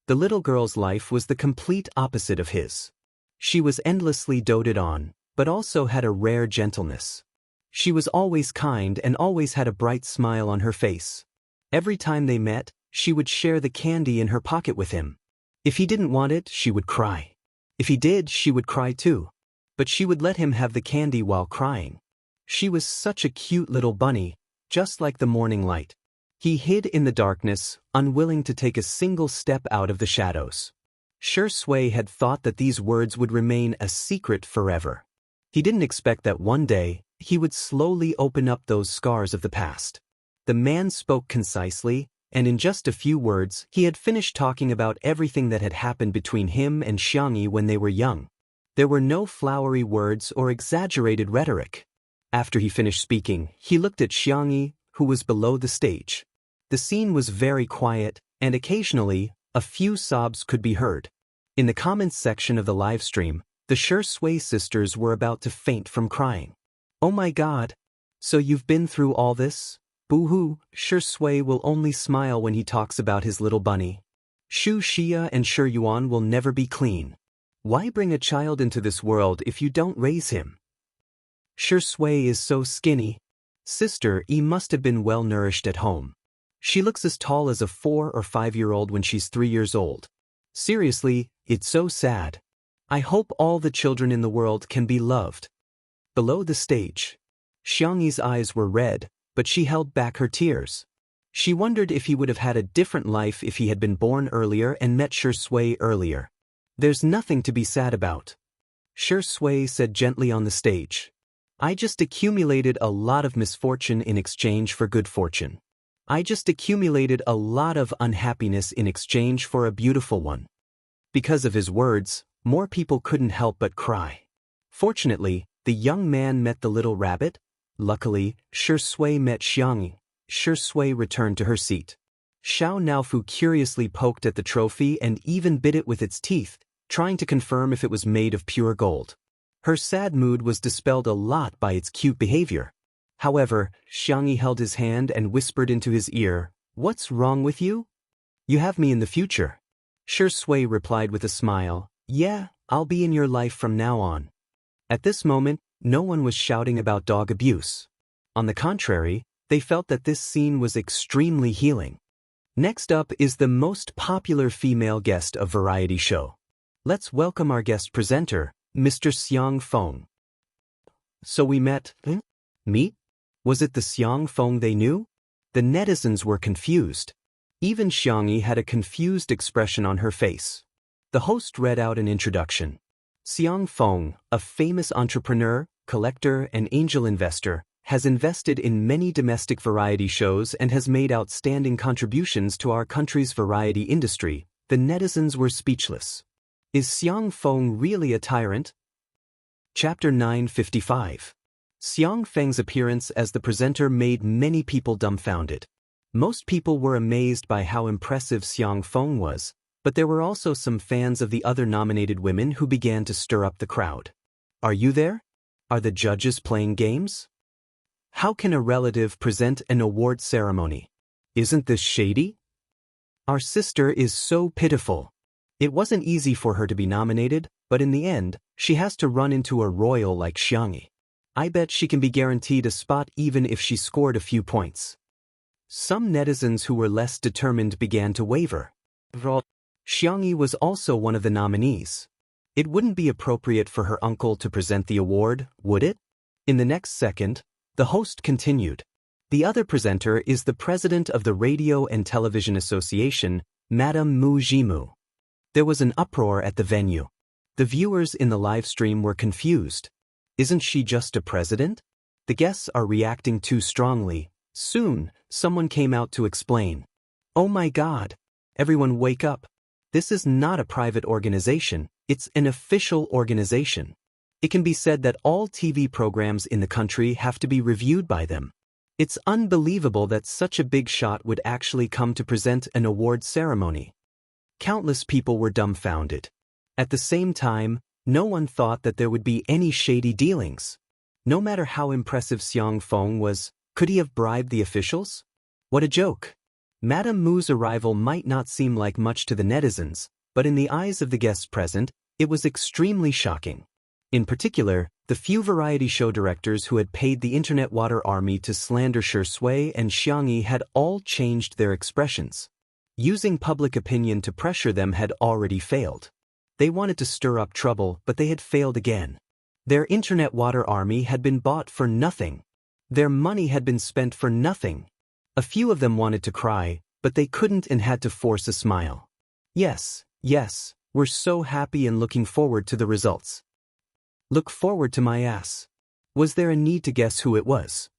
The little girl's life was the complete opposite of his. She was endlessly doted on, but also had a rare gentleness. She was always kind and always had a bright smile on her face. Every time they met, she would share the candy in her pocket with him. If he didn't want it, she would cry. If he did, she would cry too. But she would let him have the candy while crying. She was such a cute little bunny, just like the morning light. He hid in the darkness, unwilling to take a single step out of the shadows. Shi Sui had thought that these words would remain a secret forever. He didn't expect that one day, he would slowly open up those scars of the past. The man spoke concisely, and in just a few words, he had finished talking about everything that had happened between him and Xiangyi when they were young. There were no flowery words or exaggerated rhetoric. After he finished speaking, he looked at Xiangyi, who was below the stage. The scene was very quiet, and occasionally, a few sobs could be heard. In the comments section of the live stream, the Shi Sui sisters were about to faint from crying. "Oh my God! So you've been through all this? Boo-hoo, Shi Sui will only smile when he talks about his little bunny." Shu Xia and Shi Yuan will never be clean. Why bring a child into this world if you don't raise him? Shi Sui is so skinny. Sister E must have been well nourished at home. She looks as tall as a 4 or 5-year-old when she's 3 years old. Seriously, it's so sad. I hope all the children in the world can be loved. Below the stage, Xiangyi's eyes were red, but she held back her tears. She wondered if he would have had a different life if he had been born earlier and met Shi Sui earlier. There's nothing to be sad about. Shi Sui said gently on the stage. I just accumulated a lot of misfortune in exchange for good fortune. I just accumulated a lot of unhappiness in exchange for a beautiful one. Because of his words, more people couldn't help but cry. Fortunately, the young man met the little rabbit. Luckily, Shi Sui met Xiangyi. Shi Sui returned to her seat. Xiao Naofu curiously poked at the trophy and even bit it with its teeth, trying to confirm if it was made of pure gold. Her sad mood was dispelled a lot by its cute behavior. However, Xiangyi held his hand and whispered into his ear, "What's wrong with you? You have me in the future." Shi Sui replied with a smile, "Yeah, I'll be in your life from now on." At this moment, no one was shouting about dog abuse. On the contrary, they felt that this scene was extremely healing. Next up is the most popular female guest of variety show. Let's welcome our guest presenter, Mr. Xiang Feng. So we met, Meet? Was it the Xiang Feng they knew? The netizens were confused. Even Xiangyi had a confused expression on her face. The host read out an introduction. Xiang Feng, a famous entrepreneur, collector, and angel investor, has invested in many domestic variety shows and has made outstanding contributions to our country's variety industry. The netizens were speechless. Is Xiang Feng really a tyrant? Chapter 955. Xiang Feng's appearance as the presenter made many people dumbfounded. Most people were amazed by how impressive Xiang Feng was, but there were also some fans of the other nominated women who began to stir up the crowd. Are you there? Are the judges playing games? How can a relative present an award ceremony? Isn't this shady? Our sister is so pitiful. It wasn't easy for her to be nominated, but in the end, she has to run into a royal like Xiangyi. I bet she can be guaranteed a spot even if she scored a few points. Some netizens who were less determined began to waver. Xiangyi was also one of the nominees. It wouldn't be appropriate for her uncle to present the award, would it? In the next second, the host continued. The other presenter is the president of the Radio and Television Association, Madame Mu Jimu. There was an uproar at the venue. The viewers in the live stream were confused. Isn't she just a president? The guests are reacting too strongly. Soon, someone came out to explain. Oh my God! Everyone wake up. This is not a private organization, it's an official organization. It can be said that all TV programs in the country have to be reviewed by them. It's unbelievable that such a big shot would actually come to present an award ceremony. Countless people were dumbfounded. At the same time, no one thought that there would be any shady dealings. No matter how impressive Xiang Feng was, could he have bribed the officials? What a joke! Madame Mu's arrival might not seem like much to the netizens, but in the eyes of the guests present, it was extremely shocking. In particular, the few variety show directors who had paid the internet water army to slander Shi Sui and Xiangyi had all changed their expressions. Using public opinion to pressure them had already failed. They wanted to stir up trouble, but they had failed again. Their internet water army had been bought for nothing. Their money had been spent for nothing. A few of them wanted to cry, but they couldn't and had to force a smile. Yes, we're so happy and looking forward to the results. Look forward to my ass. Was there a need to guess who it was?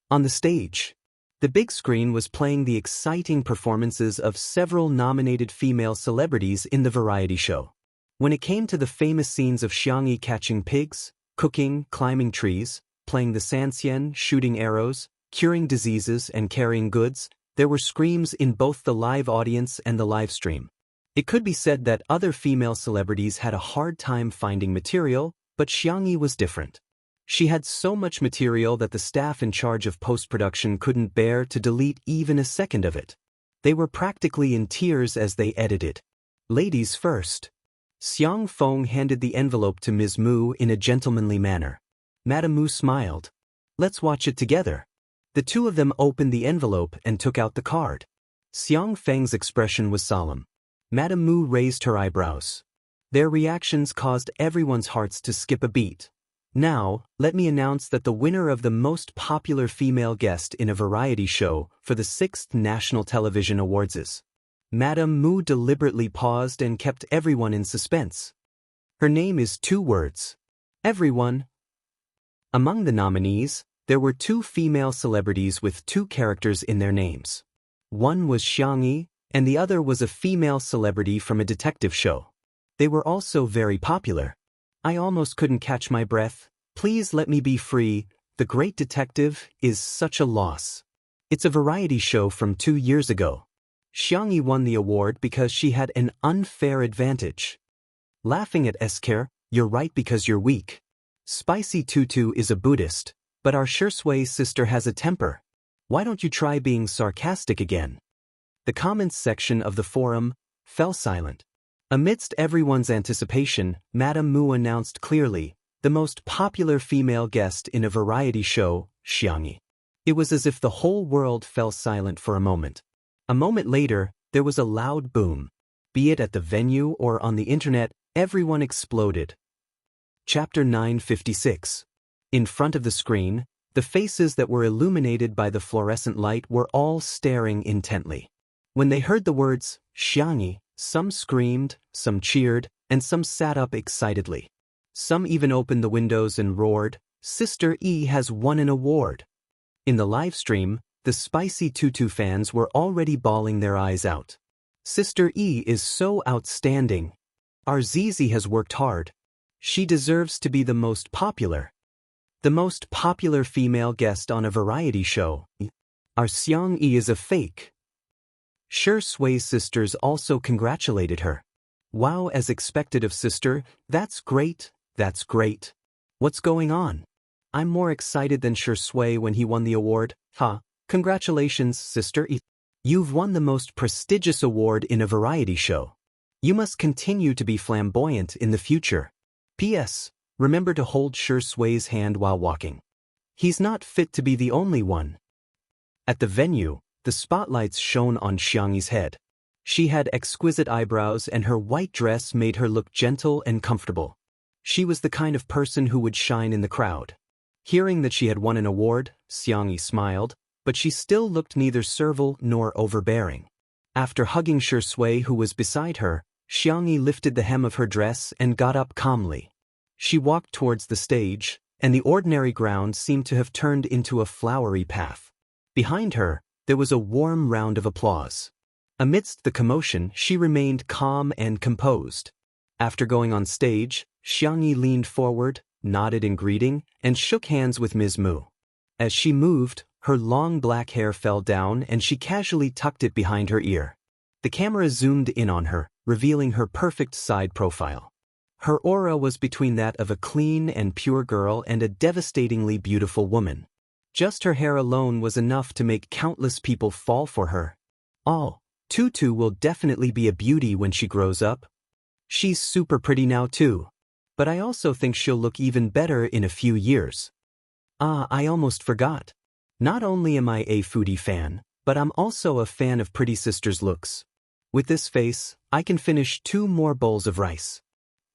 On the stage, the big screen was playing the exciting performances of several nominated female celebrities in the variety show. When it came to the famous scenes of Xiangyi catching pigs, cooking, climbing trees, playing the sanxian, shooting arrows, curing diseases and carrying goods, there were screams in both the live audience and the live stream. It could be said that other female celebrities had a hard time finding material, but Xiangyi was different. She had so much material that the staff in charge of post-production couldn't bear to delete even a second of it. They were practically in tears as they edited. Ladies first. Xiang Feng handed the envelope to Ms. Mu in a gentlemanly manner. Madame Mu smiled. Let's watch it together. The two of them opened the envelope and took out the card. Xiang Feng's expression was solemn. Madame Mu raised her eyebrows. Their reactions caused everyone's hearts to skip a beat. Now, let me announce that the winner of the most popular female guest in a variety show for the 6th National Television Awards is. Madame Mu deliberately paused and kept everyone in suspense. Her name is 2 words. Everyone. Among the nominees, there were 2 female celebrities with 2 characters in their names. One was Xiangyi, and the other was a female celebrity from a detective show. They were also very popular. I almost couldn't catch my breath. Please let me be free. The Great Detective is such a loss. It's a variety show from 2 years ago. Xiangyi won the award because she had an unfair advantage. Laughing at Esker, you're right because you're weak. Spicy Tutu is a Buddhist, but our Shui sister has a temper. Why don't you try being sarcastic again? The comments section of the forum fell silent. Amidst everyone's anticipation, Madame Mu announced clearly, the most popular female guest in a variety show, Xiangyi. It was as if the whole world fell silent for a moment. A moment later, there was a loud boom. Be it at the venue or on the internet, everyone exploded. Chapter 956. In front of the screen, the faces that were illuminated by the fluorescent light were all staring intently. When they heard the words, Xiangyi, some screamed, some cheered, and some sat up excitedly. Some even opened the windows and roared, Sister E has won an award. In the live stream, the Spicy Tutu fans were already bawling their eyes out. Sister E is so outstanding. Our Zizi has worked hard. She deserves to be the most popular. The most popular female guest on a variety show. Our Xiang E is a fake. Shui's sisters also congratulated her. Wow, as expected of sister, that's great, that's great. What's going on? I'm more excited than Shui when he won the award, huh? Congratulations, sister E. You've won the most prestigious award in a variety show. You must continue to be flamboyant in the future. P.S. Remember to hold Shui's hand while walking. He's not fit to be the only one. At the venue, the spotlights shone on Xiangyi's head. She had exquisite eyebrows and her white dress made her look gentle and comfortable. She was the kind of person who would shine in the crowd. Hearing that she had won an award, Xiangyi smiled, but she still looked neither servile nor overbearing. After hugging Shui, who was beside her, Xiangyi lifted the hem of her dress and got up calmly. She walked towards the stage, and the ordinary ground seemed to have turned into a flowery path. Behind her, there was a warm round of applause. Amidst the commotion, she remained calm and composed. After going on stage, Xiangyi leaned forward, nodded in greeting, and shook hands with Ms. Mu. As she moved, her long black hair fell down and she casually tucked it behind her ear. The camera zoomed in on her, revealing her perfect side profile. Her aura was between that of a clean and pure girl and a devastatingly beautiful woman. Just her hair alone was enough to make countless people fall for her. Oh, Tutu will definitely be a beauty when she grows up. She's super pretty now too. But I also think she'll look even better in a few years. Ah, I almost forgot. Not only am I a foodie fan, but I'm also a fan of pretty sister's looks. With this face, I can finish 2 more bowls of rice.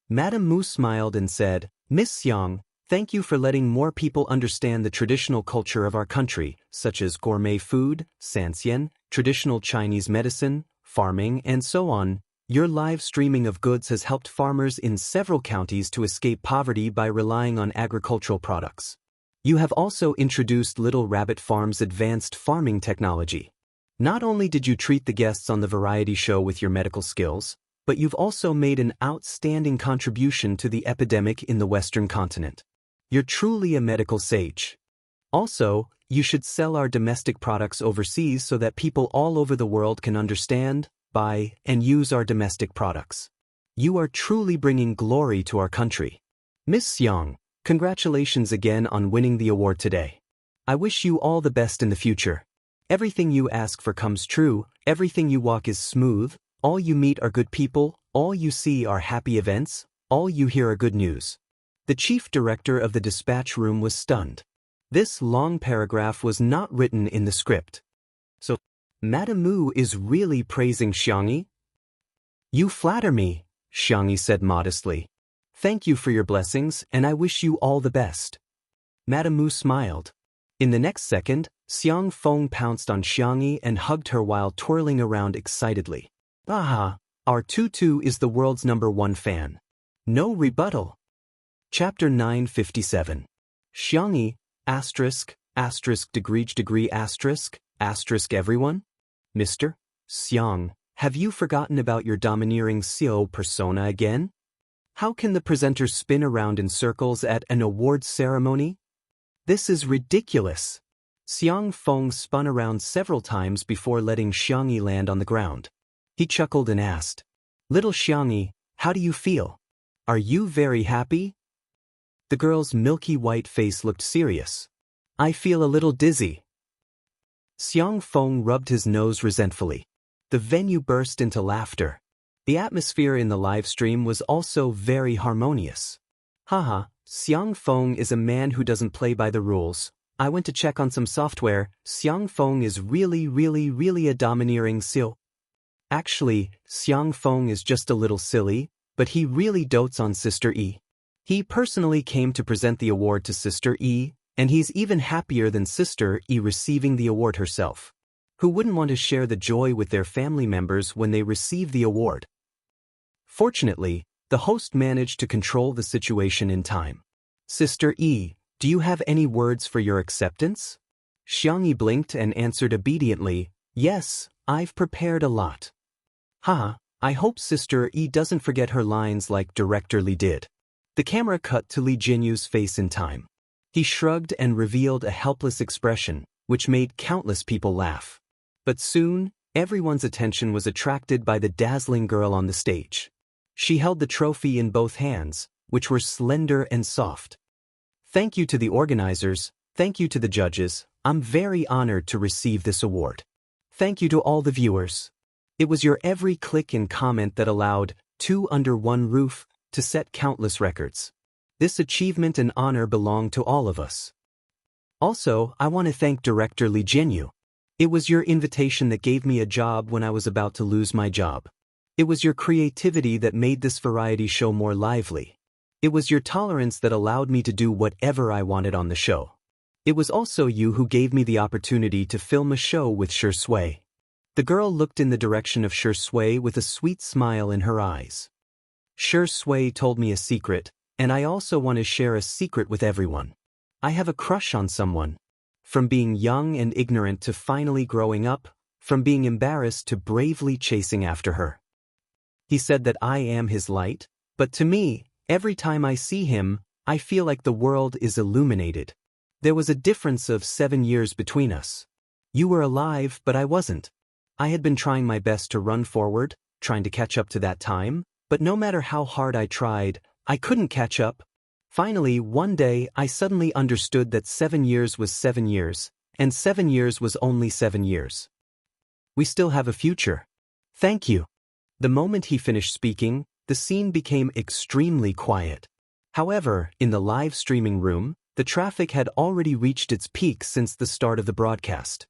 Madame Mu smiled and said, Miss Xiang, thank you for letting more people understand the traditional culture of our country, such as gourmet food, sanxian, traditional Chinese medicine, farming, and so on. Your live streaming of goods has helped farmers in several counties to escape poverty by relying on agricultural products. You have also introduced Little Rabbit Farm's advanced farming technology. Not only did you treat the guests on the variety show with your medical skills, but you've also made an outstanding contribution to the epidemic in the Western continent. You're truly a medical sage. Also, you should sell our domestic products overseas so that people all over the world can understand, buy, and use our domestic products. You are truly bringing glory to our country. Miss Xiang, congratulations again on winning the award today. I wish you all the best in the future. Everything you ask for comes true, everything you walk is smooth, all you meet are good people, all you see are happy events, all you hear are good news. The chief director of the dispatch room was stunned. This long paragraph was not written in the script. So, Madame Mu is really praising Xiangyi? You flatter me, Xiangyi said modestly. Thank you for your blessings, and I wish you all the best. Madame Mu smiled. In the next second, Xiang Feng pounced on Xiangyi and hugged her while twirling around excitedly. Aha, our Tutu is the world's #1 fan. No rebuttal. Chapter 957. Xiangyi, **degree**** everyone? Mr. Xiang, have you forgotten about your domineering Xiao persona again? How can the presenter spin around in circles at an awards ceremony? This is ridiculous. Xiang Feng spun around several times before letting Xiangyi land on the ground. He chuckled and asked, Little Xiangyi, how do you feel? Are you very happy? The girl's milky white face looked serious. I feel a little dizzy. Xiang Feng rubbed his nose resentfully. The venue burst into laughter. The atmosphere in the live stream was also very harmonious. Haha, Xiang Feng is a man who doesn't play by the rules. I went to check on some software. Xiang Feng is really a domineering Xiao. Actually, Xiang Feng is just a little silly, but he really dotes on Sister Yi. He personally came to present the award to Sister Yi, and he's even happier than Sister Yi receiving the award herself. Who wouldn't want to share the joy with their family members when they receive the award? Fortunately, the host managed to control the situation in time. Sister Yi, do you have any words for your acceptance? Xiangyi blinked and answered obediently, Yes, I've prepared a lot. Haha, I hope Sister Yi doesn't forget her lines like Director Li did. The camera cut to Li Jianyu's face in time. He shrugged and revealed a helpless expression, which made countless people laugh. But soon, everyone's attention was attracted by the dazzling girl on the stage. She held the trophy in both hands, which were slender and soft. Thank you to the organizers, thank you to the judges, I'm very honored to receive this award. Thank you to all the viewers. It was your every click and comment that allowed Two Under One Roof to set countless records. This achievement and honor belong to all of us. Also, I want to thank Director Li Jianyu. It was your invitation that gave me a job when I was about to lose my job. It was your creativity that made this variety show more lively. It was your tolerance that allowed me to do whatever I wanted on the show. It was also you who gave me the opportunity to film a show with Shi Sui. The girl looked in the direction of Shi Sui with a sweet smile in her eyes. Shi Sui told me a secret, and I also want to share a secret with everyone. I have a crush on someone. From being young and ignorant to finally growing up, from being embarrassed to bravely chasing after her. He said that I am his light, but to me, every time I see him, I feel like the world is illuminated. There was a difference of 7 years between us. You were alive, but I wasn't. I had been trying my best to run forward, trying to catch up to that time, but no matter how hard I tried, I couldn't catch up. Finally, one day, I suddenly understood that 7 years was 7 years, and 7 years was only 7 years. We still have a future. Thank you. The moment he finished speaking, the scene became extremely quiet. However, in the live streaming room, the traffic had already reached its peak since the start of the broadcast.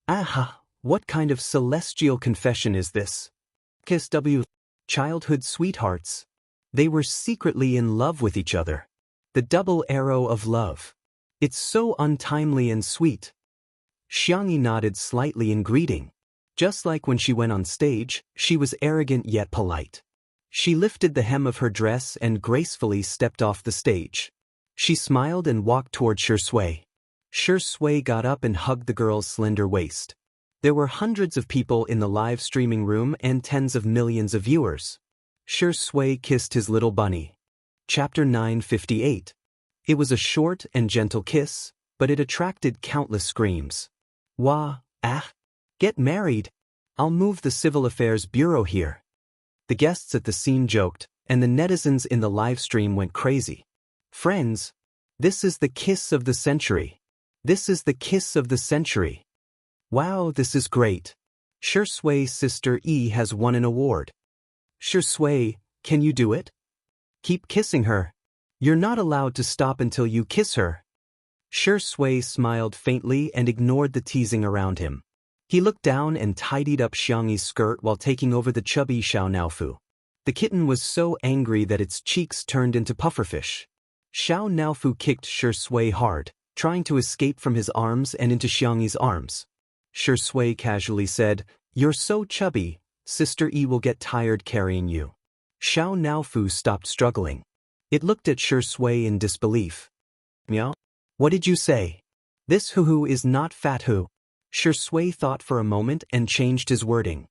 Aha, what kind of celestial confession is this? Kiss W. Childhood sweethearts. They were secretly in love with each other. The double arrow of love. It's so untimely and sweet. Xiangyi nodded slightly in greeting. Just like when she went on stage, she was arrogant yet polite. She lifted the hem of her dress and gracefully stepped off the stage. She smiled and walked toward Shi Sui. Shi Sui got up and hugged the girl's slender waist. There were hundreds of people in the live streaming room and tens of millions of viewers. Shi Sui kissed his little bunny. Chapter 958. It was a short and gentle kiss, but it attracted countless screams. Wah, ah. Get married. I'll move the Civil Affairs Bureau here. The guests at the scene joked, and the netizens in the live stream went crazy. Friends, this is the kiss of the century. This is the kiss of the century. Wow, this is great. Shui's sister E has won an award. Shui, can you do it? Keep kissing her. You're not allowed to stop until you kiss her. Shui smiled faintly and ignored the teasing around him. He looked down and tidied up Xiangyi's skirt while taking over the chubby Xiao Naofu. The kitten was so angry that its cheeks turned into pufferfish. Xiao Naofu kicked Shui hard, trying to escape from his arms and into Xiangyi's arms. Shui casually said, "You're so chubby, Sister E will get tired carrying you." Xiao Naofu stopped struggling. It looked at Shui in disbelief. Meow? What did you say? This hoo-hoo is not fat hoo. Shui thought for a moment and changed his wording.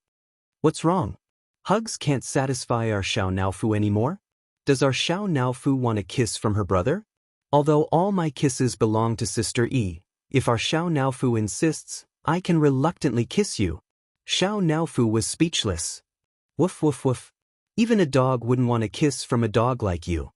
What's wrong? Hugs can't satisfy our Xiao Naofu anymore? Does our Xiao Naofu want a kiss from her brother? Although all my kisses belong to Sister E, if our Xiao Naofu insists, I can reluctantly kiss you. Xiao Naofu was speechless. Woof woof woof. Even a dog wouldn't want a kiss from a dog like you.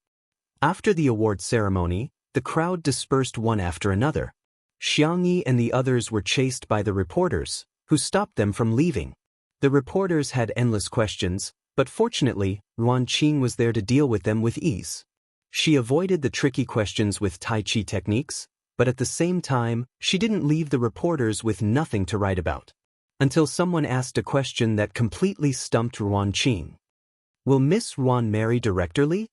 After the award ceremony, the crowd dispersed one after another. Xiangyi and the others were chased by the reporters, who stopped them from leaving. The reporters had endless questions, but fortunately, Ruan Qing was there to deal with them with ease. She avoided the tricky questions with Tai Chi techniques, but at the same time, she didn't leave the reporters with nothing to write about. Until someone asked a question that completely stumped Ruan Qing. Will Miss Ruan marry Director Li?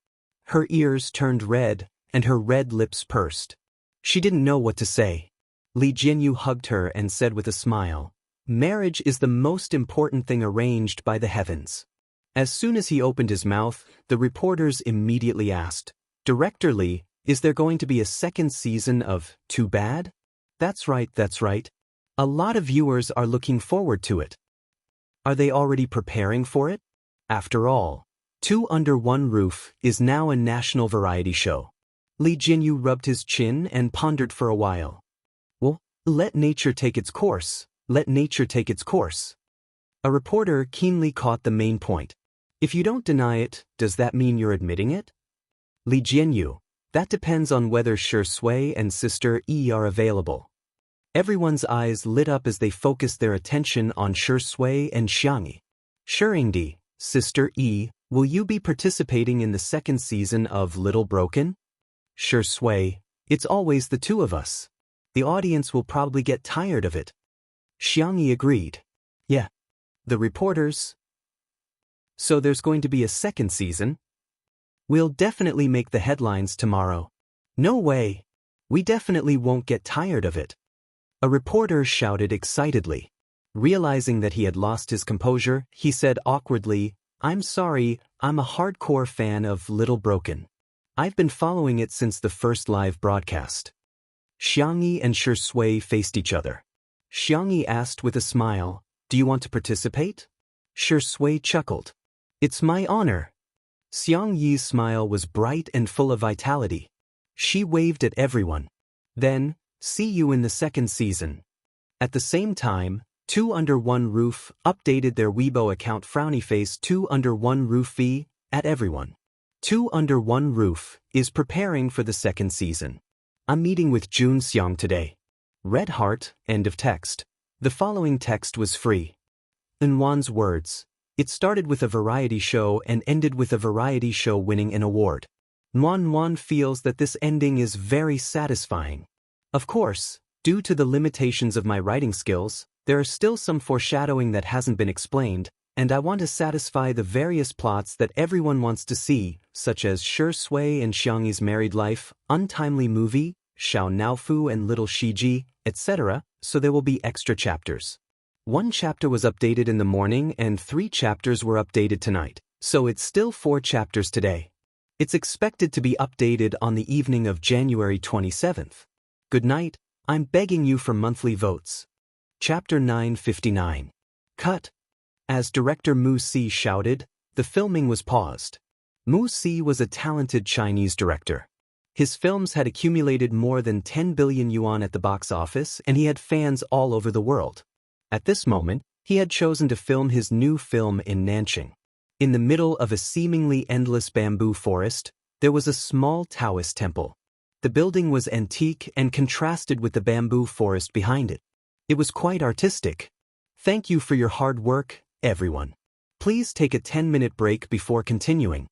Her ears turned red, and her red lips pursed. She didn't know what to say. Li Jianyu hugged her and said with a smile, "Marriage is the most important thing arranged by the heavens." As soon as he opened his mouth, the reporters immediately asked, "Director Li, is there going to be a second season of Too Bad?" That's right, that's right. A lot of viewers are looking forward to it. Are they already preparing for it? After all, Two Under One Roof is now a national variety show. Li Jianyu rubbed his chin and pondered for a while. Well, let nature take its course, let nature take its course. A reporter keenly caught the main point. If you don't deny it, does that mean you're admitting it? Li Jianyu, that depends on whether Shui and Sister E are available. Everyone's eyes lit up as they focused their attention on Shui and Xiangyi. Shuringdi, Sister E, will you be participating in the second season of Little Broken? Shui, it's always the two of us. The audience will probably get tired of it. Xiangyi agreed. Yeah. The reporters. So there's going to be a second season? We'll definitely make the headlines tomorrow. No way. We definitely won't get tired of it. A reporter shouted excitedly. Realizing that he had lost his composure, he said awkwardly, "I'm sorry, I'm a hardcore fan of Little Broken. I've been following it since the first live broadcast." Xiangyi and Shui faced each other. Xiangyi asked with a smile, "Do you want to participate?" Shui chuckled. "It's my honor." Xiangyi's smile was bright and full of vitality. She waved at everyone. Then, see you in the second season. At the same time, Two Under One Roof updated their Weibo account Frownyface Two Under One Roof V at everyone. Two Under One Roof is preparing for the second season. I'm meeting with Jun Xiang today. Red heart, end of text. The following text was free. In Wan's words, it started with a variety show and ended with a variety show winning an award. Wan feels that this ending is very satisfying. Of course, due to the limitations of my writing skills, there are still some foreshadowing that hasn't been explained, and I want to satisfy the various plots that everyone wants to see, such as Shui and Xiangyi's married life, untimely movie, Xiao Naofu and little Shiji, etc., so there will be extra chapters. 1 chapter was updated in the morning and 3 chapters were updated tonight, so it's still 4 chapters today. It's expected to be updated on the evening of January 27th. Good night, I'm begging you for monthly votes. Chapter 959. Cut. As director Mu Si shouted, the filming was paused. Mu Si was a talented Chinese director. His films had accumulated more than 10 billion yuan at the box office and he had fans all over the world. At this moment, he had chosen to film his new film in Nanqing. In the middle of a seemingly endless bamboo forest, there was a small Taoist temple. The building was antique and contrasted with the bamboo forest behind it. It was quite artistic. Thank you for your hard work, everyone. Please take a 10-minute break before continuing.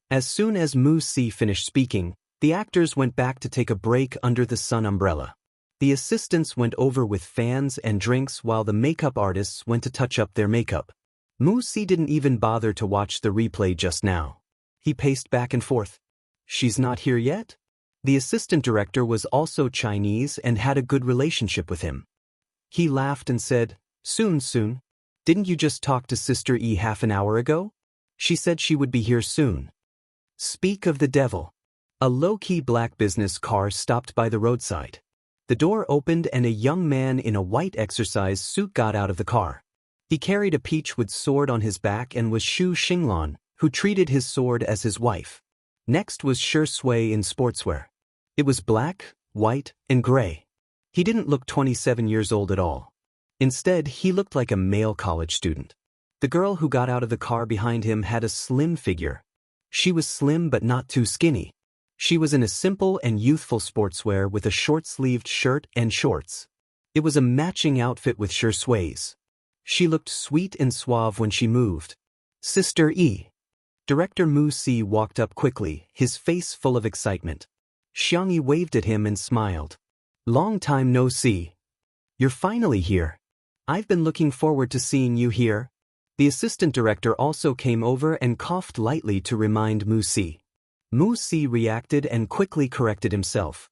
As soon as Mu Si finished speaking, the actors went back to take a break under the sun umbrella. The assistants went over with fans and drinks while the makeup artists went to touch up their makeup. Mu Si didn't even bother to watch the replay just now. He paced back and forth. She's not here yet? The assistant director was also Chinese and had a good relationship with him. He laughed and said, Soon. Didn't you just talk to Sister E half an hour ago? She said she would be here soon. Speak of the devil. A low-key black business car stopped by the roadside. The door opened and a young man in a white exercise suit got out of the car. He carried a peachwood sword on his back and was Xu Xinglan, who treated his sword as his wife. Next was Shi Sui in sportswear. It was black, white, and gray. He didn't look 27 years old at all. Instead, he looked like a male college student. The girl who got out of the car behind him had a slim figure. She was slim but not too skinny. She was in a simple and youthful sportswear with a short-sleeved shirt and shorts. It was a matching outfit with Shi Sui's. She looked sweet and suave when she moved. Sister E. Director Mu Si walked up quickly, his face full of excitement. Jianghu waved at him and smiled. Long time no see. You're finally here. I've been looking forward to seeing you here. The assistant director also came over and coughed lightly to remind Mu Si. Mu Si reacted and quickly corrected himself.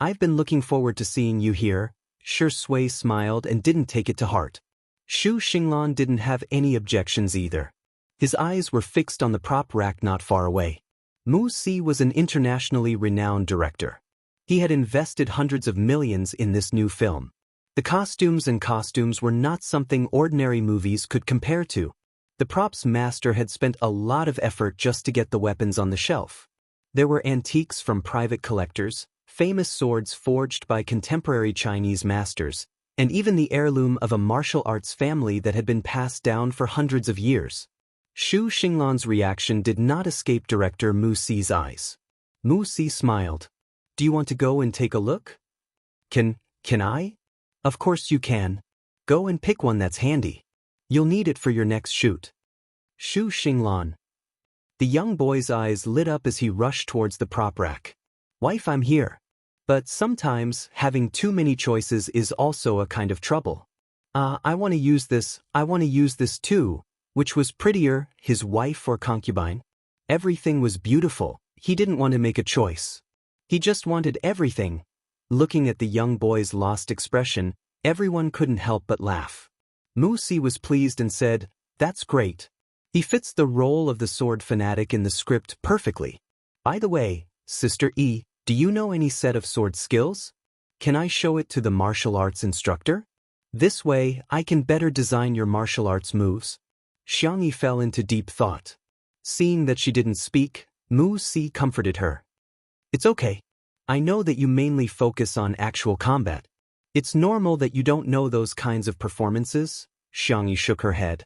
I've been looking forward to seeing you here. Shi Sui smiled and didn't take it to heart. Xu Xinglan didn't have any objections either. His eyes were fixed on the prop rack not far away. Mu Si was an internationally renowned director. He had invested hundreds of millions in this new film. The costumes were not something ordinary movies could compare to. The props master had spent a lot of effort just to get the weapons on the shelf. There were antiques from private collectors, famous swords forged by contemporary Chinese masters, and even the heirloom of a martial arts family that had been passed down for hundreds of years. Xu Xinglan's reaction did not escape director Mu Si's eyes. Mu Si smiled. Do you want to go and take a look? Can I? Of course you can. Go and pick one that's handy. You'll need it for your next shoot. Xu Xinglan. The young boy's eyes lit up as he rushed towards the prop rack. Wife, I'm here. But sometimes, having too many choices is also a kind of trouble. I want to use this too. Which was prettier, his wife or concubine? Everything was beautiful. He didn't want to make a choice. He just wanted everything. Looking at the young boy's lost expression, everyone couldn't help but laugh. Mu Si was pleased and said, That's great. He fits the role of the sword fanatic in the script perfectly. By the way, Sister E, do you know any set of sword skills? Can I show it to the martial arts instructor? This way, I can better design your martial arts moves. Jianghu fell into deep thought. Seeing that she didn't speak, Mu Si comforted her. It's okay. I know that you mainly focus on actual combat. It's normal that you don't know those kinds of performances. Jianghu shook her head.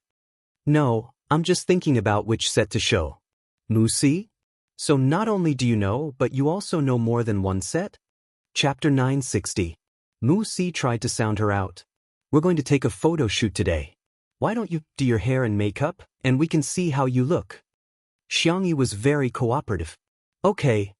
No, I'm just thinking about which set to show. Mu Si? So not only do you know, but you also know more than one set? Chapter 960. Mu Si tried to sound her out. We're going to take a photo shoot today. Why don't you do your hair and makeup, and we can see how you look? Jianghu was very cooperative. Okay.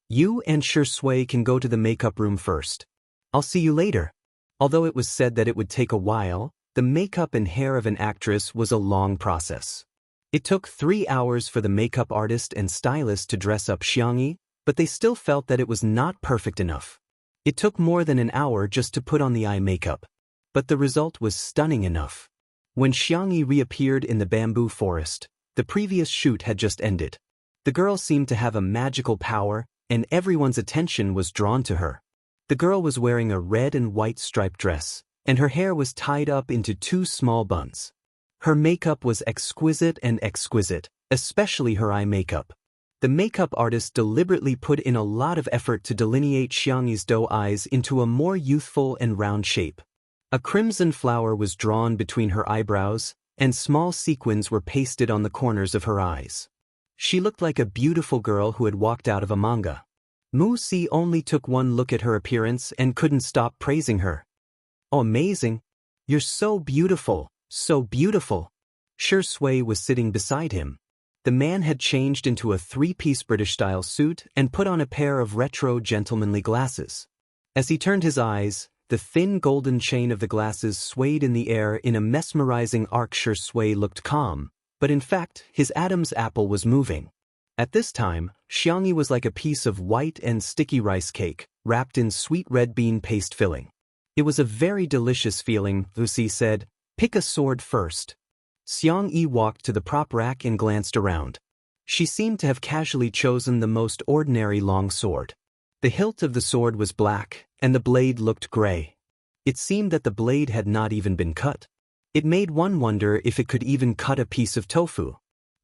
You and Shi Sui can go to the makeup room first. I'll see you later. Although it was said that it would take a while, the makeup and hair of an actress was a long process. It took 3 hours for the makeup artist and stylist to dress up Jianghu, but they still felt that it was not perfect enough. It took more than an hour just to put on the eye makeup, but the result was stunning enough. When Jianghu reappeared in the bamboo forest, the previous shoot had just ended. The girl seemed to have a magical power, and everyone's attention was drawn to her. The girl was wearing a red and white striped dress, and her hair was tied up into 2 small buns. Her makeup was exquisite, especially her eye makeup. The makeup artist deliberately put in a lot of effort to delineate Jianghu's doe eyes into a more youthful and round shape. A crimson flower was drawn between her eyebrows, and small sequins were pasted on the corners of her eyes. She looked like a beautiful girl who had walked out of a manga. Mu Si only took one look at her appearance and couldn't stop praising her. "Oh, amazing! You're so beautiful, so beautiful." Shi Sui was sitting beside him. The man had changed into a three-piece British-style suit and put on a pair of retro gentlemanly glasses. As he turned his eyes, the thin golden chain of the glasses swayed in the air in a mesmerizing arc. Shi Sui looked calm, but in fact, his Adam's apple was moving. At this time, Jianghu was like a piece of white and sticky rice cake, wrapped in sweet red bean paste filling. It was a very delicious feeling. Wuxia said, "Pick a sword first." Xiangyi walked to the prop rack and glanced around. She seemed to have casually chosen the most ordinary long sword. The hilt of the sword was black, and the blade looked gray. It seemed that the blade had not even been cut. It made one wonder if it could even cut a piece of tofu.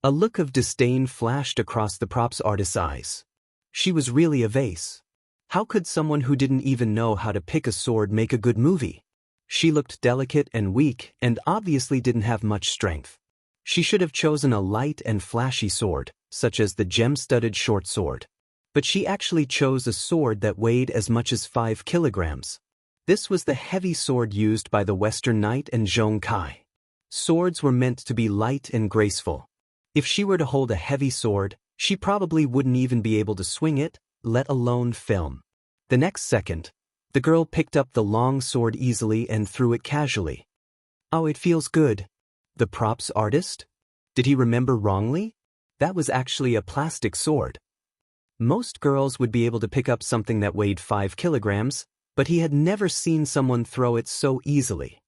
A look of disdain flashed across the props artist's eyes. She was really a vase. How could someone who didn't even know how to pick a sword make a good movie? She looked delicate and weak and obviously didn't have much strength. She should have chosen a light and flashy sword, such as the gem-studded short sword. But she actually chose a sword that weighed as much as 5 kilograms. This was the heavy sword used by the Western Knight and Zhong Kai. Swords were meant to be light and graceful. If she were to hold a heavy sword, she probably wouldn't even be able to swing it, let alone film. The next second, the girl picked up the long sword easily and threw it casually. "Oh, it feels good." The props artist? Did he remember wrongly? That was actually a plastic sword. Most girls would be able to pick up something that weighed 5 kilograms, but he had never seen someone throw it so easily.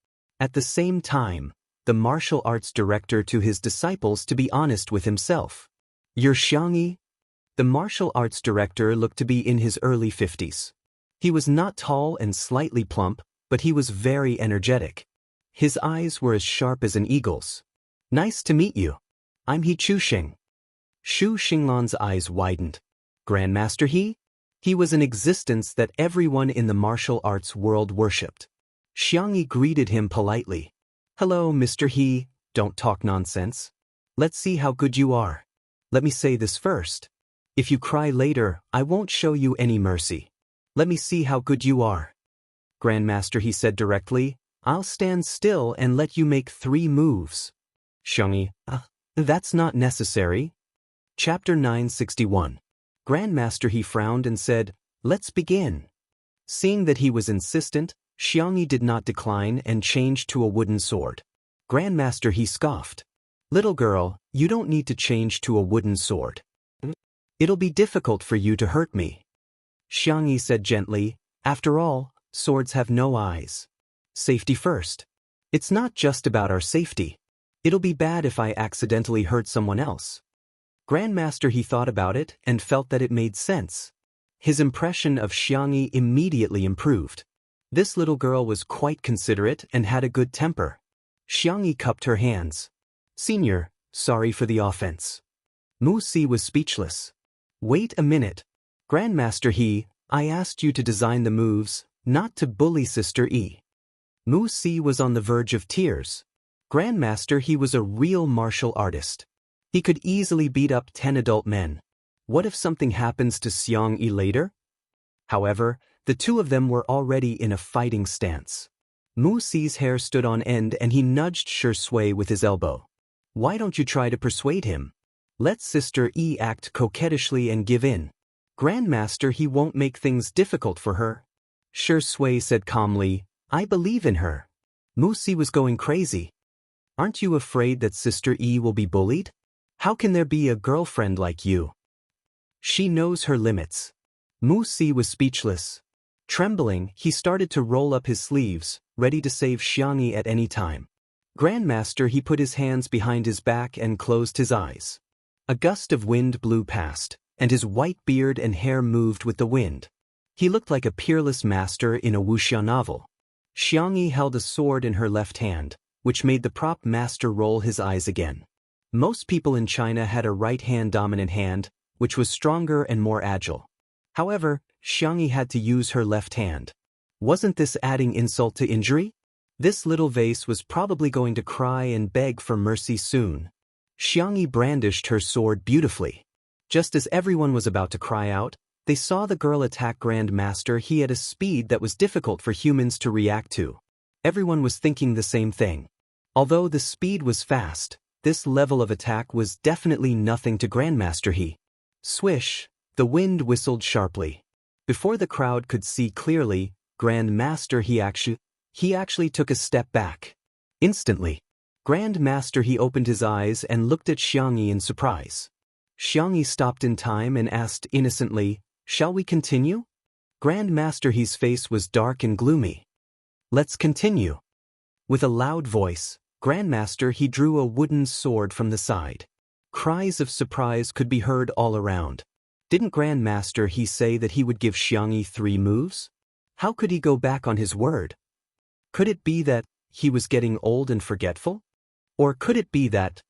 At the same time, the martial arts director to his disciples to be honest with himself. "You're Jianghu?" The martial arts director looked to be in his early 50s. He was not tall and slightly plump, but he was very energetic. His eyes were as sharp as an eagle's. "Nice to meet you. I'm He Chuxing." Shu Xinglan's eyes widened. Grandmaster He? He was an existence that everyone in the martial arts world worshipped. Jianghu greeted him politely. "Hello, Mr. He, don't talk nonsense. Let's see how good you are. Let me say this first. If you cry later, I won't show you any mercy. Let me see how good you are." "Grandmaster," he said directly, "I'll stand still and let you make 3 moves." Jianghu, that's not necessary." Chapter 961. Grandmaster He frowned and said, "Let's begin." Seeing that he was insistent, Jianghu did not decline and changed to a wooden sword. Grandmaster He scoffed. "Little girl, you don't need to change to a wooden sword. It'll be difficult for you to hurt me." Jianghu said gently, "After all, swords have no eyes. Safety first. It's not just about our safety. It'll be bad if I accidentally hurt someone else." Grandmaster He thought about it and felt that it made sense. His impression of Jianghu immediately improved. This little girl was quite considerate and had a good temper. Jianghu cupped her hands. "Senior, sorry for the offense." Mu Si was speechless. "Wait a minute. Grandmaster He, I asked you to design the moves, not to bully Sister E." Mu Si was on the verge of tears. Grandmaster He was a real martial artist. He could easily beat up 10 adult men. What if something happens to Xiangyi later? However, the two of them were already in a fighting stance. Mu Si's hair stood on end and he nudged Shi Sui with his elbow. "Why don't you try to persuade him? Let Sister E act coquettishly and give in. Grandmaster He won't make things difficult for her." Shi Sui said calmly, "I believe in her." Mu Si was going crazy. "Aren't you afraid that Sister E will be bullied? How can there be a girlfriend like you? She knows her limits." Mu Si was speechless. Trembling, he started to roll up his sleeves, ready to save Xiangyi at any time. Grandmaster He put his hands behind his back and closed his eyes. A gust of wind blew past, and his white beard and hair moved with the wind. He looked like a peerless master in a Wuxia novel. Xiangyi held a sword in her left hand, which made the prop master roll his eyes again. Most people in China had a right-hand dominant hand, which was stronger and more agile. However, Xiangyi had to use her left hand. Wasn't this adding insult to injury? This little vase was probably going to cry and beg for mercy soon. Xiangyi brandished her sword beautifully. Just as everyone was about to cry out, They saw the girl attack Grandmaster He at a speed that was difficult for humans to react to. Everyone was thinking the same thing. Although the speed was fast, this level of attack was definitely nothing to Grandmaster He. Swish, the wind whistled sharply. Before the crowd could see clearly, Grandmaster He actually took a step back. Instantly, Grandmaster He opened his eyes and looked at Xiangyi in surprise. Xiangyi stopped in time and asked innocently, "Shall we continue?" Grandmaster He's face was dark and gloomy. "Let's continue." With a loud voice, Grandmaster He drew a wooden sword from the side. Cries of surprise could be heard all around. Didn't Grandmaster He say that he would give Xiangyi 3 moves? How could he go back on his word? Could it be that he was getting old and forgetful? Or could it be that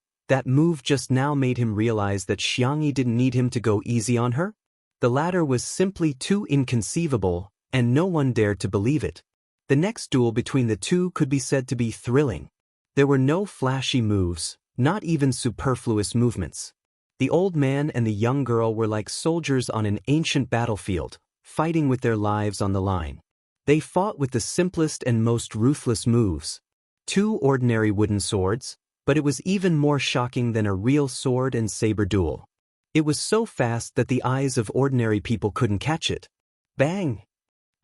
move just now made him realize that Xiangyi didn't need him to go easy on her? The latter was simply too inconceivable, and no one dared to believe it. The next duel between the two could be said to be thrilling. There were no flashy moves, not even superfluous movements. The old man and the young girl were like soldiers on an ancient battlefield, fighting with their lives on the line. They fought with the simplest and most ruthless moves. 2 ordinary wooden swords, but it was even more shocking than a real sword and saber duel. It was so fast that the eyes of ordinary people couldn't catch it. Bang!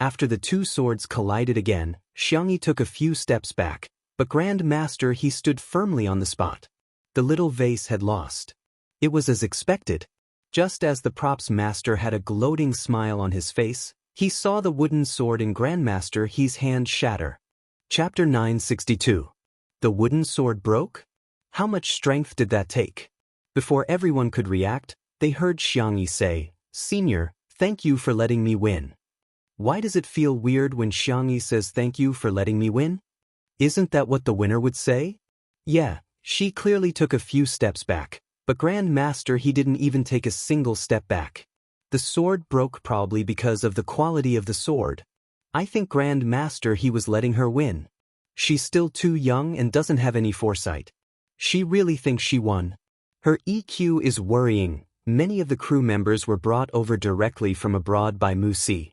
After the 2 swords collided again, Xiangyi took a few steps back, but Grandmaster He stood firmly on the spot. The little vase had lost. It was as expected. Just as the props master had a gloating smile on his face, he saw the wooden sword in Grandmaster He's hand shatter. Chapter 962. The wooden sword broke? How much strength did that take? Before everyone could react, they heard Xiangyi say, "Senior, thank you for letting me win." Why does it feel weird when Xiangyi says thank you for letting me win? Isn't that what the winner would say? Yeah, she clearly took a few steps back, but Grandmaster He didn't even take a single step back. The sword broke probably because of the quality of the sword. I think Grandmaster He was letting her win. She's still too young and doesn't have any foresight. She really thinks she won. Her EQ is worrying. Many of the crew members were brought over directly from abroad by Wuxia.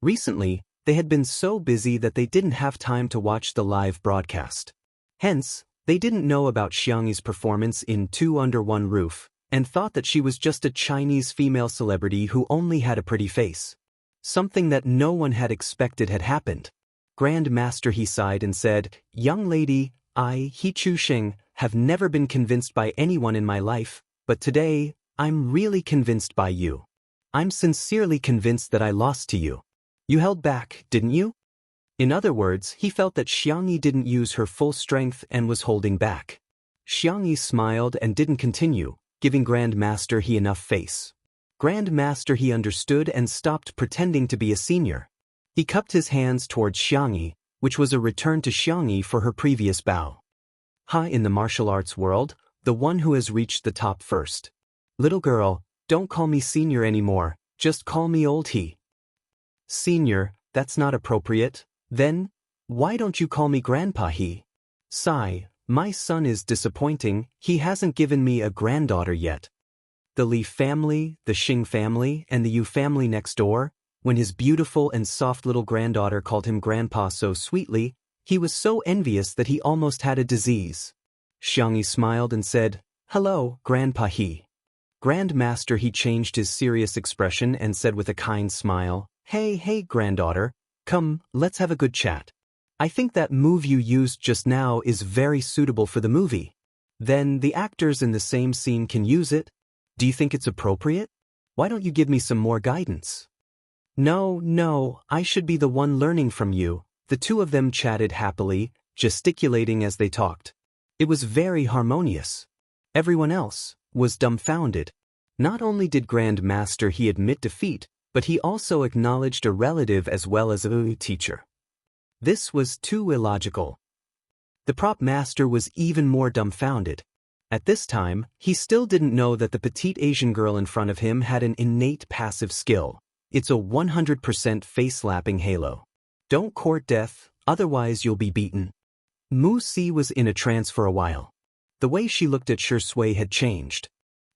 Recently, they had been so busy that they didn't have time to watch the live broadcast. Hence, they didn't know about Xiangyi's performance in 2 Under One Roof, and thought that she was just a Chinese female celebrity who only had a pretty face. Something that no one had expected had happened. Grandmaster He sighed and said, "Young lady, I, He Chusheng, have never been convinced by anyone in my life, but today, I'm really convinced by you. I'm sincerely convinced that I lost to you. You held back, didn't you?" In other words, he felt that Xiangyi didn't use her full strength and was holding back. Xiangyi smiled and didn't continue, giving Grandmaster He enough face. Grandmaster He understood and stopped pretending to be a senior. He cupped his hands towards Xiangyi, which was a return to Xiangyi for her previous bow. "Ha, in the martial arts world, the one who has reached the top first. Little girl, don't call me senior anymore, just call me old He." "Senior, that's not appropriate. Then, why don't you call me Grandpa He?" "Sigh, my son is disappointing, he hasn't given me a granddaughter yet." The Li family, the Xing family, and the Yu family next door, when his beautiful and soft little granddaughter called him Grandpa so sweetly, he was so envious that he almost had a disease. Xiangyi smiled and said, "Hello, Grandpa He." Grandmaster He changed his serious expression and said with a kind smile, Hey, granddaughter, come, let's have a good chat. I think that move you used just now is very suitable for the movie. Then the actors in the same scene can use it. Do you think it's appropriate? Why don't you give me some more guidance?" No, I should be the one learning from you." The 2 of them chatted happily, gesticulating as they talked. It was very harmonious. Everyone else was dumbfounded. Not only did Grandmaster He admit defeat, but he also acknowledged a relative as well as a teacher. This was too illogical. The prop master was even more dumbfounded. At this time, he still didn't know that the petite Asian girl in front of him had an innate passive skill. It's a 100% face-slapping halo. Don't court death, otherwise you'll be beaten. Wuxia was in a trance for a while. The way she looked at Shui had changed.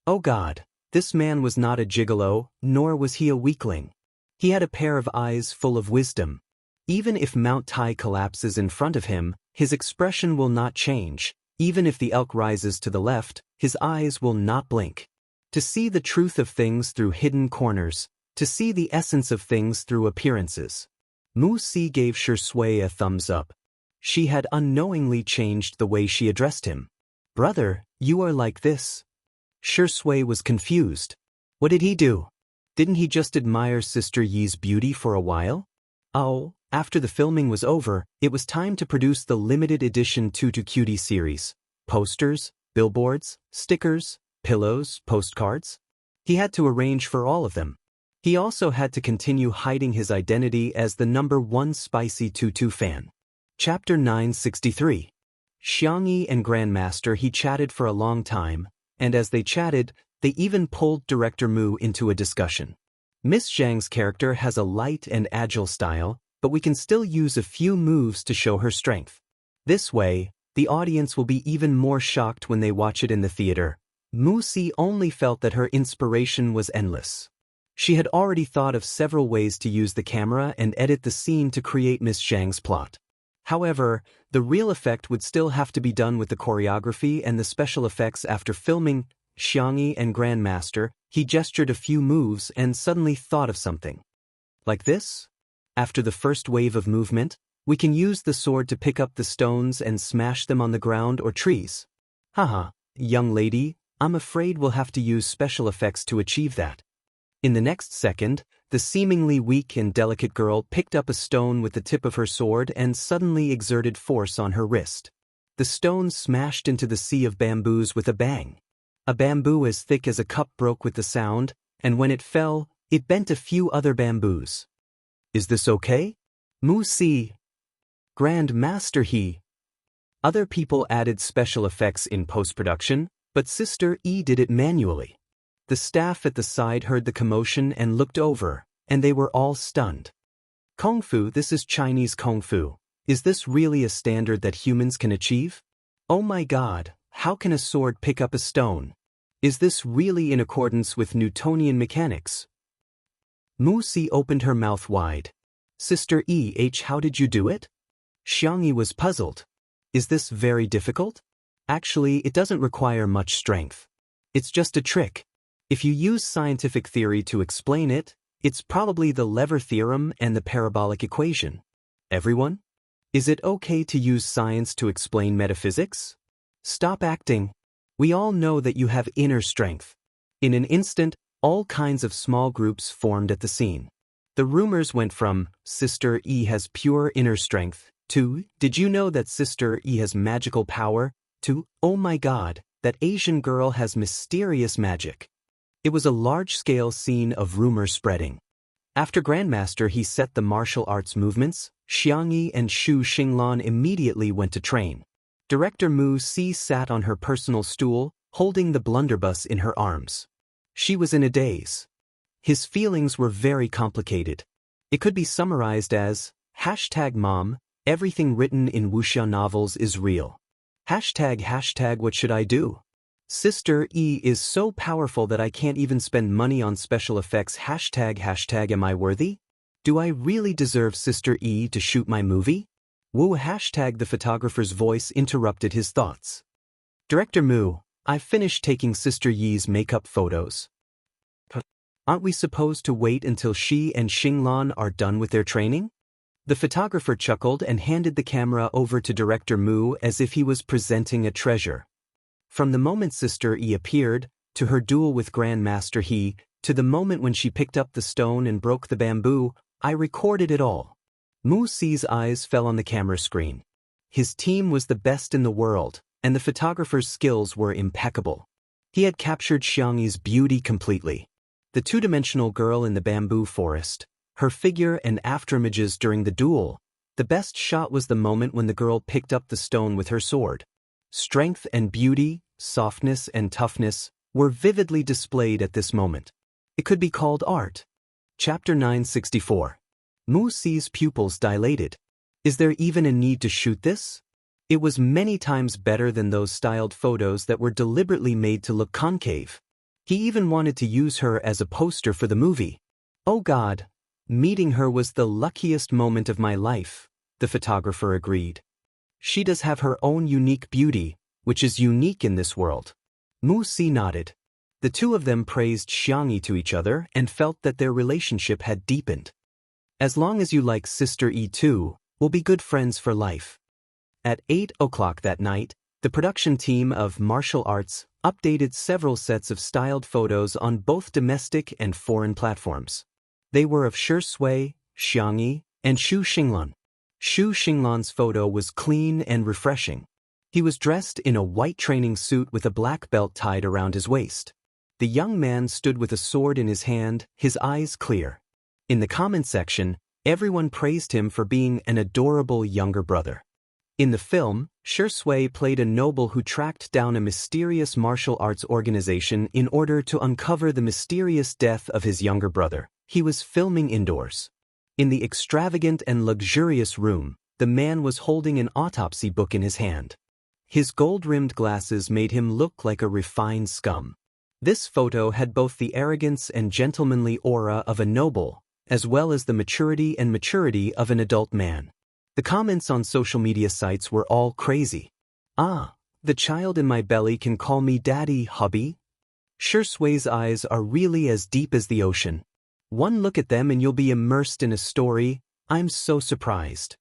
Oh God, This man was not a gigolo, nor was he a weakling. He had a pair of eyes full of wisdom. Even if Mount Tai collapses in front of him, his expression will not change. Even if the elk rises to the left, his eyes will not blink. To see the truth of things through hidden corners, to see the essence of things through appearances. Mu Si gave Shui a thumbs up. She had unknowingly changed the way she addressed him. Brother, you are like this. Shui was confused. What did he do? Didn't he just admire Sister Yi's beauty for a while? Oh, after the filming was over, it was time to produce the limited edition Tutu Cutie series. Posters, billboards, stickers, pillows, postcards. He had to arrange for all of them. He also had to continue hiding his identity as the #1 spicy Tutu fan. Chapter 963. Xiangyi and Grandmaster He chatted for a long time, and as they chatted, they even pulled Director Mu into a discussion. Miss Zhang's character has a light and agile style, but we can still use a few moves to show her strength. This way, the audience will be even more shocked when they watch it in the theater. Mu Si only felt that her inspiration was endless. She had already thought of several ways to use the camera and edit the scene to create Miss Zhang's plot. However, the real effect would still have to be done with the choreography and the special effects after filming Xiangyi and Grandmaster. He gestured a few moves and suddenly thought of something. Like this? After the first wave of movement, we can use the sword to pick up the stones and smash them on the ground or trees. Haha, young lady, I'm afraid we'll have to use special effects to achieve that. In the next second, the seemingly weak and delicate girl picked up a stone with the tip of her sword and suddenly exerted force on her wrist. The stone smashed into the sea of bamboos with a bang. A bamboo as thick as a cup broke with the sound, and when it fell, it bent a few other bamboos. Is this okay? Mu Si. Grandmaster He. Other people added special effects in post-production, but Sister Yi did it manually. The staff at the side heard the commotion and looked over, and they were all stunned. Kung Fu, this is Chinese Kung Fu. Is this really a standard that humans can achieve? Oh my God, how can a sword pick up a stone? Is this really in accordance with Newtonian mechanics? Mu Si opened her mouth wide. Sister how did you do it? Xiangyi was puzzled. Is this very difficult? Actually, it doesn't require much strength. It's just a trick. If you use scientific theory to explain it, it's probably the lever theorem and the parabolic equation. Everyone? Is it okay to use science to explain metaphysics? Stop acting. We all know that you have inner strength. In an instant, all kinds of small groups formed at the scene. The rumors went from, Sister Yi has pure inner strength, to, did you know that Sister Yi has magical power, to, oh my God, that Asian girl has mysterious magic. It was a large-scale scene of rumor spreading. After Grandmaster He set the martial arts movements, Xiangyi and Shu Xinglan immediately went to train. Director Mu Si sat on her personal stool, holding the blunderbuss in her arms. She was in a daze. His feelings were very complicated. It could be summarized as, #Mom, everything written in Wuxia novels is real. #, what should I do? Sister Yi is so powerful that I can't even spend money on special effects. #, am I worthy? Do I really deserve Sister Yi to shoot my movie? Wu #, the photographer's voice interrupted his thoughts. Director Mu, I've finished taking Sister Yi's makeup photos. Aren't we supposed to wait until she and Xinglan are done with their training? The photographer chuckled and handed the camera over to Director Mu as if he was presenting a treasure. From the moment Sister Yi appeared, to her duel with Grandmaster He, to the moment when she picked up the stone and broke the bamboo, I recorded it all. Mu Si's eyes fell on the camera screen. His team was the best in the world, and the photographer's skills were impeccable. He had captured Xiangyi's beauty completely. The two-dimensional girl in the bamboo forest, her figure and afterimages during the duel. The best shot was the moment when the girl picked up the stone with her sword. Strength and beauty, softness and toughness, were vividly displayed at this moment. It could be called art. Chapter 964. Mu Si's pupils dilated. Is there even a need to shoot this? It was many times better than those styled photos that were deliberately made to look concave. He even wanted to use her as a poster for the movie. Oh God, meeting her was the luckiest moment of my life, the photographer agreed. She does have her own unique beauty, which is unique in this world. Wuxia nodded. The two of them praised Jianghu to each other and felt that their relationship had deepened. As long as you like Sister E too, we'll be good friends for life. At 8 o'clock that night, the production team of Martial Arts updated several sets of styled photos on both domestic and foreign platforms. They were of Shi Sui, Jianghu, and Xu Xinglan. Xu Xinglan's photo was clean and refreshing. He was dressed in a white training suit with a black belt tied around his waist. The young man stood with a sword in his hand, his eyes clear. In the comment section, everyone praised him for being an adorable younger brother. In the film, Shi Sui played a noble who tracked down a mysterious martial arts organization in order to uncover the mysterious death of his younger brother. He was filming indoors. In the extravagant and luxurious room, the man was holding an autopsy book in his hand. His gold-rimmed glasses made him look like a refined scum. This photo had both the arrogance and gentlemanly aura of a noble, as well as the maturity of an adult man. The comments on social media sites were all crazy. Ah, the child in my belly can call me daddy, hubby? Shi Sui's eyes are really as deep as the ocean. One look at them and you'll be immersed in a story. I'm so surprised.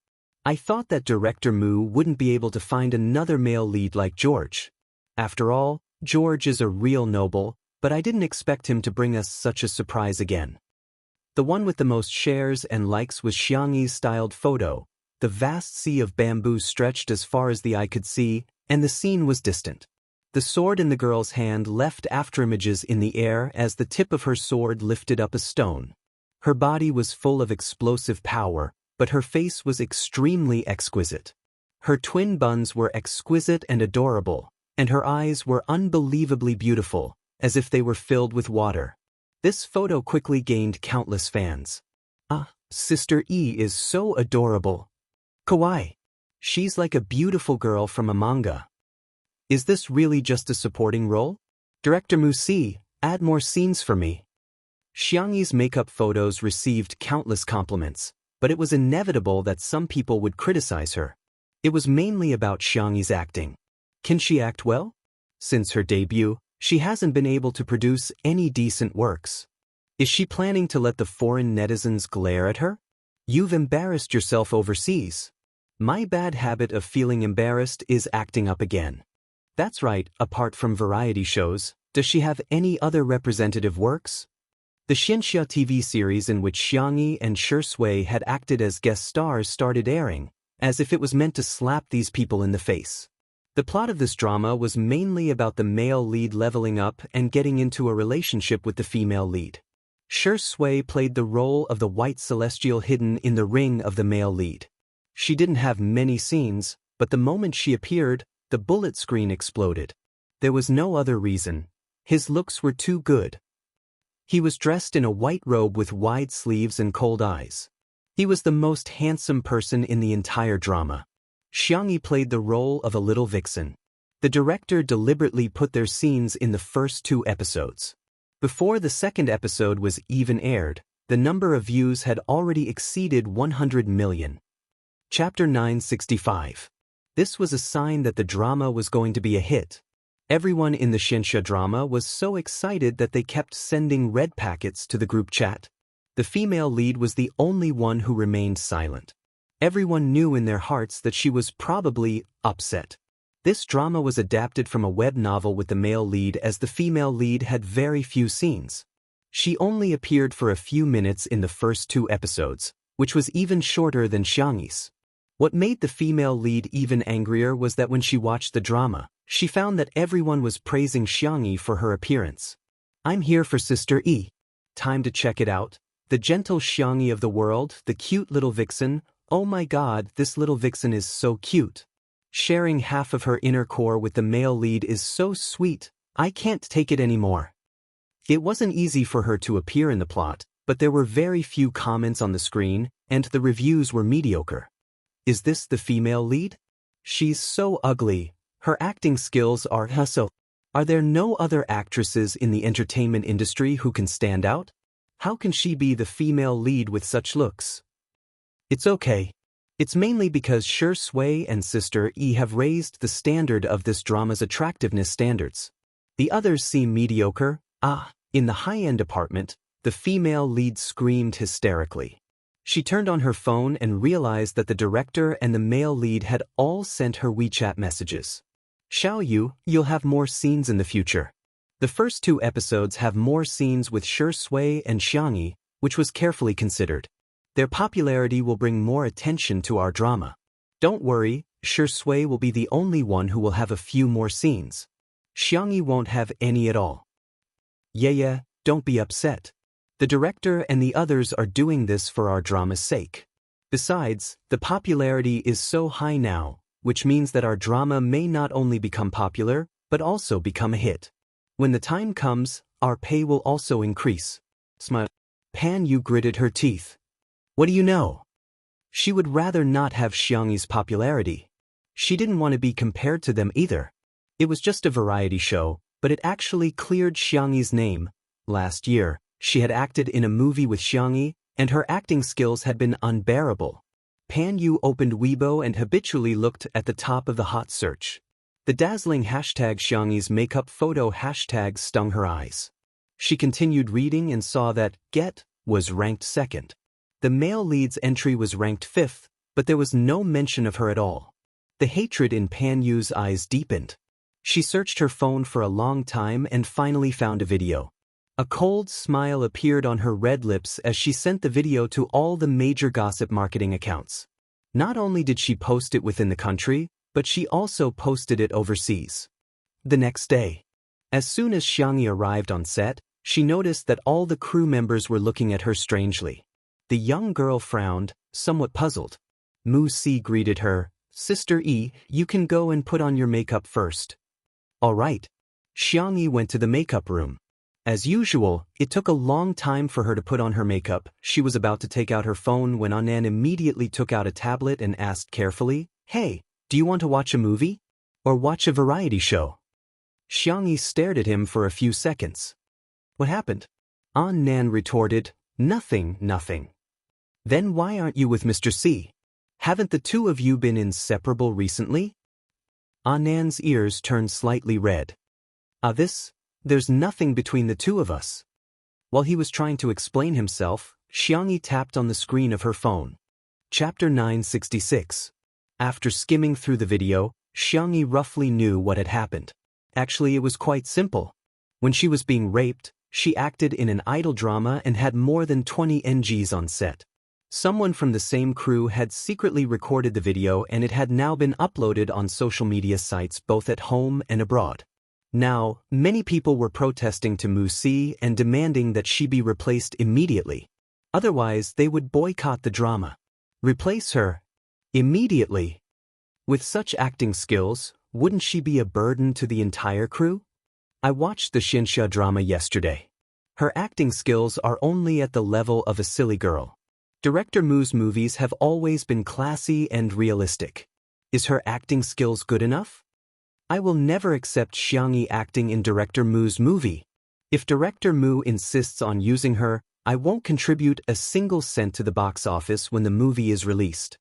I thought that director Mu wouldn't be able to find another male lead like George. After all, George is a real noble, but I didn't expect him to bring us such a surprise again. The one with the most shares and likes was Jianghu's styled photo. The vast sea of bamboo stretched as far as the eye could see, and the scene was distant. The sword in the girl's hand left afterimages in the air as the tip of her sword lifted up a stone. Her body was full of explosive power, but her face was extremely exquisite. Her twin buns were exquisite and adorable, and her eyes were unbelievably beautiful, as if they were filled with water. This photo quickly gained countless fans. Ah, Sister E is so adorable. Kawaii. She's like a beautiful girl from a manga. Is this really just a supporting role? Director Wuxia, add more scenes for me. Jianghu's makeup photos received countless compliments, but it was inevitable that some people would criticize her. It was mainly about Jianghu's acting. Can she act well? Since her debut, she hasn't been able to produce any decent works. Is she planning to let the foreign netizens glare at her? You've embarrassed yourself overseas. My bad habit of feeling embarrassed is acting up again. That's right, apart from variety shows, does she have any other representative works? The Xianxia TV series in which Jianghu and Shi Sui had acted as guest stars started airing, as if it was meant to slap these people in the face. The plot of this drama was mainly about the male lead leveling up and getting into a relationship with the female lead. Shi Sui played the role of the white celestial hidden in the ring of the male lead. She didn't have many scenes, but the moment she appeared, the bullet screen exploded. There was no other reason. His looks were too good. He was dressed in a white robe with wide sleeves and cold eyes. He was the most handsome person in the entire drama. Jianghu played the role of a little vixen. The director deliberately put their scenes in the first 2 episodes. Before the second episode was even aired, the number of views had already exceeded 100 million. Chapter 965. This was a sign that the drama was going to be a hit. Everyone in the Xianxia drama was so excited that they kept sending red packets to the group chat. The female lead was the only one who remained silent. Everyone knew in their hearts that she was probably upset. This drama was adapted from a web novel with the male lead, as the female lead had very few scenes. She only appeared for a few minutes in the first 2 episodes, which was even shorter than Jianghu's. What made the female lead even angrier was that when she watched the drama, she found that everyone was praising Jianghu for her appearance. I'm here for Sister E. Time to check it out. The gentle Jianghu of the world, the cute little vixen. Oh my god, this little vixen is so cute. Sharing half of her inner core with the male lead is so sweet. I can't take it anymore. It wasn't easy for her to appear in the plot, but there were very few comments on the screen, and the reviews were mediocre. Is this the female lead? She's so ugly. Her acting skills are so. Are there no other actresses in the entertainment industry who can stand out? How can she be the female lead with such looks? It's okay. It's mainly because Shi Sui and Sister E have raised the standard of this drama's attractiveness standards. The others seem mediocre. In the high-end department, the female lead screamed hysterically. She turned on her phone and realized that the director and the male lead had all sent her WeChat messages. Xiao Yu, you'll have more scenes in the future. The first 2 episodes have more scenes with Shi Sui and Xiang Yi, which was carefully considered. Their popularity will bring more attention to our drama. Don't worry, Shi Sui will be the only one who will have a few more scenes. Xiang Yi won't have any at all. Yeah, don't be upset. The director and the others are doing this for our drama's sake. Besides, the popularity is so high now, which means that our drama may not only become popular, but also become a hit. When the time comes, our pay will also increase. Pan Yu gritted her teeth. What do you know? She would rather not have Xiang Yi's popularity. She didn't want to be compared to them either. It was just a variety show, but it actually cleared Xiang Yi's name. Last year, she had acted in a movie with Xiang Yi, and her acting skills had been unbearable. Pan Yu opened Weibo and habitually looked at the top of the hot search. The dazzling hashtag Xiang Yi's makeup photo hashtag stung her eyes. She continued reading and saw that Get was ranked 2nd. The male lead's entry was ranked 5th, but there was no mention of her at all. The hatred in Pan Yu's eyes deepened. She searched her phone for a long time and finally found a video. A cold smile appeared on her red lips as she sent the video to all the major gossip marketing accounts. Not only did she post it within the country, but she also posted it overseas. The next day, as soon as Xiang Yi arrived on set, she noticed that all the crew members were looking at her strangely. The young girl frowned, somewhat puzzled. Mu Si greeted her. Sister E, you can go and put on your makeup first. All right. Xiang Yi went to the makeup room. As usual, it took a long time for her to put on her makeup. She was about to take out her phone when Annan immediately took out a tablet and asked carefully, Hey, do you want to watch a movie? Or watch a variety show? Xiang Yi stared at him for a few seconds. What happened? Annan retorted, Nothing. Then why aren't you with Mr. C? Haven't the two of you been inseparable recently? Annan's ears turned slightly red. There's nothing between the two of us. While he was trying to explain himself, Xiang Yi tapped on the screen of her phone. Chapter 966. After skimming through the video, Xiang Yi roughly knew what had happened. Actually, it was quite simple. When she was being raped, she acted in an idol drama and had more than 20 NGs on set. Someone from the same crew had secretly recorded the video and it had now been uploaded on social media sites both at home and abroad. Now, many people were protesting to Mu Si and demanding that she be replaced immediately. Otherwise, they would boycott the drama. Replace her? Immediately? With such acting skills, wouldn't she be a burden to the entire crew? I watched the Xianxia drama yesterday. Her acting skills are only at the level of a silly girl. Director Mu's movies have always been classy and realistic. Is her acting skills good enough? I will never accept Xiang Yi acting in Director Mu's movie. If Director Mu insists on using her, I won't contribute a single cent to the box office when the movie is released.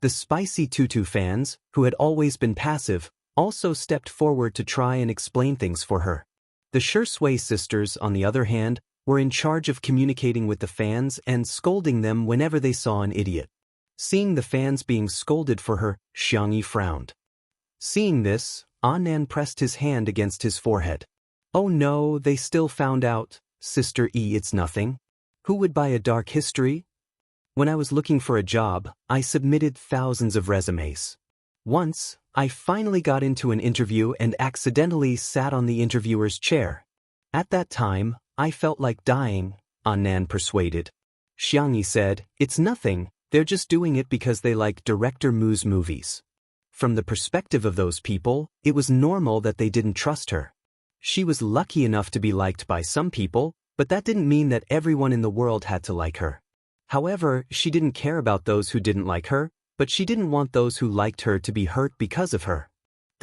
The Spicy Tutu fans, who had always been passive, also stepped forward to try and explain things for her. The Shi Sui sisters, on the other hand, were in charge of communicating with the fans and scolding them whenever they saw an idiot. Seeing the fans being scolded for her, Xiang Yi frowned. Seeing this, Annan pressed his hand against his forehead. Oh no, they still found out. Sister E, it's nothing. Who would buy a dark history? When I was looking for a job, I submitted thousands of resumes. Once, I finally got into an interview and accidentally sat on the interviewer's chair. At that time, I felt like dying, Annan persuaded. Xiang Yi said, It's nothing, they're just doing it because they like Director Mu's movies. From the perspective of those people, it was normal that they didn't trust her. She was lucky enough to be liked by some people, but that didn't mean that everyone in the world had to like her. However, she didn't care about those who didn't like her, but she didn't want those who liked her to be hurt because of her.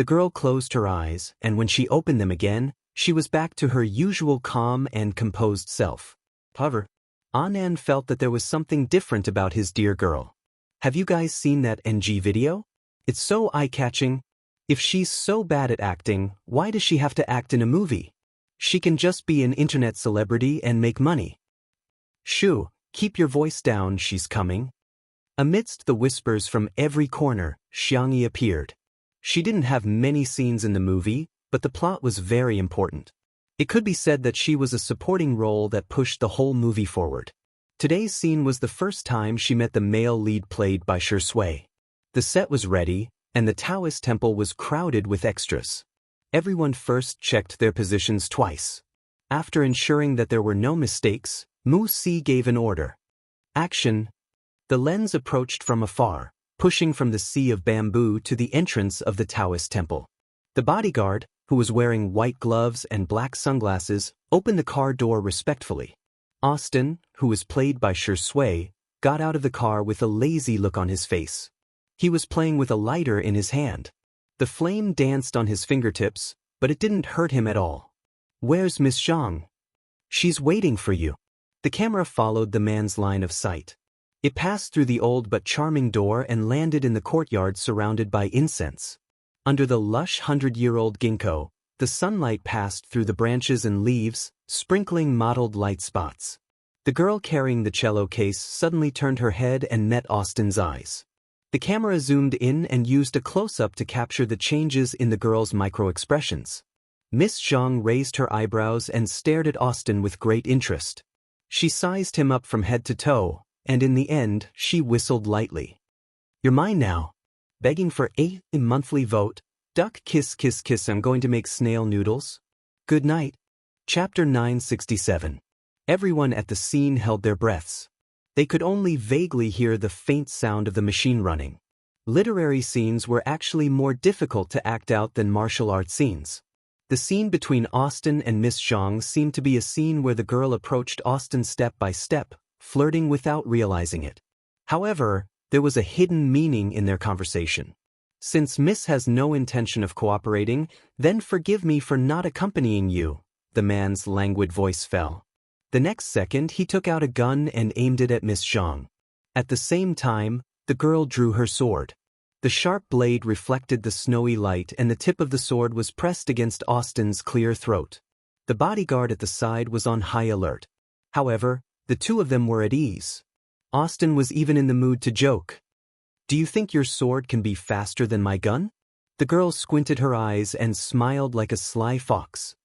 The girl closed her eyes, and when she opened them again, she was back to her usual calm and composed self. However, Anand felt that there was something different about his dear girl. Have you guys seen that NG video? It's so eye-catching. If she's so bad at acting, why does she have to act in a movie? She can just be an internet celebrity and make money. Shoo, keep your voice down, she's coming. Amidst the whispers from every corner, Jianghu appeared. She didn't have many scenes in the movie, but the plot was very important. It could be said that she was a supporting role that pushed the whole movie forward. Today's scene was the first time she met the male lead played by Shui. The set was ready, and the Taoist temple was crowded with extras. Everyone first checked their positions twice. After ensuring that there were no mistakes, Wuxia gave an order. Action! The lens approached from afar, pushing from the sea of bamboo to the entrance of the Taoist temple. The bodyguard, who was wearing white gloves and black sunglasses, opened the car door respectfully. Austin, who was played by Shui, got out of the car with a lazy look on his face. He was playing with a lighter in his hand. The flame danced on his fingertips, but it didn't hurt him at all. Where's Miss Zhang? She's waiting for you. The camera followed the man's line of sight. It passed through the old but charming door and landed in the courtyard surrounded by incense. Under the lush 100-year-old ginkgo, the sunlight passed through the branches and leaves, sprinkling mottled light spots. The girl carrying the cello case suddenly turned her head and met Austin's eyes. The camera zoomed in and used a close-up to capture the changes in the girl's micro-expressions. Miss Zhang raised her eyebrows and stared at Austin with great interest. She sized him up from head to toe, and in the end, she whistled lightly. You're mine now. Begging for a monthly vote. Duck kiss kiss kiss, I'm going to make snail noodles. Good night. Chapter 967. Everyone at the scene held their breaths. They could only vaguely hear the faint sound of the machine running. Literary scenes were actually more difficult to act out than martial arts scenes. The scene between Austin and Miss Zhang seemed to be a scene where the girl approached Austin step by step, flirting without realizing it. However, there was a hidden meaning in their conversation. Since Miss has no intention of cooperating, then forgive me for not accompanying you, the man's languid voice fell. The next second he took out a gun and aimed it at Miss Zhang. At the same time, the girl drew her sword. The sharp blade reflected the snowy light and the tip of the sword was pressed against Austin's clear throat. The bodyguard at the side was on high alert. However, the two of them were at ease. Austin was even in the mood to joke. Do you think your sword can be faster than my gun? The girl squinted her eyes and smiled like a sly fox.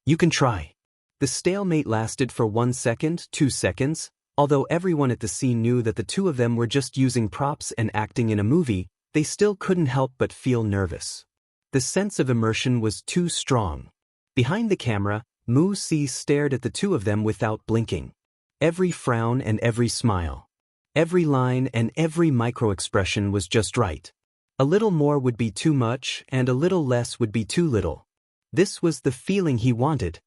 You can try. The stalemate lasted for 1 second, 2 seconds, although everyone at the scene knew that the two of them were just using props and acting in a movie, they still couldn't help but feel nervous. The sense of immersion was too strong. Behind the camera, Wuxia stared at the two of them without blinking. Every frown and every smile. Every line and every micro-expression was just right. A little more would be too much and a little less would be too little. This was the feeling he wanted.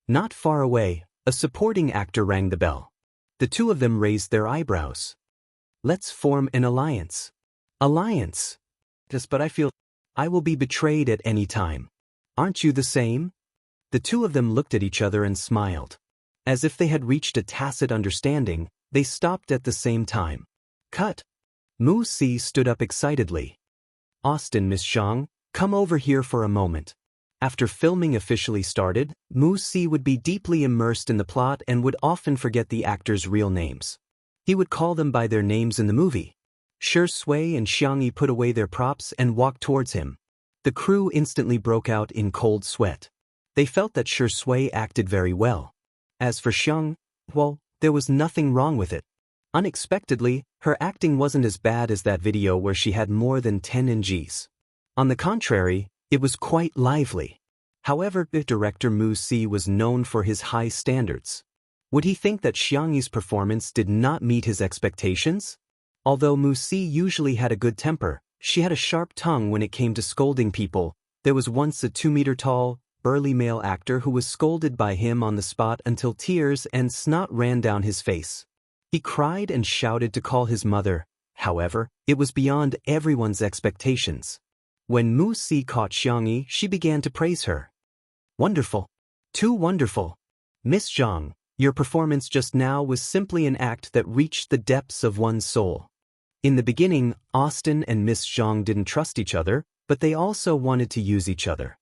Not far away, a supporting actor rang the bell. The two of them raised their eyebrows. Let's form an alliance. Alliance? Yes, but I feel I will be betrayed at any time. Aren't you the same? The two of them looked at each other and smiled. As if they had reached a tacit understanding, they stopped at the same time. Cut. Wuxia stood up excitedly. Austin, Miss Zhang, come over here for a moment. After filming officially started, Wuxia would be deeply immersed in the plot and would often forget the actors' real names. He would call them by their names in the movie. Shui and Jianghu put away their props and walked towards him. The crew instantly broke out in cold sweat. They felt that Shui acted very well. As for Jianghu, well, there was nothing wrong with it. Unexpectedly, her acting wasn't as bad as that video where she had more than 10 NGs. On the contrary, it was quite lively. However, the director Wuxia was known for his high standards. Would he think that Jianghu's performance did not meet his expectations? Although Wuxia usually had a good temper, she had a sharp tongue when it came to scolding people. There was once a 2-meter-tall, burly male actor who was scolded by him on the spot until tears and snot ran down his face. He cried and shouted to call his mother. However, it was beyond everyone's expectations. When Mu Si caught Xiangyi, she began to praise her. Wonderful. Too wonderful. Miss Zhang, your performance just now was simply an act that reached the depths of one's soul. In the beginning, Austin and Miss Zhang didn't trust each other, but they also wanted to use each other.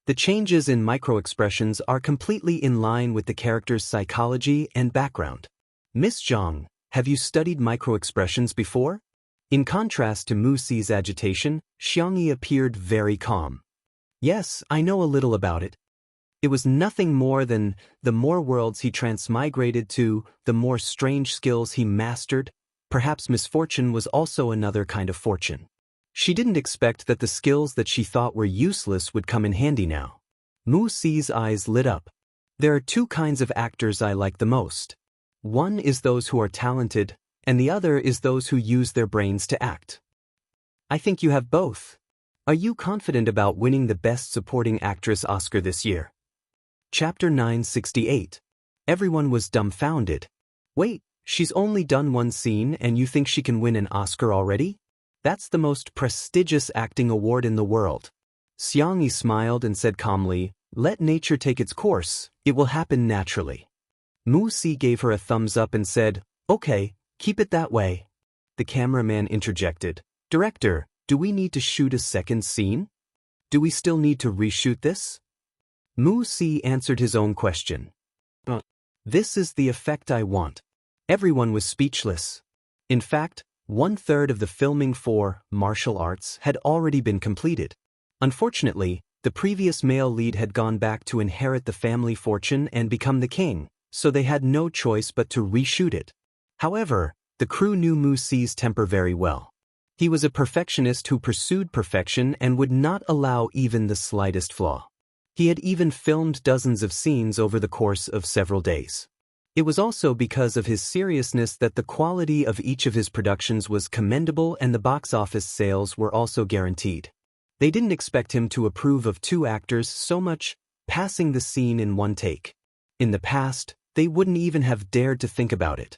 The changes in microexpressions are completely in line with the character's psychology and background. Miss Zhang, have you studied microexpressions before? In contrast to Mu Si's agitation, Xiangyi appeared very calm. Yes, I know a little about it. It was nothing more than the more worlds he transmigrated to, the more strange skills he mastered. Perhaps misfortune was also another kind of fortune. She didn't expect that the skills that she thought were useless would come in handy now. Mu Si's eyes lit up. There are two kinds of actors I like the most. One is those who are talented, and the other is those who use their brains to act. I think you have both. Are you confident about winning the Best Supporting Actress Oscar this year? Chapter 968. Everyone was dumbfounded. Wait, she's only done one scene and you think she can win an Oscar already? That's the most prestigious acting award in the world. Xiangyi smiled and said calmly, let nature take its course, it will happen naturally. Mu Si gave her a thumbs up and said, okay, keep it that way. The cameraman interjected, Director, do we need to shoot a second scene? Do we still need to reshoot this? Mu Si answered his own question. This is the effect I want. Everyone was speechless. In fact, 1/3 of the filming for Martial Arts had already been completed. Unfortunately, the previous male lead had gone back to inherit the family fortune and become the king, so they had no choice but to reshoot it. However, the crew knew Mu Si's temper very well. He was a perfectionist who pursued perfection and would not allow even the slightest flaw. He had even filmed dozens of scenes over the course of several days. It was also because of his seriousness that the quality of each of his productions was commendable and the box office sales were also guaranteed. They didn't expect him to approve of two actors so much, passing the scene in one take. In the past, they wouldn't even have dared to think about it.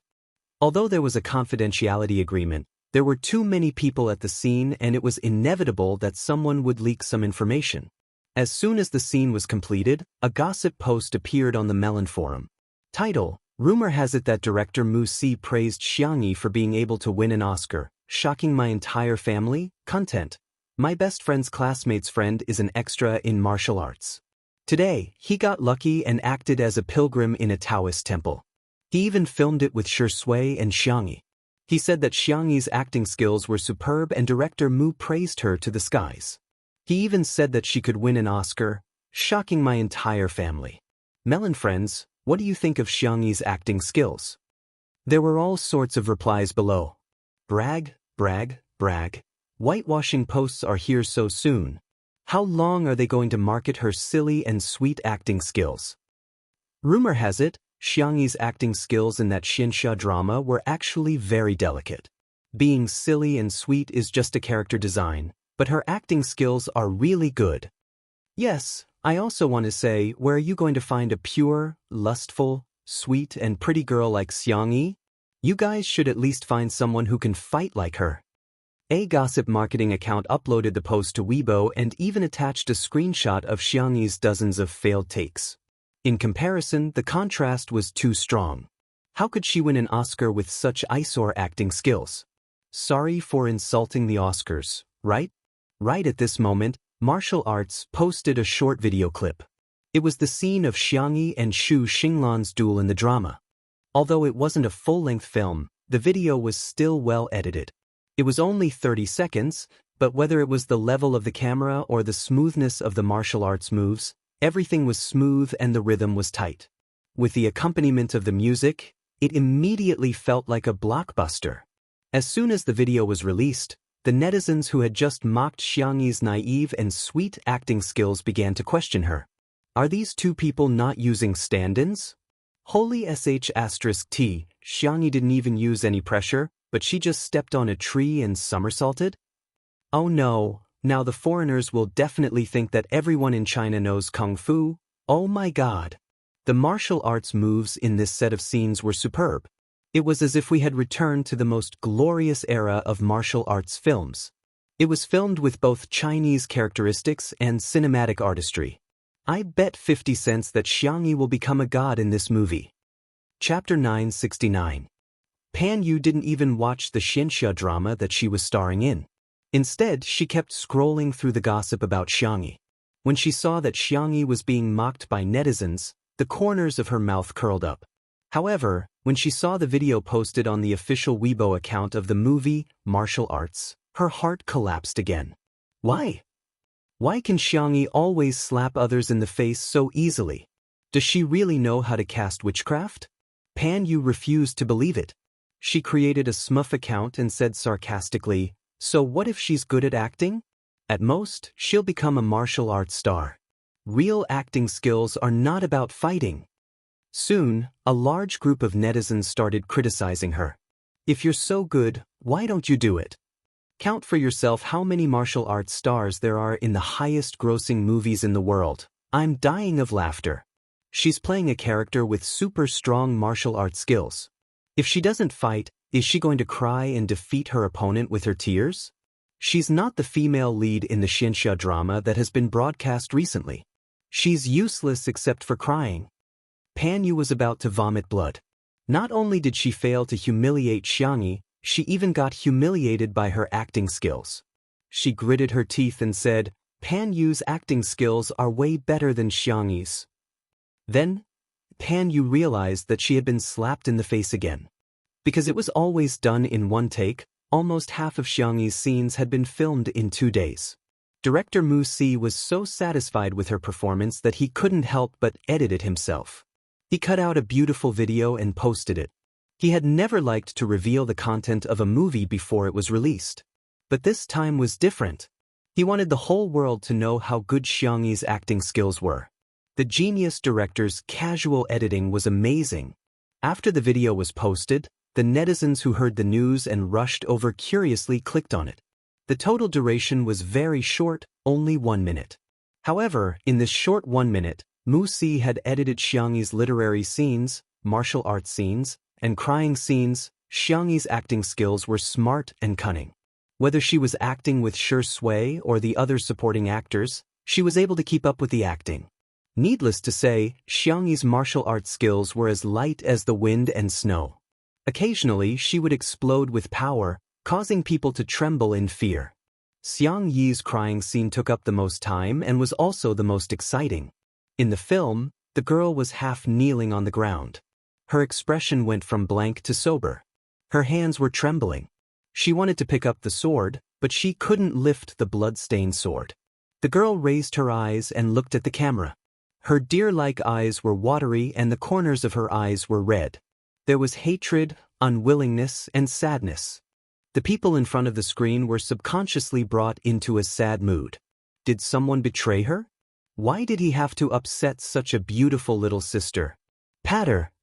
Although there was a confidentiality agreement, there were too many people at the scene and it was inevitable that someone would leak some information. As soon as the scene was completed, a gossip post appeared on the Melon forum. Title: Rumor has it that director Mu Si praised Xiangyi for being able to win an Oscar, shocking my entire family. Content: my best friend's classmate's friend is an extra in martial arts. Today, he got lucky and acted as a pilgrim in a Taoist temple. He even filmed it with Shi Sui and Xiangyi. He said that Xiangyi's acting skills were superb and director Mu praised her to the skies. He even said that she could win an Oscar, shocking my entire family. Melon friends, what do you think of Xiangyi's acting skills? There were all sorts of replies below. Brag, brag, brag. Whitewashing posts are here so soon. How long are they going to market her silly and sweet acting skills? Rumor has it, Xiangyi's acting skills in that Xianxia drama were actually very delicate. Being silly and sweet is just a character design, but her acting skills are really good. Yes, I also want to say, where are you going to find a pure, lustful, sweet and pretty girl like Xiangyi? You guys should at least find someone who can fight like her. A gossip marketing account uploaded the post to Weibo and even attached a screenshot of Xiangyi's dozens of failed takes. In comparison, the contrast was too strong. How could she win an Oscar with such eyesore acting skills? Sorry for insulting the Oscars, right? Right at this moment, Martial Arts posted a short video clip. It was the scene of Xiangyi and Xu Xinglan's duel in the drama. Although it wasn't a full-length film, the video was still well edited. It was only 30 seconds, but whether it was the level of the camera or the smoothness of the martial arts moves, everything was smooth and the rhythm was tight. With the accompaniment of the music, it immediately felt like a blockbuster. As soon as the video was released, the netizens who had just mocked Xiangyi's naive and sweet acting skills began to question her. Are these two people not using stand-ins? Holy sh*t, Xiangyi didn't even use any pressure, but she just stepped on a tree and somersaulted? Oh no, now the foreigners will definitely think that everyone in China knows Kung Fu. Oh my god. The martial arts moves in this set of scenes were superb. It was as if we had returned to the most glorious era of martial arts films. It was filmed with both Chinese characteristics and cinematic artistry. I bet 50 cents that Jianghu will become a god in this movie. Chapter 969. Pan Yu didn't even watch the Xianxia drama that she was starring in. Instead, she kept scrolling through the gossip about Jianghu. When she saw that Jianghu was being mocked by netizens, the corners of her mouth curled up. However, when she saw the video posted on the official Weibo account of the movie, Martial Arts, her heart collapsed again. Why? Why can Jianghu always slap others in the face so easily? Does she really know how to cast witchcraft? Pan Yu refused to believe it. She created a smurf account and said sarcastically, "So what if she's good at acting? At most, she'll become a martial arts star. Real acting skills are not about fighting." Soon, a large group of netizens started criticizing her. "If you're so good, why don't you do it? Count for yourself how many martial arts stars there are in the highest-grossing movies in the world." I'm dying of laughter. She's playing a character with super strong martial arts skills. If she doesn't fight, is she going to cry and defeat her opponent with her tears? She's not the female lead in the Xianxia drama that has been broadcast recently. She's useless except for crying. Pan Yu was about to vomit blood. Not only did she fail to humiliate Jianghu, she even got humiliated by her acting skills. She gritted her teeth and said, "Pan Yu's acting skills are way better than Jianghu's." Then, Pan Yu realized that she had been slapped in the face again. Because it was always done in one take, almost half of Jianghu's scenes had been filmed in 2 days. Director Wuxia was so satisfied with her performance that he couldn't help but edit it himself. He cut out a beautiful video and posted it. He had never liked to reveal the content of a movie before it was released. But this time was different. He wanted the whole world to know how good Jianghu's acting skills were. The genius director's casual editing was amazing. After the video was posted, the netizens who heard the news and rushed over curiously clicked on it. The total duration was very short, only 1 minute. However, in this short 1 minute, Wuxia had edited Jianghu's literary scenes, martial arts scenes, and crying scenes. Jianghu's acting skills were smart and cunning. Whether she was acting with sure sway or the other supporting actors, she was able to keep up with the acting. Needless to say, Jianghu's martial arts skills were as light as the wind and snow. Occasionally, she would explode with power, causing people to tremble in fear. Xiang Yi's crying scene took up the most time and was also the most exciting. In the film, the girl was half kneeling on the ground. Her expression went from blank to sober. Her hands were trembling. She wanted to pick up the sword, but she couldn't lift the blood-stained sword. The girl raised her eyes and looked at the camera. Her deer-like eyes were watery and the corners of her eyes were red. There was hatred, unwillingness, and sadness. The people in front of the screen were subconsciously brought into a sad mood. Did someone betray her? Why did he have to upset such a beautiful little sister? Patter!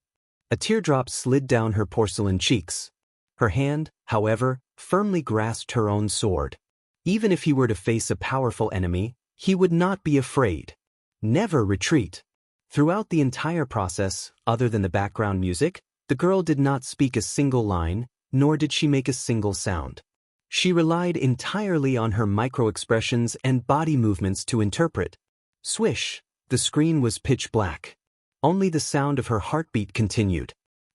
A teardrop slid down her porcelain cheeks. Her hand, however, firmly grasped her own sword. Even if he were to face a powerful enemy, he would not be afraid. Never retreat. Throughout the entire process, other than the background music, the girl did not speak a single line, nor did she make a single sound. She relied entirely on her micro-expressions and body movements to interpret. Swish! The screen was pitch black. Only the sound of her heartbeat continued.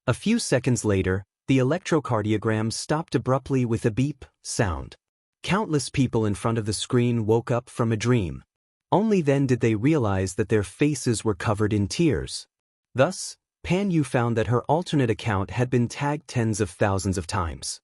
A few seconds later, the electrocardiogram stopped abruptly with a beep sound. Countless people in front of the screen woke up from a dream. Only then did they realize that their faces were covered in tears. Thus, Pan Yu found that her alternate account had been tagged tens of thousands of times.